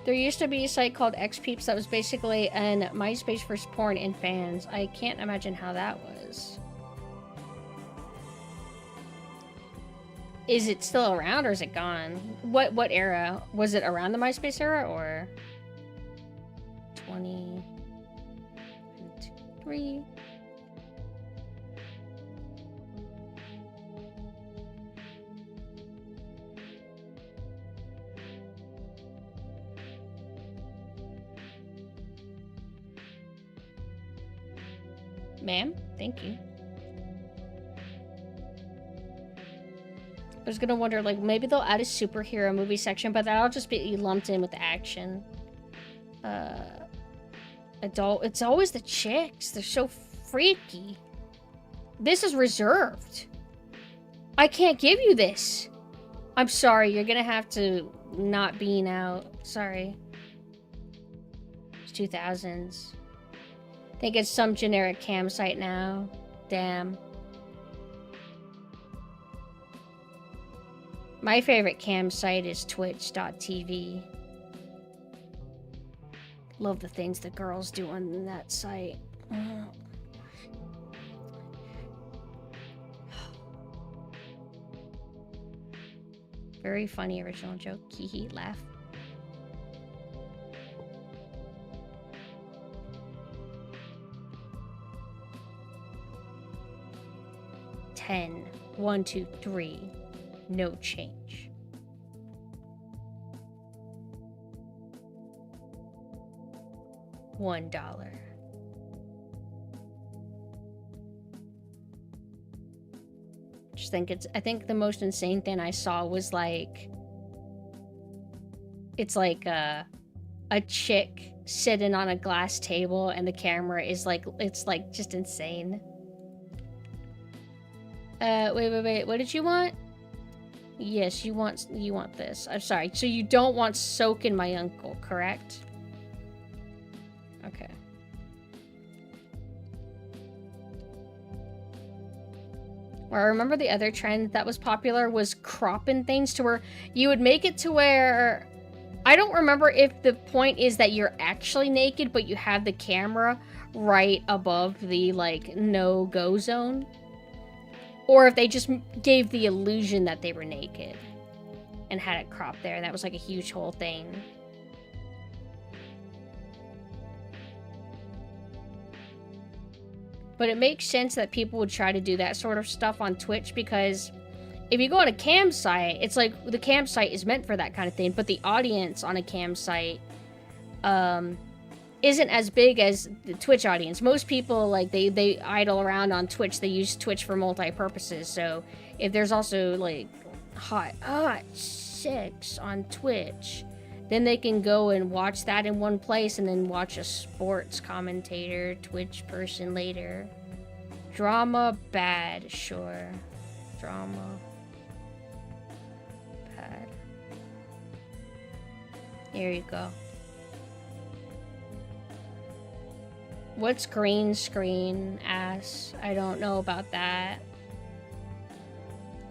There used to be a site called XPeeps that was basically an MySpace for porn and fans. I can't imagine how that was. Is it still around or is it gone? What era? Was it around the MySpace era or 23? Ma'am, thank you. I was gonna wonder, like, maybe they'll add a superhero movie section, but that'll just be lumped in with action. Adult, it's always the chicks. They're so freaky. This is reserved. I can't give you this. I'm sorry, you're gonna have to not bean out. Sorry. It's 2000s. I think it's some generic cam site now. Damn. My favorite cam site is twitch.tv. Love the things the girls do on that site. Very funny original joke. Hee laugh. $10. 1, 2, 3. No change. $1. I think the most insane thing I saw was like, it's like a chick sitting on a glass table and the camera is like, it's like just insane. Wait. What did you want? Yes, you want this. I'm sorry. So you don't want Soak and my uncle, correct? Okay. Or I remember the other trend that was popular was cropping things to where you would make it to where, I don't remember if the point is that you're actually naked, but you have the camera right above the like no-go zone. Or if they just gave the illusion that they were naked and had it cropped there. That was like a huge whole thing. But it makes sense that people would try to do that sort of stuff on Twitch because if you go on a cam site, it's like the cam site is meant for that kind of thing, but the audience on a cam site isn't as big as the Twitch audience. Most people, like, they idle around on Twitch. They use Twitch for multi-purposes. So if there's also, like, hot chicks on Twitch, then they can go and watch that in one place and then watch a sports commentator, Twitch person later. Drama, bad, sure. Drama, bad. Here you go. What's green screen, ass? I don't know about that.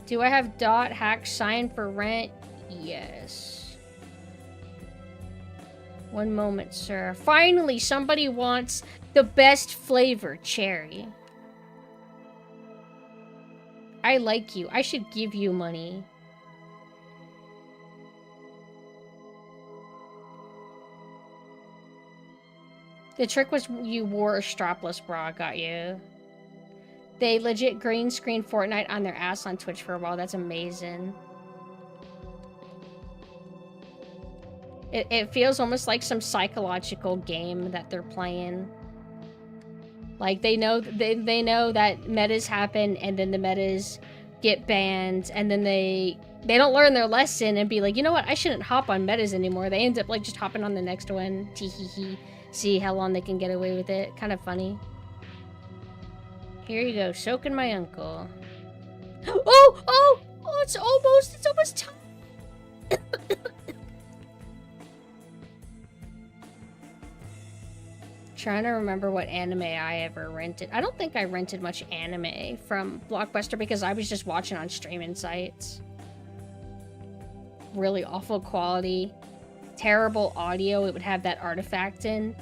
Do I have dot hack sign for rent? Yes. One moment, sir. Finally, somebody wants the best flavor, cherry. I like you. I should give you money. The trick was you wore a strapless bra, got you. They legit green screen Fortnite on their ass on Twitch for a while. That's amazing. It feels almost like some psychological game that they're playing. Like they know that metas happen and then the metas get banned and then they don't learn their lesson and be like, you know what, I shouldn't hop on metas anymore. They end up like just hopping on the next one. Tee-hee-hee. See how long they can get away with it. Kind of funny. Here you go, soaking my uncle. Oh, it's almost time. Trying to remember what anime I ever rented. I don't think I rented much anime from Blockbuster because I was just watching on streaming sites. Really awful quality. Terrible audio. It would have that artifact in.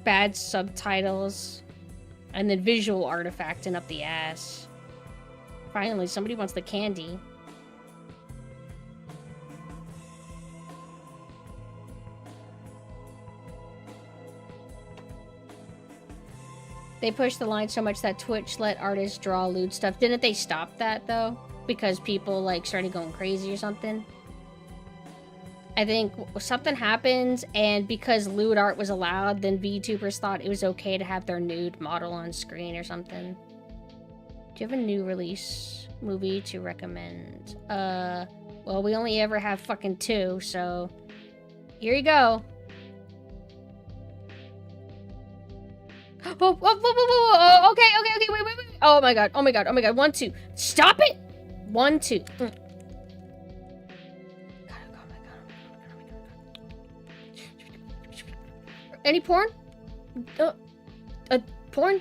Bad subtitles. And then visual artifacting up the ass. Finally, somebody wants the candy. They pushed the line so much that Twitch let artists draw lewd stuff. Didn't they stop that, though? Because people, like, started going crazy or something? I think something happened, and because lewd art was allowed, then VTubers thought it was okay to have their nude model on screen or something. Do you have a new release movie to recommend? Well, we only ever have fucking 2, so... Here you go. Whoa, okay, wait. Oh my god. 1, 2. Stop it! 1, 2. Any porn? Porn?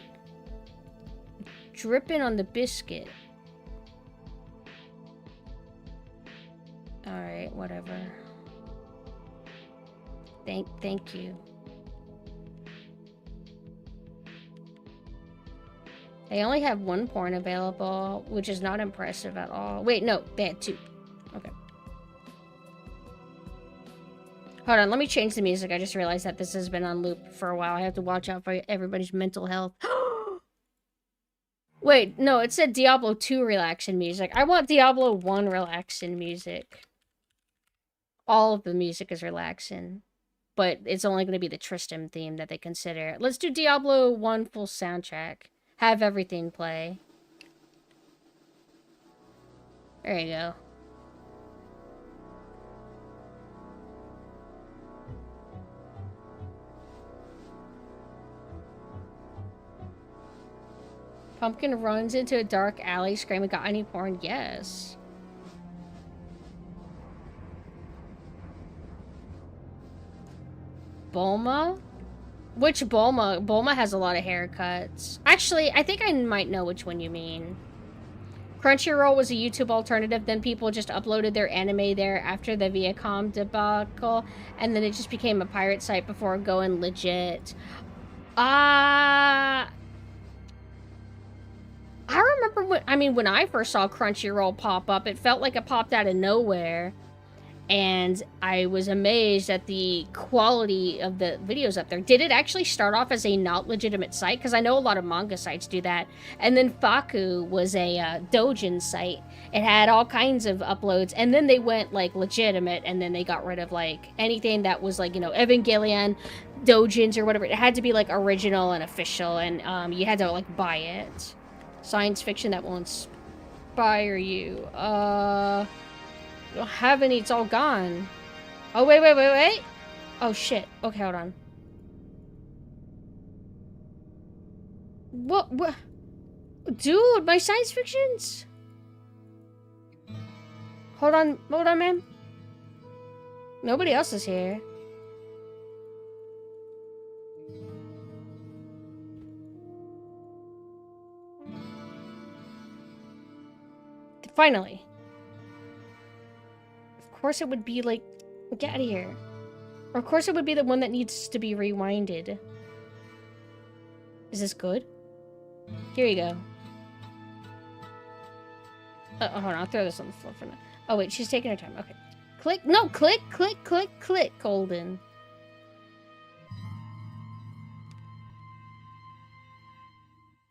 Dripping on the biscuit. Alright, whatever. Thank you. They only have 1 porn available, which is not impressive at all. Wait, no, they had 2. Okay. Hold on, let me change the music. I just realized that this has been on loop for a while. I have to watch out for everybody's mental health. Wait, no, it said Diablo 2 relaxing music. I want Diablo 1 relaxing music. All of the music is relaxing. But it's only going to be the Tristram theme that they consider. Let's do Diablo 1 full soundtrack. Have everything play. There you go. Pumpkin runs into a dark alley screaming, "Got any porn?" Yes. Bulma? Which Bulma? Bulma has a lot of haircuts. Actually, I think I might know which one you mean. Crunchyroll was a YouTube alternative, then people just uploaded their anime there after the Viacom debacle, and then it just became a pirate site before going legit. I remember when I first saw Crunchyroll pop up, it felt like it popped out of nowhere. And I was amazed at the quality of the videos up there. Did it actually start off as a not legitimate site? Because I know a lot of manga sites do that. And then Faku was a doujin site. It had all kinds of uploads. And then they went, like, legitimate. And then they got rid of, like, anything that was, like, you know, Evangelion, doujins or whatever. It had to be, like, original and official. And you had to, like, buy it. Science fiction that will inspire you. I don't have any, it's all gone. Oh, wait. Oh, shit. Okay, hold on. What? Dude, my science fictions? Hold on, man. Nobody else is here. Finally. Of course it would be like, get out of here. Or of course it would be the one that needs to be rewinded. Is this good? Here you go. Hold on, I'll throw this on the floor for now. Oh wait, she's taking her time. Okay. Click, no, click, Golden.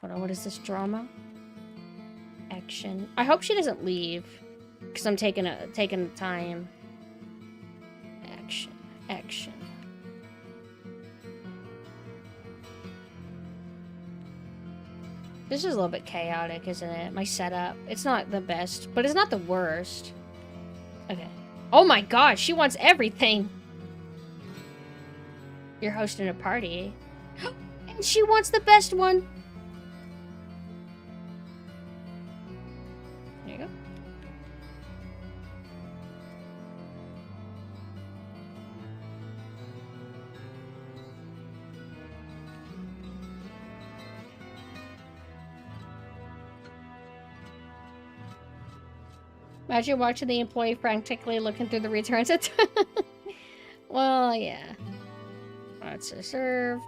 Hold on, what is this drama? Action. I hope she doesn't leave. Because I'm taking the time. Action. This is a little bit chaotic, isn't it? My setup. It's not the best, but it's not the worst. Okay. Oh my god, she wants everything! You're hosting a party. And she wants the best one! There you go. Imagine watching the employee frantically looking through the returns. Well, yeah. That's reserved.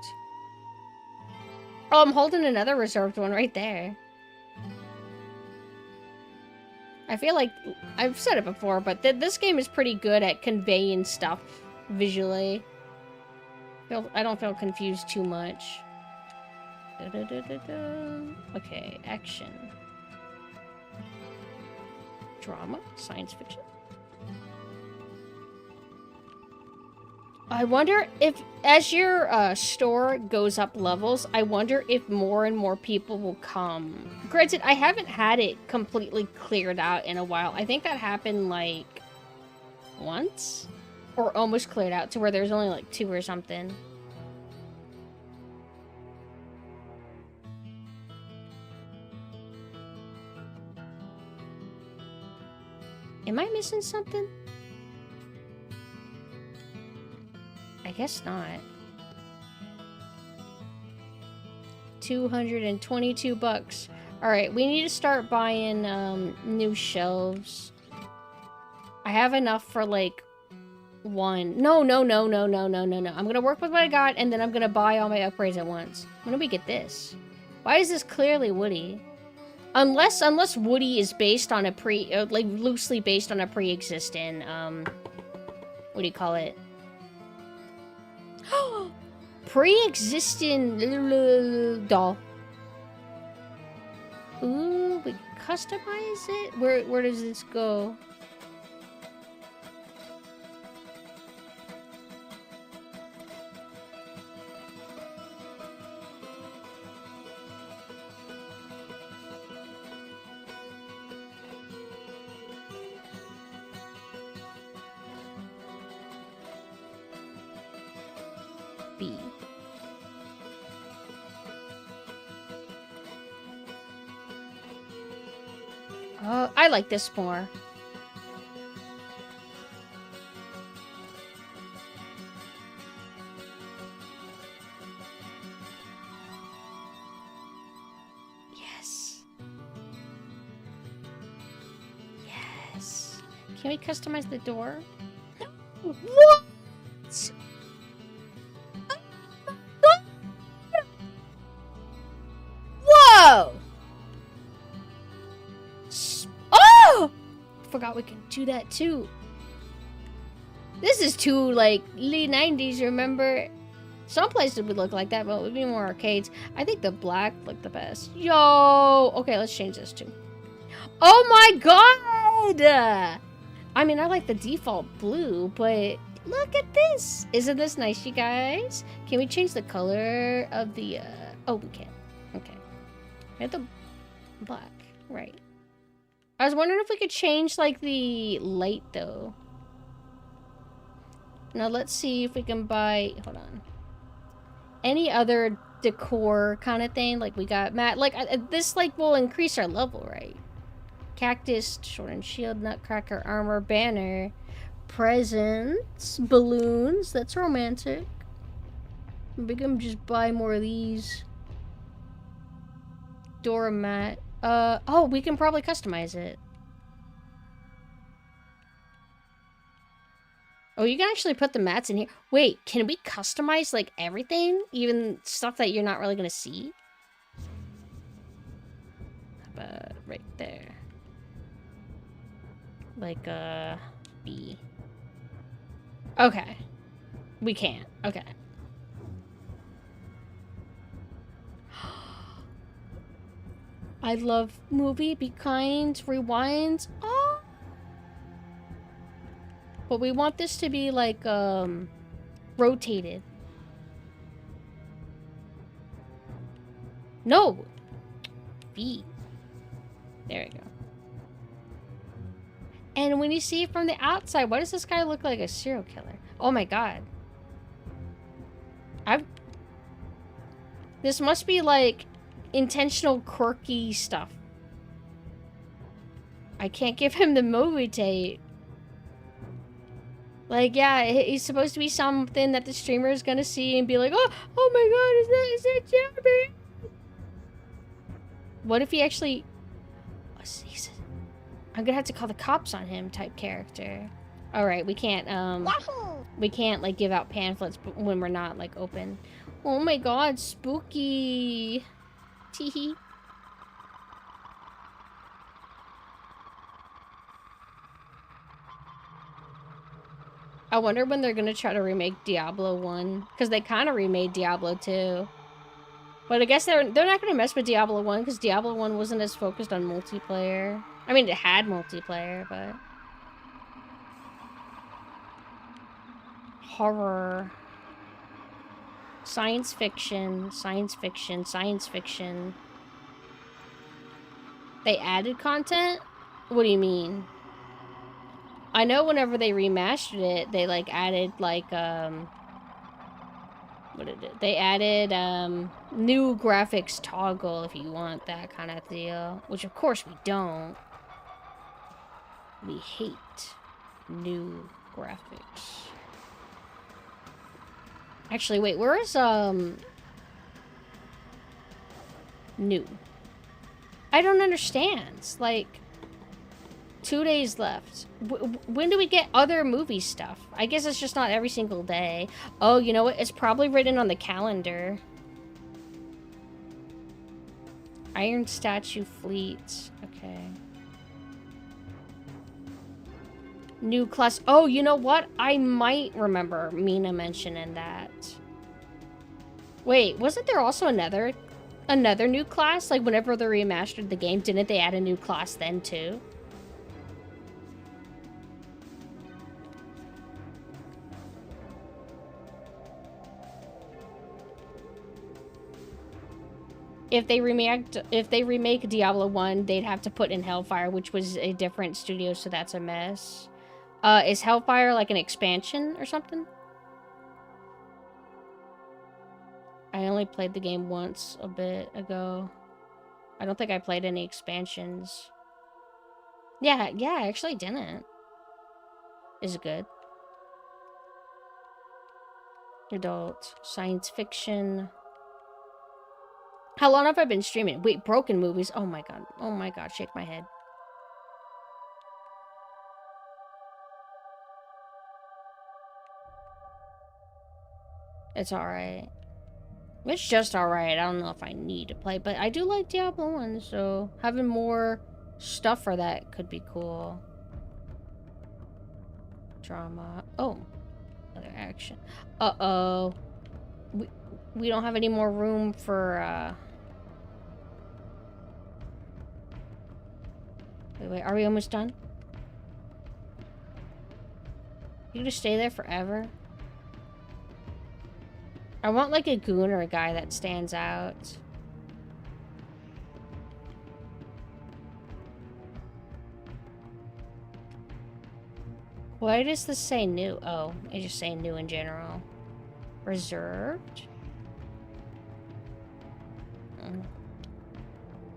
Oh, I'm holding another reserved one right there. I feel like I've said it before, but this game is pretty good at conveying stuff visually. I don't feel confused too much. Okay, action. Drama, science fiction. I wonder if, as your store goes up levels, I wonder if more and more people will come. Granted, I haven't had it completely cleared out in a while. I think that happened, like, once? Or almost cleared out to where there's only, like, 2 or something. Am I missing something? I guess not. 222 bucks. Alright, we need to start buying new shelves. I have enough for like one. No. I'm gonna work with what I got and then I'm gonna buy all my upgrades at once. When do we get this? Why is this clearly Woody? Unless Woody is based on a like loosely based on a pre-existing what do you call it? Pre-existing doll. Ooh, we customize it? Where does this go? B. Oh, I like this more. Yes. Yes. Can we customize the door? What? Whoa! Oh! Forgot we can do that too. This is too, like, late 90s, remember? Some places would look like that, but it would be more arcades. I think the black looked the best. Yo! Okay, let's change this too. Oh my god! I mean, I like the default blue, but look at this! Isn't this nice, you guys? Can we change the color of the, Oh, we can. Okay. We have the black. Right. I was wondering if we could change, like, the light, though. Now, let's see if we can buy... Hold on. Any other decor kind of thing. Like, we got mat. Like, this, like, will increase our level, right? Cactus, sword and shield, nutcracker, armor, banner, presents, balloons. That's romantic. We can just buy more of these. Doormat. Oh, we can probably customize it. Oh, you can actually put the mats in here. Wait, can we customize, like, everything? Even stuff that you're not really gonna see? How about right there? Like, B. Okay. We can't. Okay. I love movie, be kind, rewind. Oh! But we want this to be, like, rotated. No! B. There we go. And when you see it from the outside, why does this guy look like a serial killer? Oh my god. This must be, like, intentional quirky stuff. I can't give him the movie tape. Like, yeah, he's supposed to be something that the streamer is gonna see and be like, oh my god, is that Jeremy? What if he actually... I'm gonna have to call the cops on him type character. Alright, we can't, like, give out pamphlets when we're not, like, open. Oh my god, spooky! Teehee. I wonder when they're gonna try to remake Diablo 1. Because they kind of remade Diablo 2. But I guess they're not gonna mess with Diablo 1 because Diablo 1 wasn't as focused on multiplayer. I mean, it had multiplayer, but... Horror. Science fiction, science fiction, science fiction. They added content? What do you mean? I know whenever they remastered it, they, like, added, like, what did it? They added, new graphics toggle if you want that kind of deal. Which, of course, we don't. We hate new graphics. Actually, wait, where is, new? I don't understand. Like, 2 days left. When do we get other movie stuff? I guess it's just not every single day. Oh, you know what? It's probably written on the calendar. Iron Statue Fleet. Okay. New class. Oh, you know what? I might remember Mina mentioning that. Wait, wasn't there also another new class? Like, whenever they remastered the game, didn't they add a new class then, too? If they remake Diablo 1, they'd have to put in Hellfire, which was a different studio, so that's a mess. Is Hellfire like an expansion or something? I only played the game once a bit ago. I don't think I played any expansions. Yeah, I actually didn't. Is it good? Adult. Science fiction. How long have I been streaming? Wait, broken movies. Oh my god. Oh my god, shake my head. It's alright. It's just alright. I don't know if I need to play, but I do like Diablo 1, so having more stuff for that could be cool. Drama. Oh. Other action. Uh-oh. We don't have any more room for, Wait, are we almost done? You gonna stay there forever? I want, like, a goon or a guy that stands out. Why does this say new? Oh, it's just saying new in general. Reserved?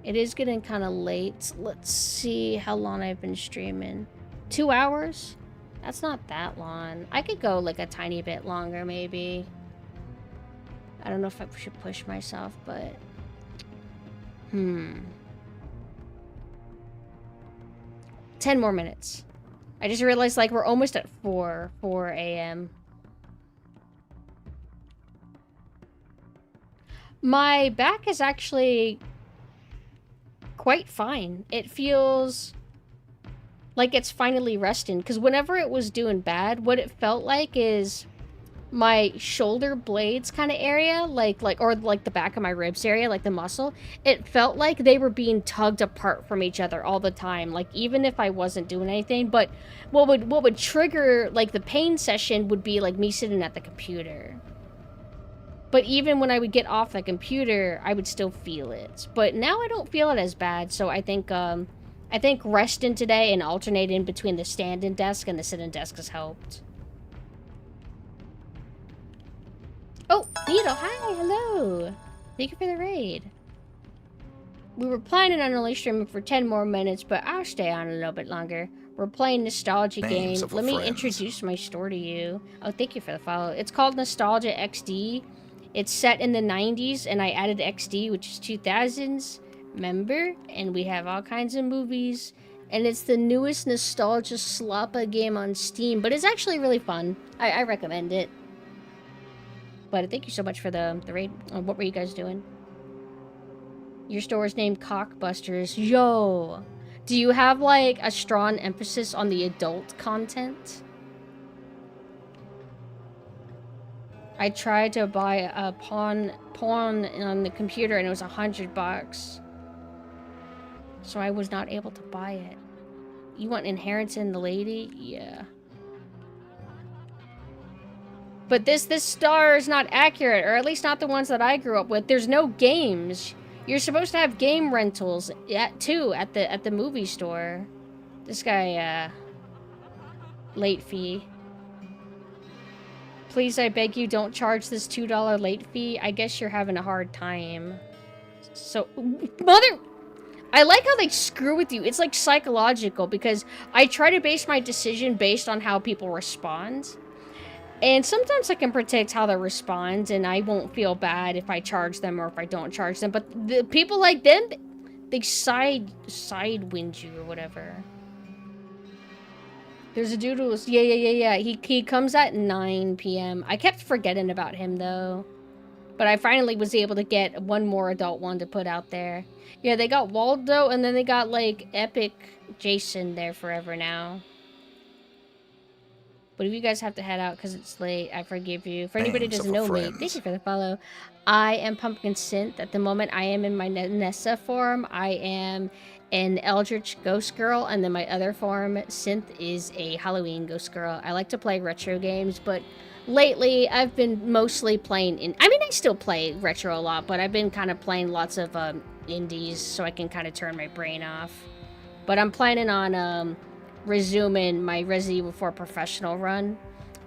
It is getting kind of late. Let's see how long I've been streaming. 2 hours? That's not that long. I could go like a tiny bit longer, maybe. I don't know if I should push myself, but... 10 more minutes. I just realized, like, we're almost at 4 a.m. My back is actually quite fine. It feels like it's finally resting, because whenever it was doing bad, what it felt like is my shoulder blades kind of area, or the back of my ribs area, like the muscle, it felt like they were being tugged apart from each other all the time, like even if I wasn't doing anything. But what would trigger like the pain session would be like me sitting at the computer. But even when I would get off the computer, I would still feel it. But now I don't feel it as bad, so I think resting today and alternating between the standing desk and the sitting desk has helped. Oh, Needle, hi, hello. Thank you for the raid. We were planning on only streaming for 10 more minutes, but I'll stay on a little bit longer. We're playing Nostalgia game. Let me introduce my store to you. Oh, thank you for the follow. It's called Nostalgia XD. It's set in the 90s, and I added XD, which is 2000s. Remember? And we have all kinds of movies and it's the newest nostalgia slappa game on Steam, but it's actually really fun. I recommend it. But thank you so much for the raid. What were you guys doing? Your store is named Cockbusters. Yo! Do you have, like, a strong emphasis on the adult content? I tried to buy a pawn on the computer and it was $100. So I was not able to buy it. You want Inheritance in the Lady? Yeah. But this star is not accurate, or at least not the ones that I grew up with. There's no games. You're supposed to have game rentals too at the movie store. This guy, late fee. Please, I beg you, don't charge this $2 late fee. I guess you're having a hard time. So, mother... I like how they screw with you. It's like psychological because I try to base my decision based on how people respond. And sometimes I can predict how they respond and I won't feel bad if I charge them or if I don't charge them. But the people like them, they sidewind you or whatever. There's a dude who's... Yeah. He comes at 9 p.m. I kept forgetting about him though. But I finally was able to get one more adult one to put out there. Yeah, they got Waldo, and then they got, like, Epic Jason there forever now. But if you guys have to head out because it's late, I forgive you. For anybody who doesn't know me, thank you for the follow. I am PumpkinSynth. At the moment, I am in my Nessa form. I am an Eldritch Ghost Girl, and then my other form, Synth, is a Halloween Ghost Girl. I like to play retro games, but... lately, I've been mostly playing I mean, I still play retro a lot, but I've been kind of playing lots of indies so I can kind of turn my brain off. But I'm planning on resuming my Resident Evil 4 professional run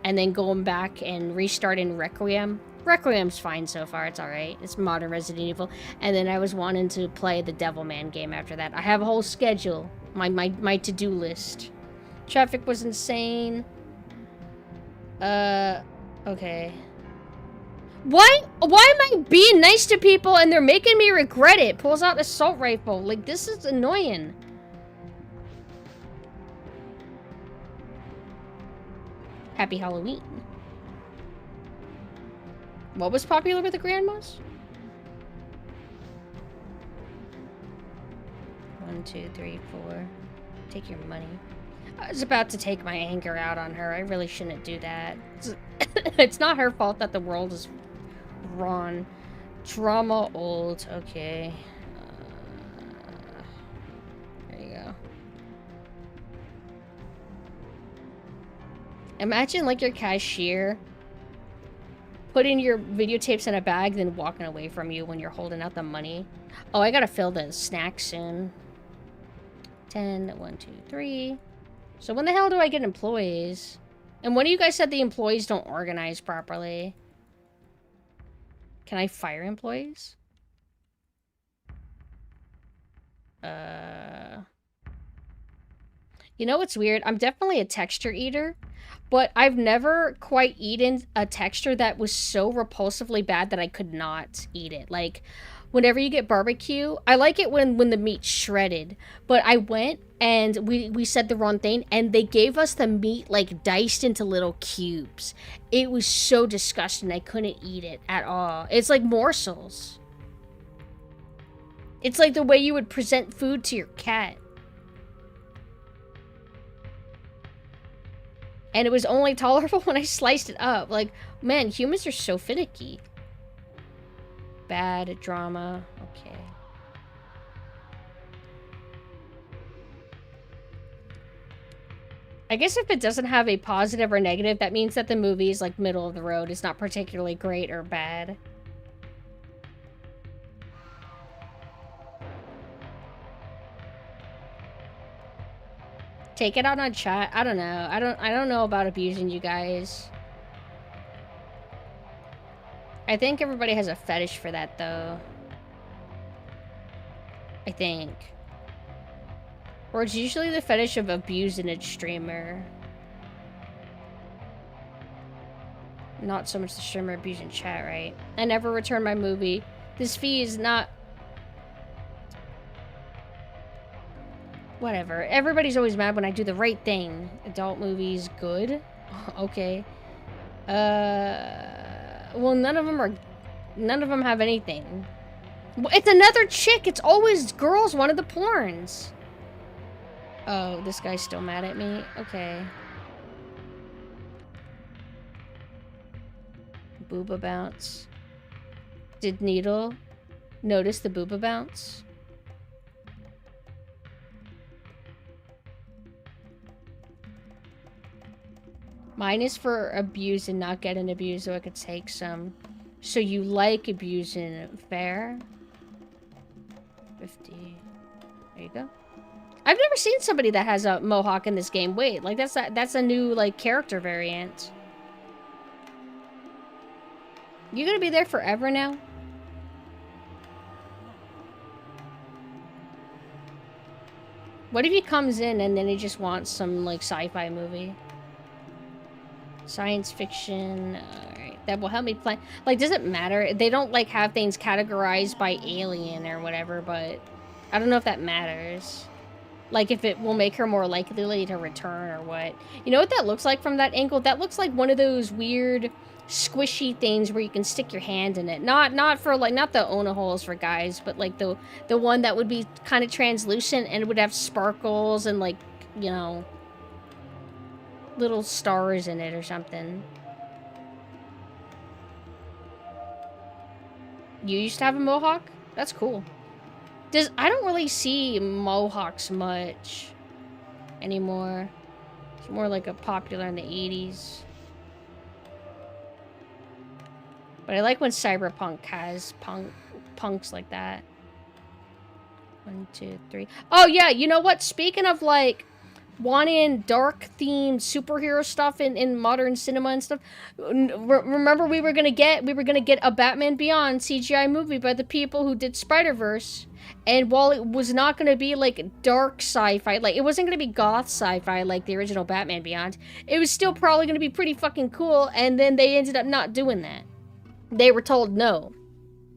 and then going back and restarting Requiem. Requiem's fine so far, it's alright. It's modern Resident Evil. And then I was wanting to play the Devilman game after that. I have a whole schedule, my to-do list. Traffic was insane. Okay. Why am I being nice to people and they're making me regret it? Pulls out an assault rifle. Like, this is annoying. Happy Halloween. What was popular with the grandmas? 1, 2, 3, 4. Take your money. I was about to take my anger out on her. I really shouldn't do that. It's not her fault that the world is wrong. Drama old. Okay. There you go. Imagine, like, your cashier putting your videotapes in a bag, then walking away from you when you're holding out the money. Oh, I gotta fill the snack soon. 10, 1, 2, 3. So when the hell do I get employees? And one of you guys said the employees don't organize properly. Can I fire employees? You know what's weird? I'm definitely a texture eater, but I've never quite eaten a texture that was so repulsively bad that I could not eat it. Like, whenever you get barbecue, I like it when the meat's shredded. But I went and we said the wrong thing, and they gave us the meat, like, diced into little cubes. It was so disgusting. I couldn't eat it at all. It's like morsels. It's like the way you would present food to your cat. And it was only tolerable when I sliced it up. Like, man, humans are so finicky. Bad drama. Okay. I guess if it doesn't have a positive or negative, that means that the movie is like middle of the road. It's not particularly great or bad. Take it out on chat. I don't know. I don't know about abusing you guys. I think everybody has a fetish for that, though. I think. Or it's usually the fetish of abusing a streamer. Not so much the streamer abusing chat, right? I never return my movie. This fee is not... Whatever. Everybody's always mad when I do the right thing. Adult movies, good. Okay. Well, none of them have anything. It's another chick. It's always girls, one of the porns. Oh, this guy's still mad at me. Okay. Booba bounce. Did Needle notice the booba bounce? Mine is for abuse and not getting abused, so I could take some. So you like abusing, fair? 50. There you go. I've never seen somebody that has a mohawk in this game. Wait, like that's a new like character variant. You gonna be there forever now? What if he comes in and then he just wants some like sci-fi movie? Science fiction, alright. That will help me plan. Like, does it matter? They don't, like, have things categorized by alien or whatever, but I don't know if that matters. Like, if it will make her more likely to return or what. You know what that looks like from that angle? That looks like one of those weird, squishy things where you can stick your hand in it. Not for, like, not the Ona holes for guys, but, like, the one that would be kind of translucent and it would have sparkles and, like, you know, little stars in it or something. You used to have a mohawk? That's cool. I don't really see mohawks much anymore. It's more like a popular in the 80s. But I like when cyberpunk has punks like that. 1, 2, 3. Oh yeah, you know what? Speaking of like wanting dark themed superhero stuff in modern cinema and stuff. Remember we were gonna get a Batman Beyond CGI movie by the people who did Spider-Verse, and while it was not gonna be like dark sci-fi, like it wasn't gonna be goth sci-fi like the original Batman Beyond, it was still probably gonna be pretty fucking cool, and then they ended up not doing that. They were told no.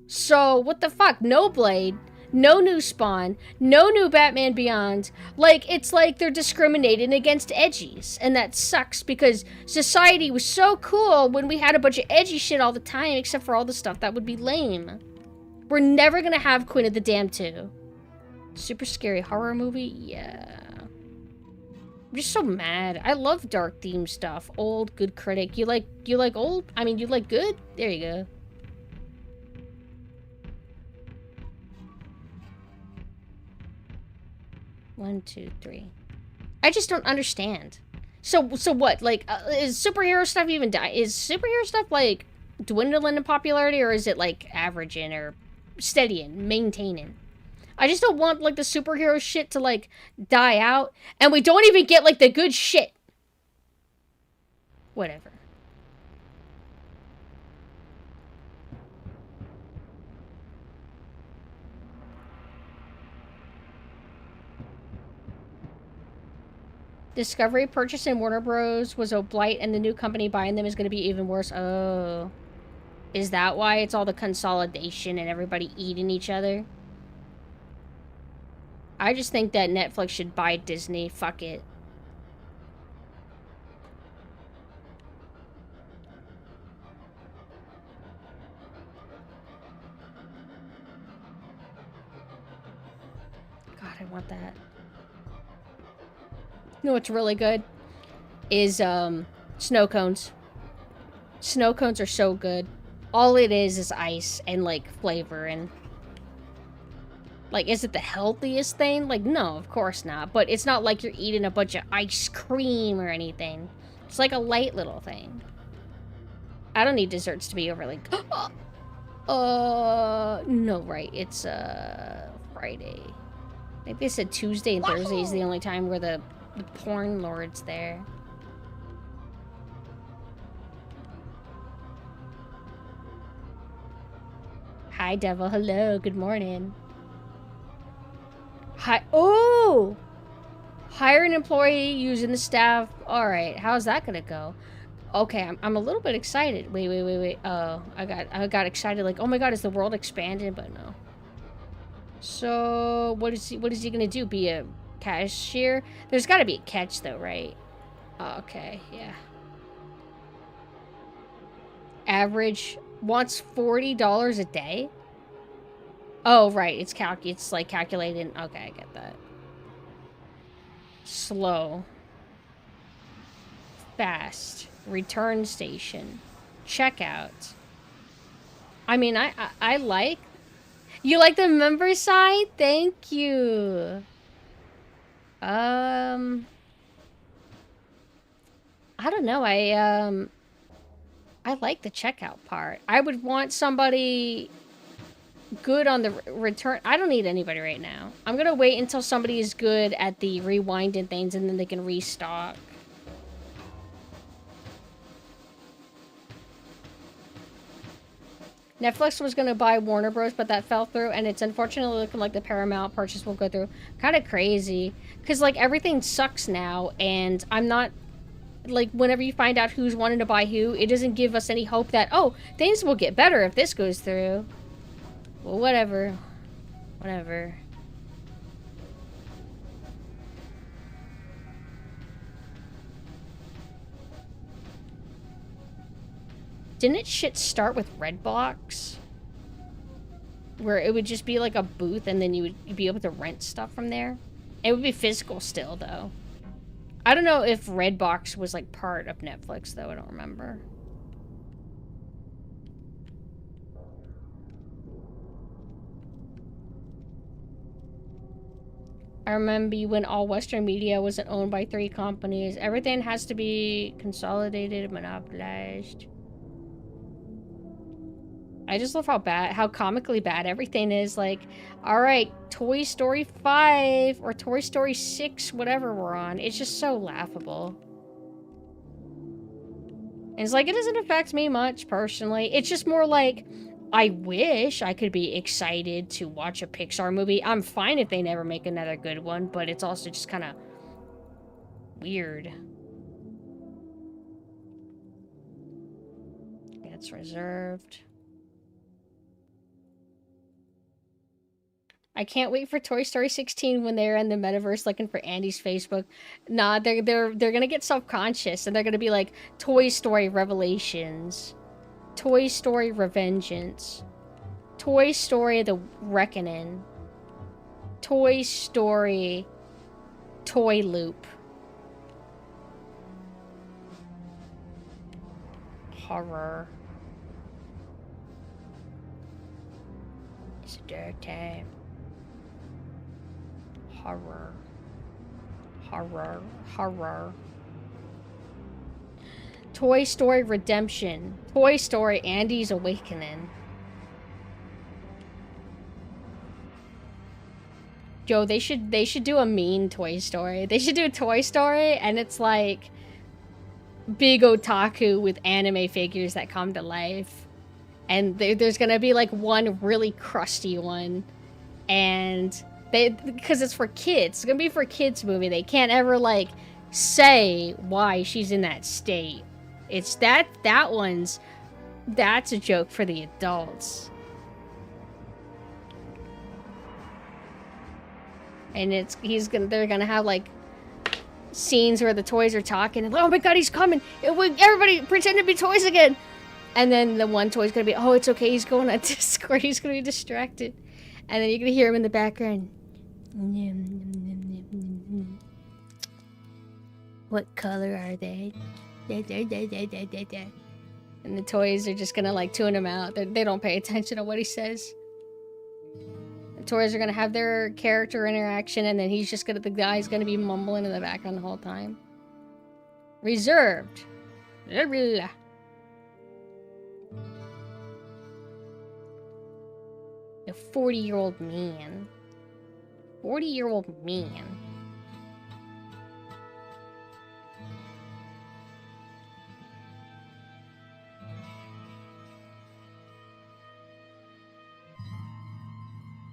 So what the fuck? No Blade. No new Spawn, no new Batman Beyond. Like, it's like they're discriminating against edgies. And that sucks because society was so cool when we had a bunch of edgy shit all the time, except for all the stuff that would be lame. We're never gonna have Queen of the Damned 2. Super scary horror movie? Yeah. I'm just so mad. I love dark theme stuff. Old, good critic. You like old? I mean, you like good? There you go. One, two, three. I just don't understand. So what? Like, is superhero stuff even is superhero stuff like dwindling in popularity, or is it like averaging or steadying, maintaining? I just don't want like the superhero shit to like die out, and we don't even get like the good shit. Whatever. Discovery purchasing Warner Bros. Was a blight, and the new company buying them is going to be even worse. Oh. Is that why it's all the consolidation and everybody eating each other? I just think that Netflix should buy Disney. Fuck it. God, I want that. You know what's really good? Is, snow cones. Snow cones are so good. All it is ice and, like, flavor and... Like, is it the healthiest thing? Like, no, of course not. But it's not like you're eating a bunch of ice cream or anything. It's like a light little thing. I don't need desserts to be overly... no, right. It's, Friday. I think they said Tuesday and Thursday is the only time where the porn lord's there. Hi, Devil. Hello. Good morning. Hi. Oh! Hire an employee using the staff. Alright. How's that gonna go? Okay, I'm a little bit excited. Wait. Oh, I got excited like, oh my god, is the world expanding? But no. So, what is he gonna do? Be a cashier. There's got to be a catch, though, right? Oh, okay, yeah. Average wants $40 a day? Oh, right. It's like calculating. Okay, I get that. Slow. Fast. Return station. Checkout. I mean, I like... You like the member side? Thank you. I don't know. I like the checkout part. I would want somebody good on the return. I don't need anybody right now. I'm gonna wait until somebody is good at the rewinding things and then they can restock. Netflix was gonna buy Warner Bros, but that fell through, and it's unfortunately looking like the Paramount purchase will go through. Kind of crazy, because like everything sucks now, and I'm not like whenever you find out who's wanting to buy who, it doesn't give us any hope that things will get better if this goes through. Well, whatever. Whatever. Didn't shit start with Redbox? Where it would just be like a booth and then you'd be able to rent stuff from there? It would be physical still, though. I don't know if Redbox was like part of Netflix, though. I don't remember. I remember when all Western media wasn't owned by 3 companies. Everything has to be consolidated, monopolized. I just love how comically bad everything is. Like, alright, Toy Story 5 or Toy Story 6, whatever we're on. It's just so laughable. And it's like, it doesn't affect me much, personally. It's just more like, I wish I could be excited to watch a Pixar movie. I'm fine if they never make another good one, but it's also just kind of weird. It's reserved. I can't wait for Toy Story 16 when they're in the metaverse looking for Andy's Facebook. Nah, they're gonna get self-conscious and they're gonna be like Toy Story Revelations, Toy Story Revengeance, Toy Story The Reckoning, Toy Story Toy Loop, horror. It's a dark time. Horror. Horror. Horror. Toy Story Redemption. Toy Story Andy's Awakening. Yo, they should do a mean Toy Story. They should do a Toy Story and it's like big otaku with anime figures that come to life. And there's gonna be like one really crusty one. And because it's for kids. It's gonna be for kids movie. They can't ever like say why she's in that state. It's that's a joke for the adults. And they're gonna have like scenes where the toys are talking and oh my god, he's coming. Everybody pretend to be toys again. And then the one toy's gonna be, oh, it's okay, he's going on Discord, he's gonna be distracted. And then you're gonna hear him in the background. What color are they? And the toys are just gonna like tune him out. They don't pay attention to what he says. The toys are gonna have their character interaction and then the guy's gonna be mumbling in the background the whole time. Reserved. A 40-year-old man. 40-year-old man.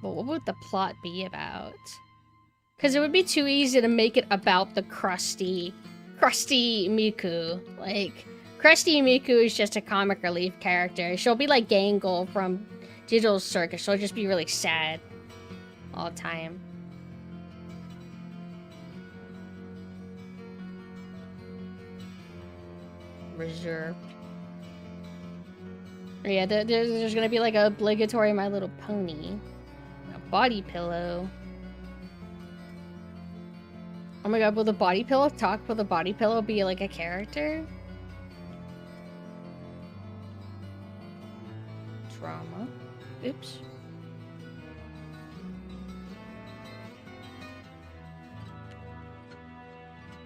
But what would the plot be about? Because it would be too easy to make it about the crusty Miku. Like, crusty Miku is just a comic relief character. She'll be like Gangle from Digital Circus. She'll just be really sad all the time. reserved. Yeah, there's gonna be like a obligatory My Little Pony. A body pillow. Oh my god, will the body pillow talk? Will the body pillow be like a character? Drama. Oops.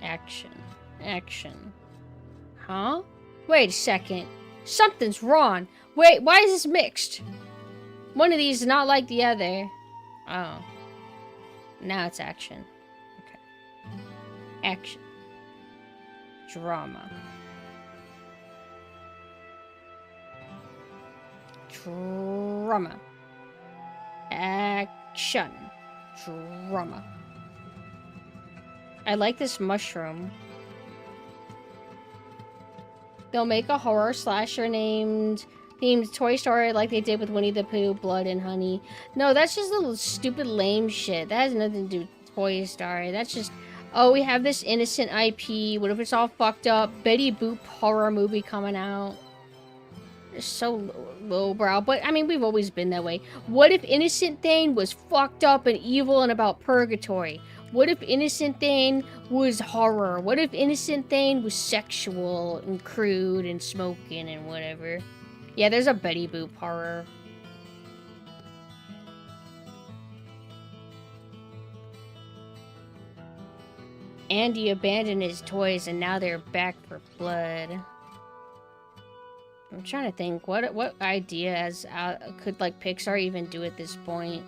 Action. Action. Huh? Wait a second. Something's wrong. Wait, why is this mixed? One of these is not like the other. Oh. Now it's action. Okay. Action. Drama. Drama. Action. Drama. I like this mushroom. They'll make a horror slasher themed Toy Story like they did with Winnie the Pooh, Blood and Honey. No, that's just a little stupid lame shit. That has nothing to do with Toy Story. That's just, oh, we have this innocent IP. What if it's all fucked up? Betty Boop horror movie coming out. It's so lowbrow, but I mean, we've always been that way. What if Innocent Thane was fucked up and evil and about purgatory? What if Innocent Thane was horror? What if Innocent Thane was sexual and crude and smoking and whatever? Yeah, there's a Betty Boop horror. Andy abandoned his toys and now they're back for blood. I'm trying to think, what idea could like Pixar even do at this point?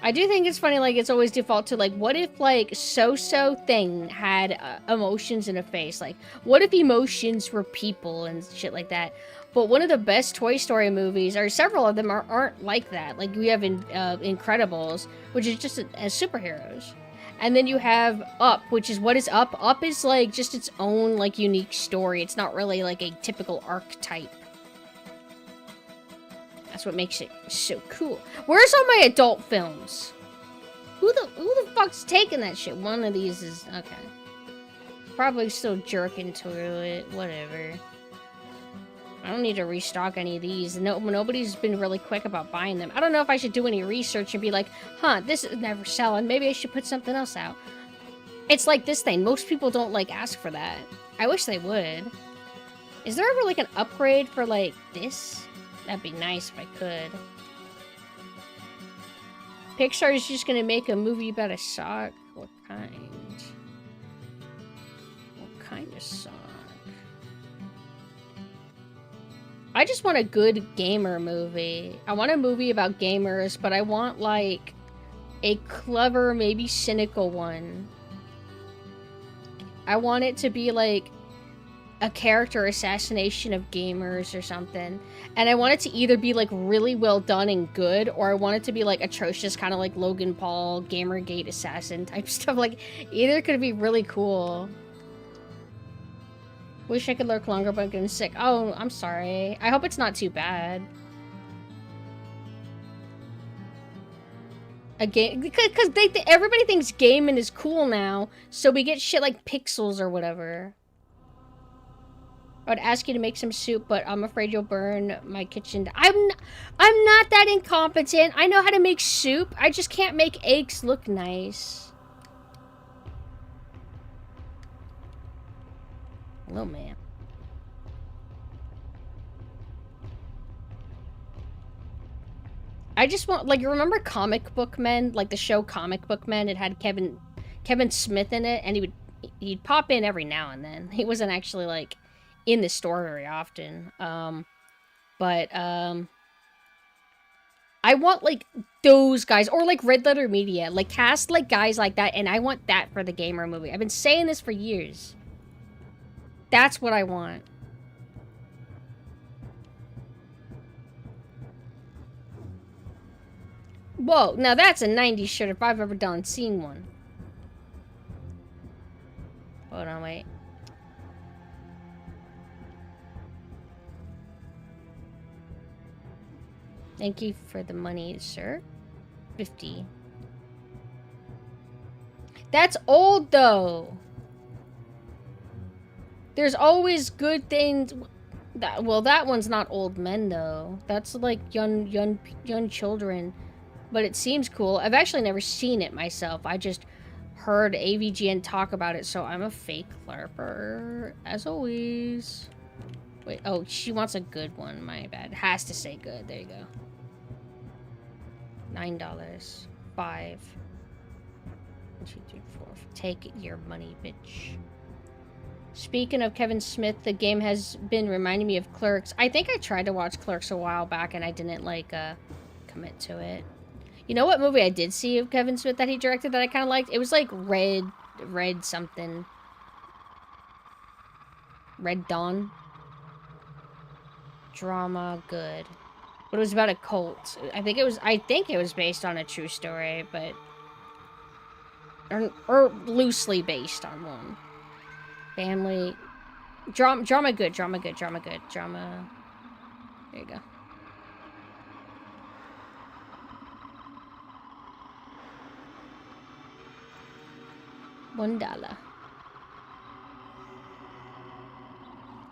I do think it's funny, like, it's always default to, like, what if, like, so-so thing had emotions in a face? Like, what if emotions were people and shit like that? But one of the best Toy Story movies, or several of them, aren't like that. Like, we have Incredibles, which is just as superheroes. And then you have Up, which is, what is Up? Up is, like, just its own, like, unique story. It's not really, like, a typical archetype. That's what makes it so cool. Where's all my adult films? Who the fuck's taking that shit? One of these is... okay. Probably still jerking to it. Whatever. I don't need to restock any of these. Nobody's been really quick about buying them. I don't know if I should do any research and be like, huh, this is never selling. Maybe I should put something else out. It's like this thing. Most people don't, like, ask for that. I wish they would. Is there ever, like, an upgrade for, like, this? That'd be nice if I could. Pixar is just gonna make a movie about a sock? What kind? What kind of sock? I just want a good gamer movie. I want a movie about gamers, but I want, like, a clever, maybe cynical one. I want it to be, like, a character assassination of gamers or something. And I want it to either be, like, really well done and good, or I want it to be, like, atrocious, kind of like Logan Paul, Gamergate assassin type stuff. Like, either could be really cool. Wish I could lurk longer, but I'm getting sick. Oh, I'm sorry. I hope it's not too bad. A game, because everybody thinks gaming is cool now, so we get shit like Pixels or whatever. I would ask you to make some soup, but I'm afraid you'll burn my kitchen. I'm not that incompetent. I know how to make soup. I just can't make eggs look nice. Hello, man. I just want, like, you remember Comic Book Men? Like the show Comic Book Men? It had Kevin Smith in it, and he'd pop in every now and then. He wasn't actually, like, in the store very often. I want, like, those guys, or, like, Red Letter Media. Like, cast, like, guys like that, and I want that for the gamer movie. I've been saying this for years. That's what I want. Whoa, now that's a 90s shirt if I've ever seen one. Hold on, wait. Thank you for the money, sir. 50. That's old, though. There's always good things. Well, that one's not old men though. That's like young children. But it seems cool. I've actually never seen it myself. I just heard AVGN talk about it, so I'm a fake LARPer, as always. Wait, oh, she wants a good one. My bad. Has to say good. There you go. $9. 5. 1, 2, 3, 4. Take your money, bitch. Speaking of Kevin Smith, the game has been reminding me of Clerks. I think I tried to watch Clerks a while back, and I didn't, like, commit to it. You know what movie I did see of Kevin Smith that he directed that I kind of liked? It was, like, Red something. Red Dawn? Drama, good. But it was about a cult. I think it was based on a true story, but... Or loosely based on one. Family. Drama good. There you go. $1.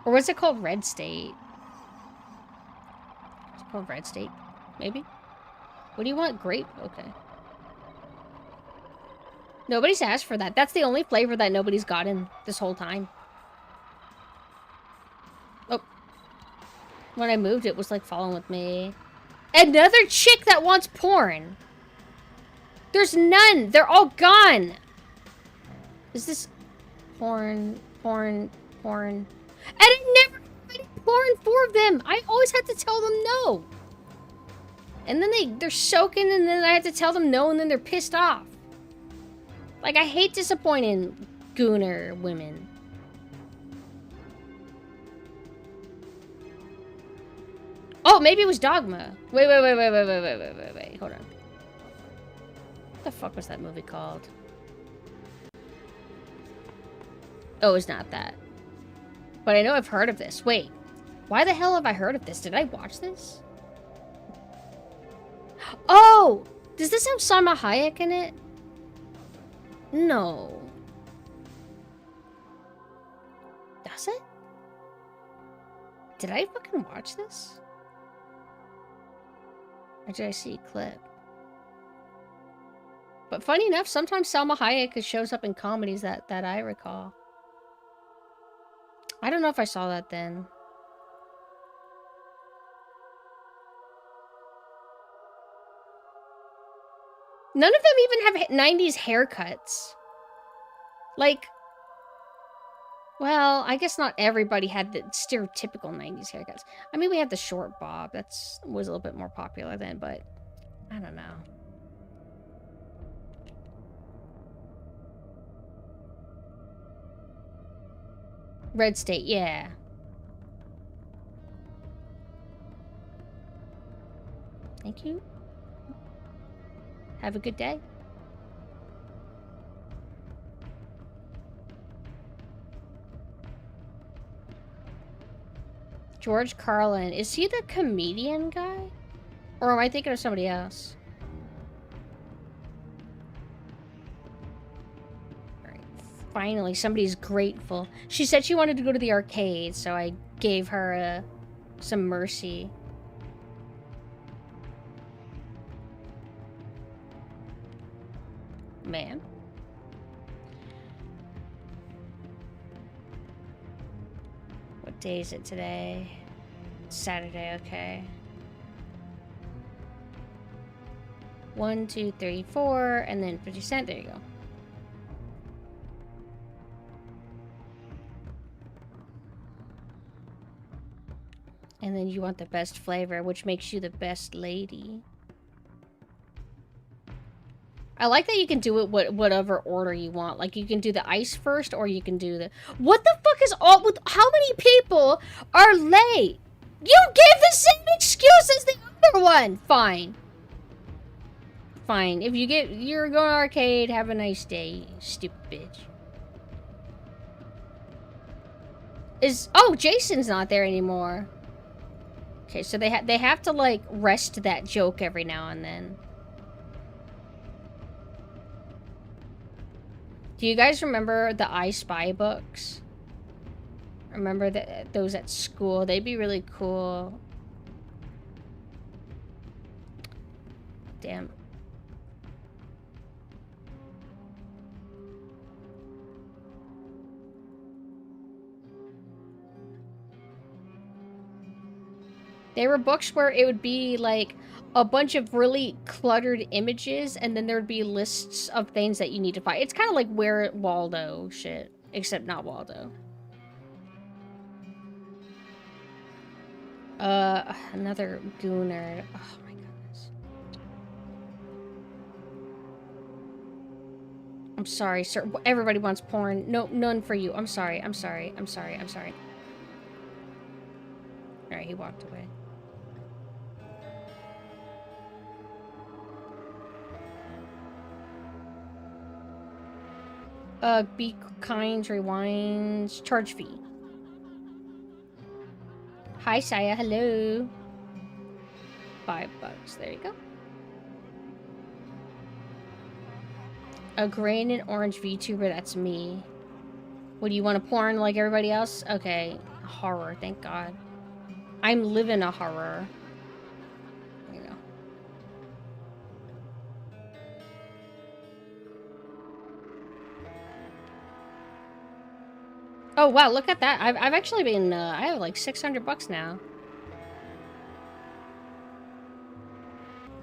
Or was it called Red State? Is it called Red State? Maybe? What do you want? Grape? Okay. Nobody's asked for that. That's the only flavor that nobody's gotten this whole time. Oh. When I moved, it was like following with me. Another chick that wants porn. There's none. They're all gone. Is this porn? And I never got any porn for them. I always had to tell them no. And then they're soaking, and then I had to tell them no, and then they're pissed off. Like, I hate disappointing gooner women. Oh, maybe it was Dogma. Wait. Hold on. What the fuck was that movie called? Oh, it's not that. But I know I've heard of this. Wait. Why the hell have I heard of this? Did I watch this? Oh! Does this have Salma Hayek in it? No. Does it? Did I fucking watch this? Or did I see a clip? But funny enough, sometimes Salma Hayek shows up in comedies that I recall. I don't know if I saw that then. None of them even have 90s haircuts. Like, well, I guess not everybody had the stereotypical 90s haircuts. I mean, we had the short bob. That was a little bit more popular then, but I don't know. Red State, yeah. Thank you. Have a good day. George Carlin. Is he the comedian guy? Or am I thinking of somebody else? Alright. Finally, somebody's grateful. She said she wanted to go to the arcade, so I gave her some mercy. Man. What day is it today? Saturday, okay. 1, 2, 3, 4, and then 50 cents. There you go. And then you want the best flavor, which makes you the best lady. I like that you can do it whatever order you want. Like, you can do the ice first, or you can do the... What the fuck is all... with? How many people are late? You gave the same excuse as the other one! Fine. Fine. If you're going to arcade, have a nice day, stupid bitch. Oh, Jason's not there anymore. Okay, so they have to, like, rest that joke every now and then. Do you guys remember the I Spy books? Remember that those at school, they'd be really cool. Damn. They were books where it would be like a bunch of really cluttered images, and then there'd be lists of things that you need to find. It's kind of like Where Waldo shit, except not Waldo. Another gooner. Oh my goodness. I'm sorry, sir. Everybody wants porn. No, none for you. I'm sorry. I'm sorry. I'm sorry. I'm sorry. All right, he walked away. Be kind, rewinds, charge fee. Hi, Saya, hello. $5, there you go. A green and orange VTuber, that's me. What, do you want a porn like everybody else? Okay, horror, thank God. I'm living a horror. There you go. Oh wow, look at that. I've actually been I have like $600 now.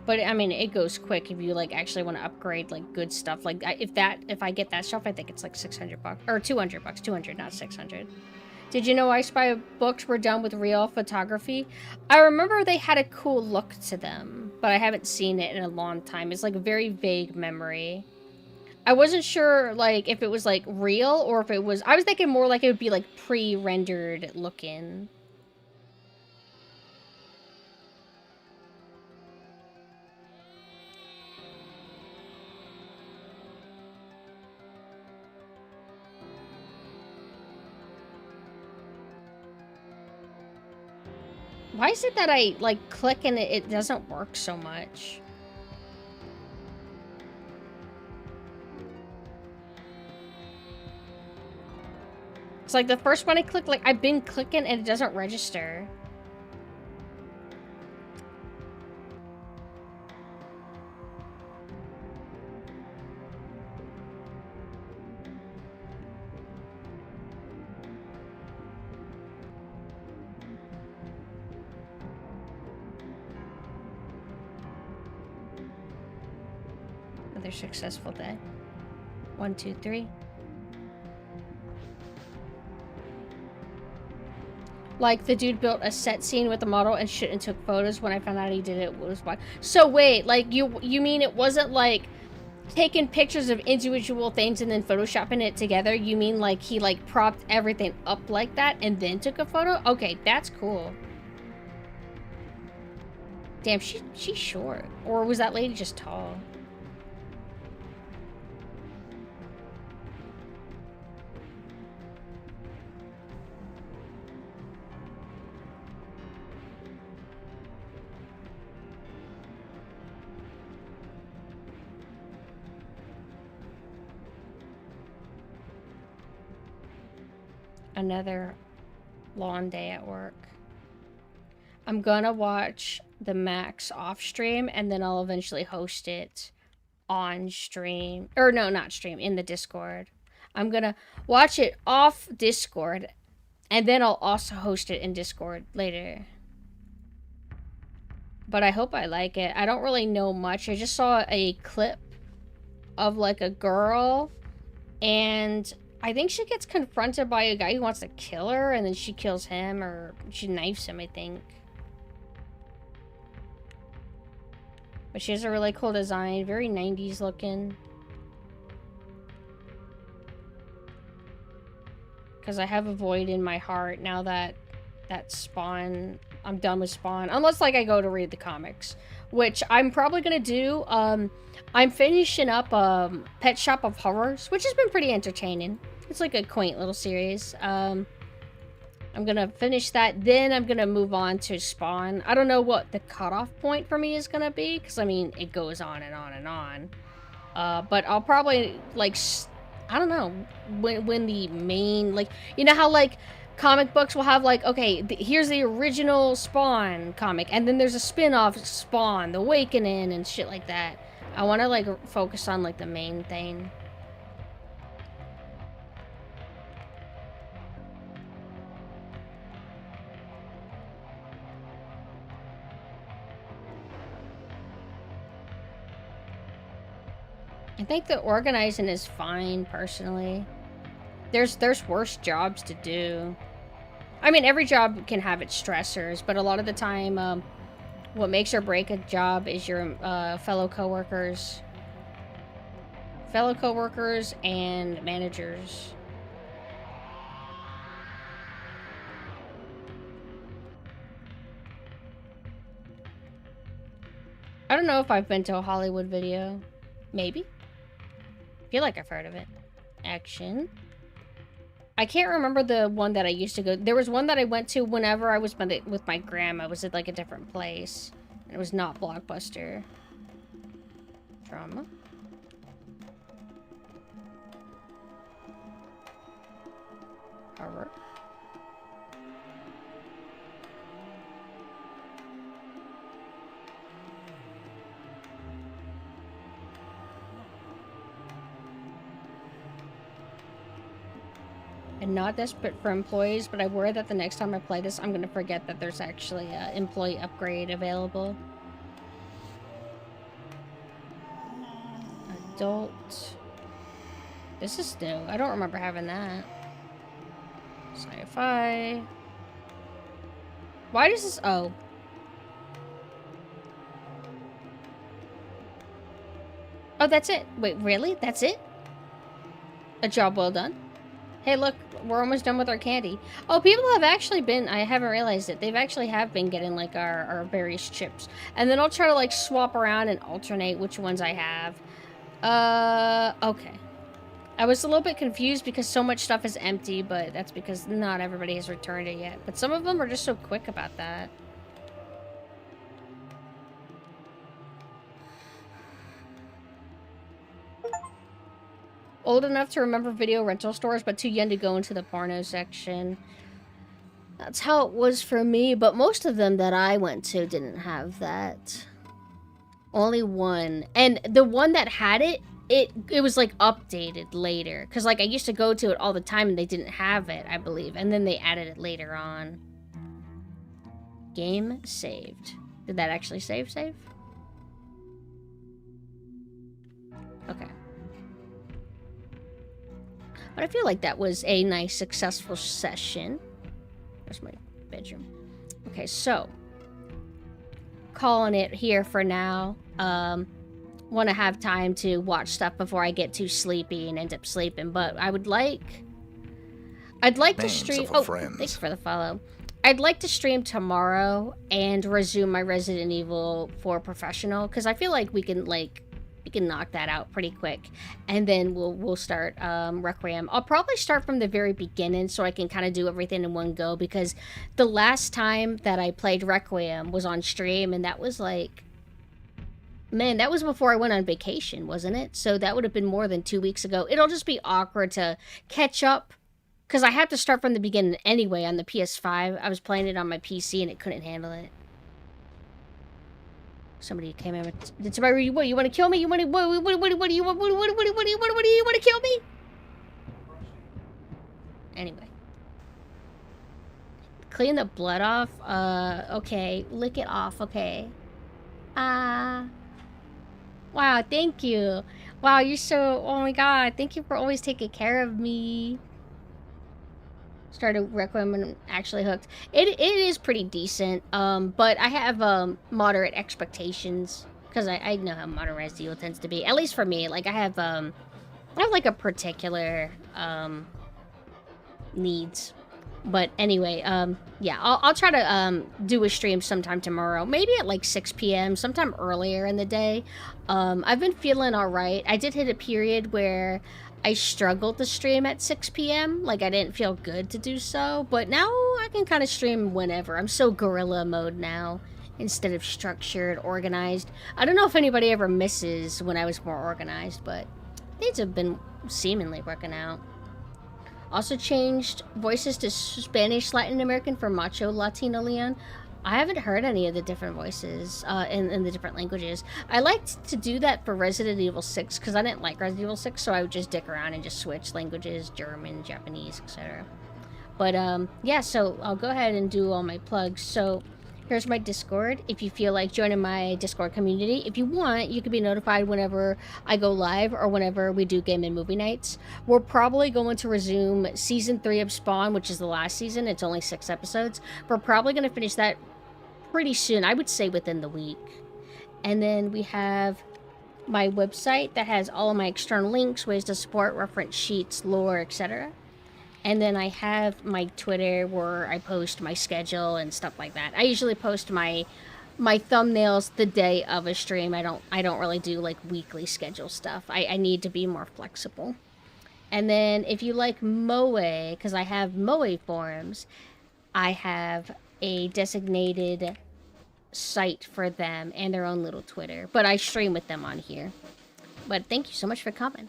But I mean, it goes quick if you like actually want to upgrade like good stuff. Like if I get that stuff, I think it's like $600 or $200, 200, not 600. Did you know I Spy books were done with real photography? I remember they had a cool look to them, but I haven't seen it in a long time. It's like a very vague memory. I wasn't sure, like, if it was, like, real or if it was... I was thinking more like it would be, like, pre-rendered looking. Why is it that I, like, click and it doesn't work so much? It's like the first one I clicked, like, I've been clicking and it doesn't register. Another successful day. 1, 2, 3. Like, the dude built a set scene with the model and shit and took photos. When I found out he did it, was why. So wait, like, you mean it wasn't, like, taking pictures of individual things and then photoshopping it together? You mean, like, he, like, propped everything up like that and then took a photo? Okay, that's cool. Damn, she's short. Or was that lady just tall? Another long day at work. I'm gonna watch the Max off stream and then I'll eventually host it on stream. Or no, not stream, in the Discord. I'm gonna watch it off Discord and then I'll also host it in Discord later. But I hope I like it. I don't really know much. I just saw a clip of like a girl and I think she gets confronted by a guy who wants to kill her, and then she kills him, or she knifes him, I think. But she has a really cool design, very 90s looking. Because I have a void in my heart now that Spawn, I'm done with Spawn. Unless, like, I go to read the comics, which I'm probably going to do. I'm finishing up Pet Shop of Horrors, which has been pretty entertaining. It's like a quaint little series. I'm gonna finish that, then I'm gonna move on to Spawn. I don't know what the cutoff point for me is gonna be, because I mean, it goes on and on and on. But I'll probably, like, I don't know, when the main, like, you know how, like, comic books will have like, okay, here's the original Spawn comic, and then there's a spin-off Spawn, The Awakening, and shit like that. I want to like focus on like the main thing. I think the organizing is fine, personally. There's worse jobs to do. I mean, every job can have its stressors, but a lot of the time, what makes or break a job is your fellow coworkers. Fellow coworkers and managers. I don't know if I've been to a Hollywood video. Maybe. I feel like I've heard of it. Action. I can't remember the one that I used to go. There was one that I went to whenever I was with my grandma. I was at like a different place. And it was not Blockbuster. Drama. Horror. I'm not desperate for employees, but I worry that the next time I play this, I'm going to forget that there's actually an employee upgrade available. Adult. This is new. I don't remember having that. Sci-fi. Why does this... Oh. Oh, that's it. Wait, really? That's it? A job well done? Hey, look, we're almost done with our candy. Oh, people have actually been, I haven't realized it, they've actually have been getting, like, our various chips. And then I'll try to, like, swap around and alternate which ones I have. Okay. I was a little bit confused because so much stuff is empty, but that's because not everybody has returned it yet. But some of them are just so quick about that. Old enough to remember video rental stores, but too young to go into the porno section. That's how it was for me, but most of them that I went to didn't have that. Only one. And the one that had it, it was like updated later. Because like I used to go to it all the time and they didn't have it, I believe. And then they added it later on. Game saved. Did that actually save? Okay. But I feel like that was a nice, successful session. There's my bedroom. Okay, so. Calling it here for now. Want to have time to watch stuff before I get too sleepy and end up sleeping. But I'd like to stream... Oh, thanks for the follow. I'd like to stream tomorrow and resume my Resident Evil 4 Professional. Because I feel like we can, like... We can knock that out pretty quick, and then we'll start Requiem. I'll probably start from the very beginning so I can kind of do everything in one go, because the last time that I played Requiem was on stream, and that was like, man, that was before I went on vacation, wasn't it? So that would have been more than 2 weeks ago. It'll just be awkward to catch up, because I had to start from the beginning anyway on the PS5. I was playing it on my PC and it couldn't handle it. Somebody came in with... Did somebody... What, you want to kill me? You want to... What do you want? What do you want to kill me? Anyway. Clean the blood off? Okay. Lick it off, okay. Wow, thank you. Wow, you're so... Oh my god, thank you for always taking care of me. Started Requiem and actually hooked. It is pretty decent, but I have moderate expectations, because I know how modern Resident Evil tends to be, at least for me. Like I have like a particular needs. But anyway, yeah, I'll try to do a stream sometime tomorrow, maybe at like 6 p.m., sometime earlier in the day. I've been feeling all right. I did hit a period where I struggled to stream at 6 p.m. Like, I didn't feel good to do so. But now I can kind of stream whenever. I'm so guerrilla mode now instead of structured, organized. I don't know if anybody ever misses when I was more organized, but things have been seemingly working out. Also changed voices to Spanish Latin American for Macho Latino Leon. I haven't heard any of the different voices in the different languages. I liked to do that for Resident Evil 6 because I didn't like Resident Evil 6, so I would just dick around and just switch languages, German, Japanese, etc. But yeah, so I'll go ahead and do all my plugs. So here's my Discord. If you feel like joining my Discord community, if you want, you can be notified whenever I go live or whenever we do game and movie nights. We're probably going to resume Season 3 of Spawn, which is the last season. It's only 6 episodes. We're probably going to finish that pretty soon. I would say within the week. And then we have my website that has all of my external links, ways to support, reference sheets, lore, etc. And then I have my Twitter where I post my schedule and stuff like that. I usually post my thumbnails the day of a stream. I don't really do like weekly schedule stuff. I need to be more flexible. And then if you like Moe, because I have Moe forums, I have a designated site for them and their own little Twitter. But I stream with them on here. But thank you so much for coming.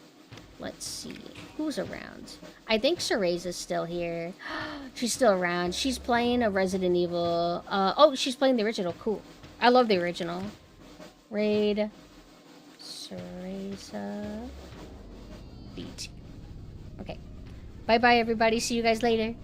Let's see. Who's around? I think Cereza's still here. She's still around. She's playing a Resident Evil. Oh, she's playing the original. Cool. I love the original. Raid. Cereza. BT. Okay. Bye-bye, everybody. See you guys later.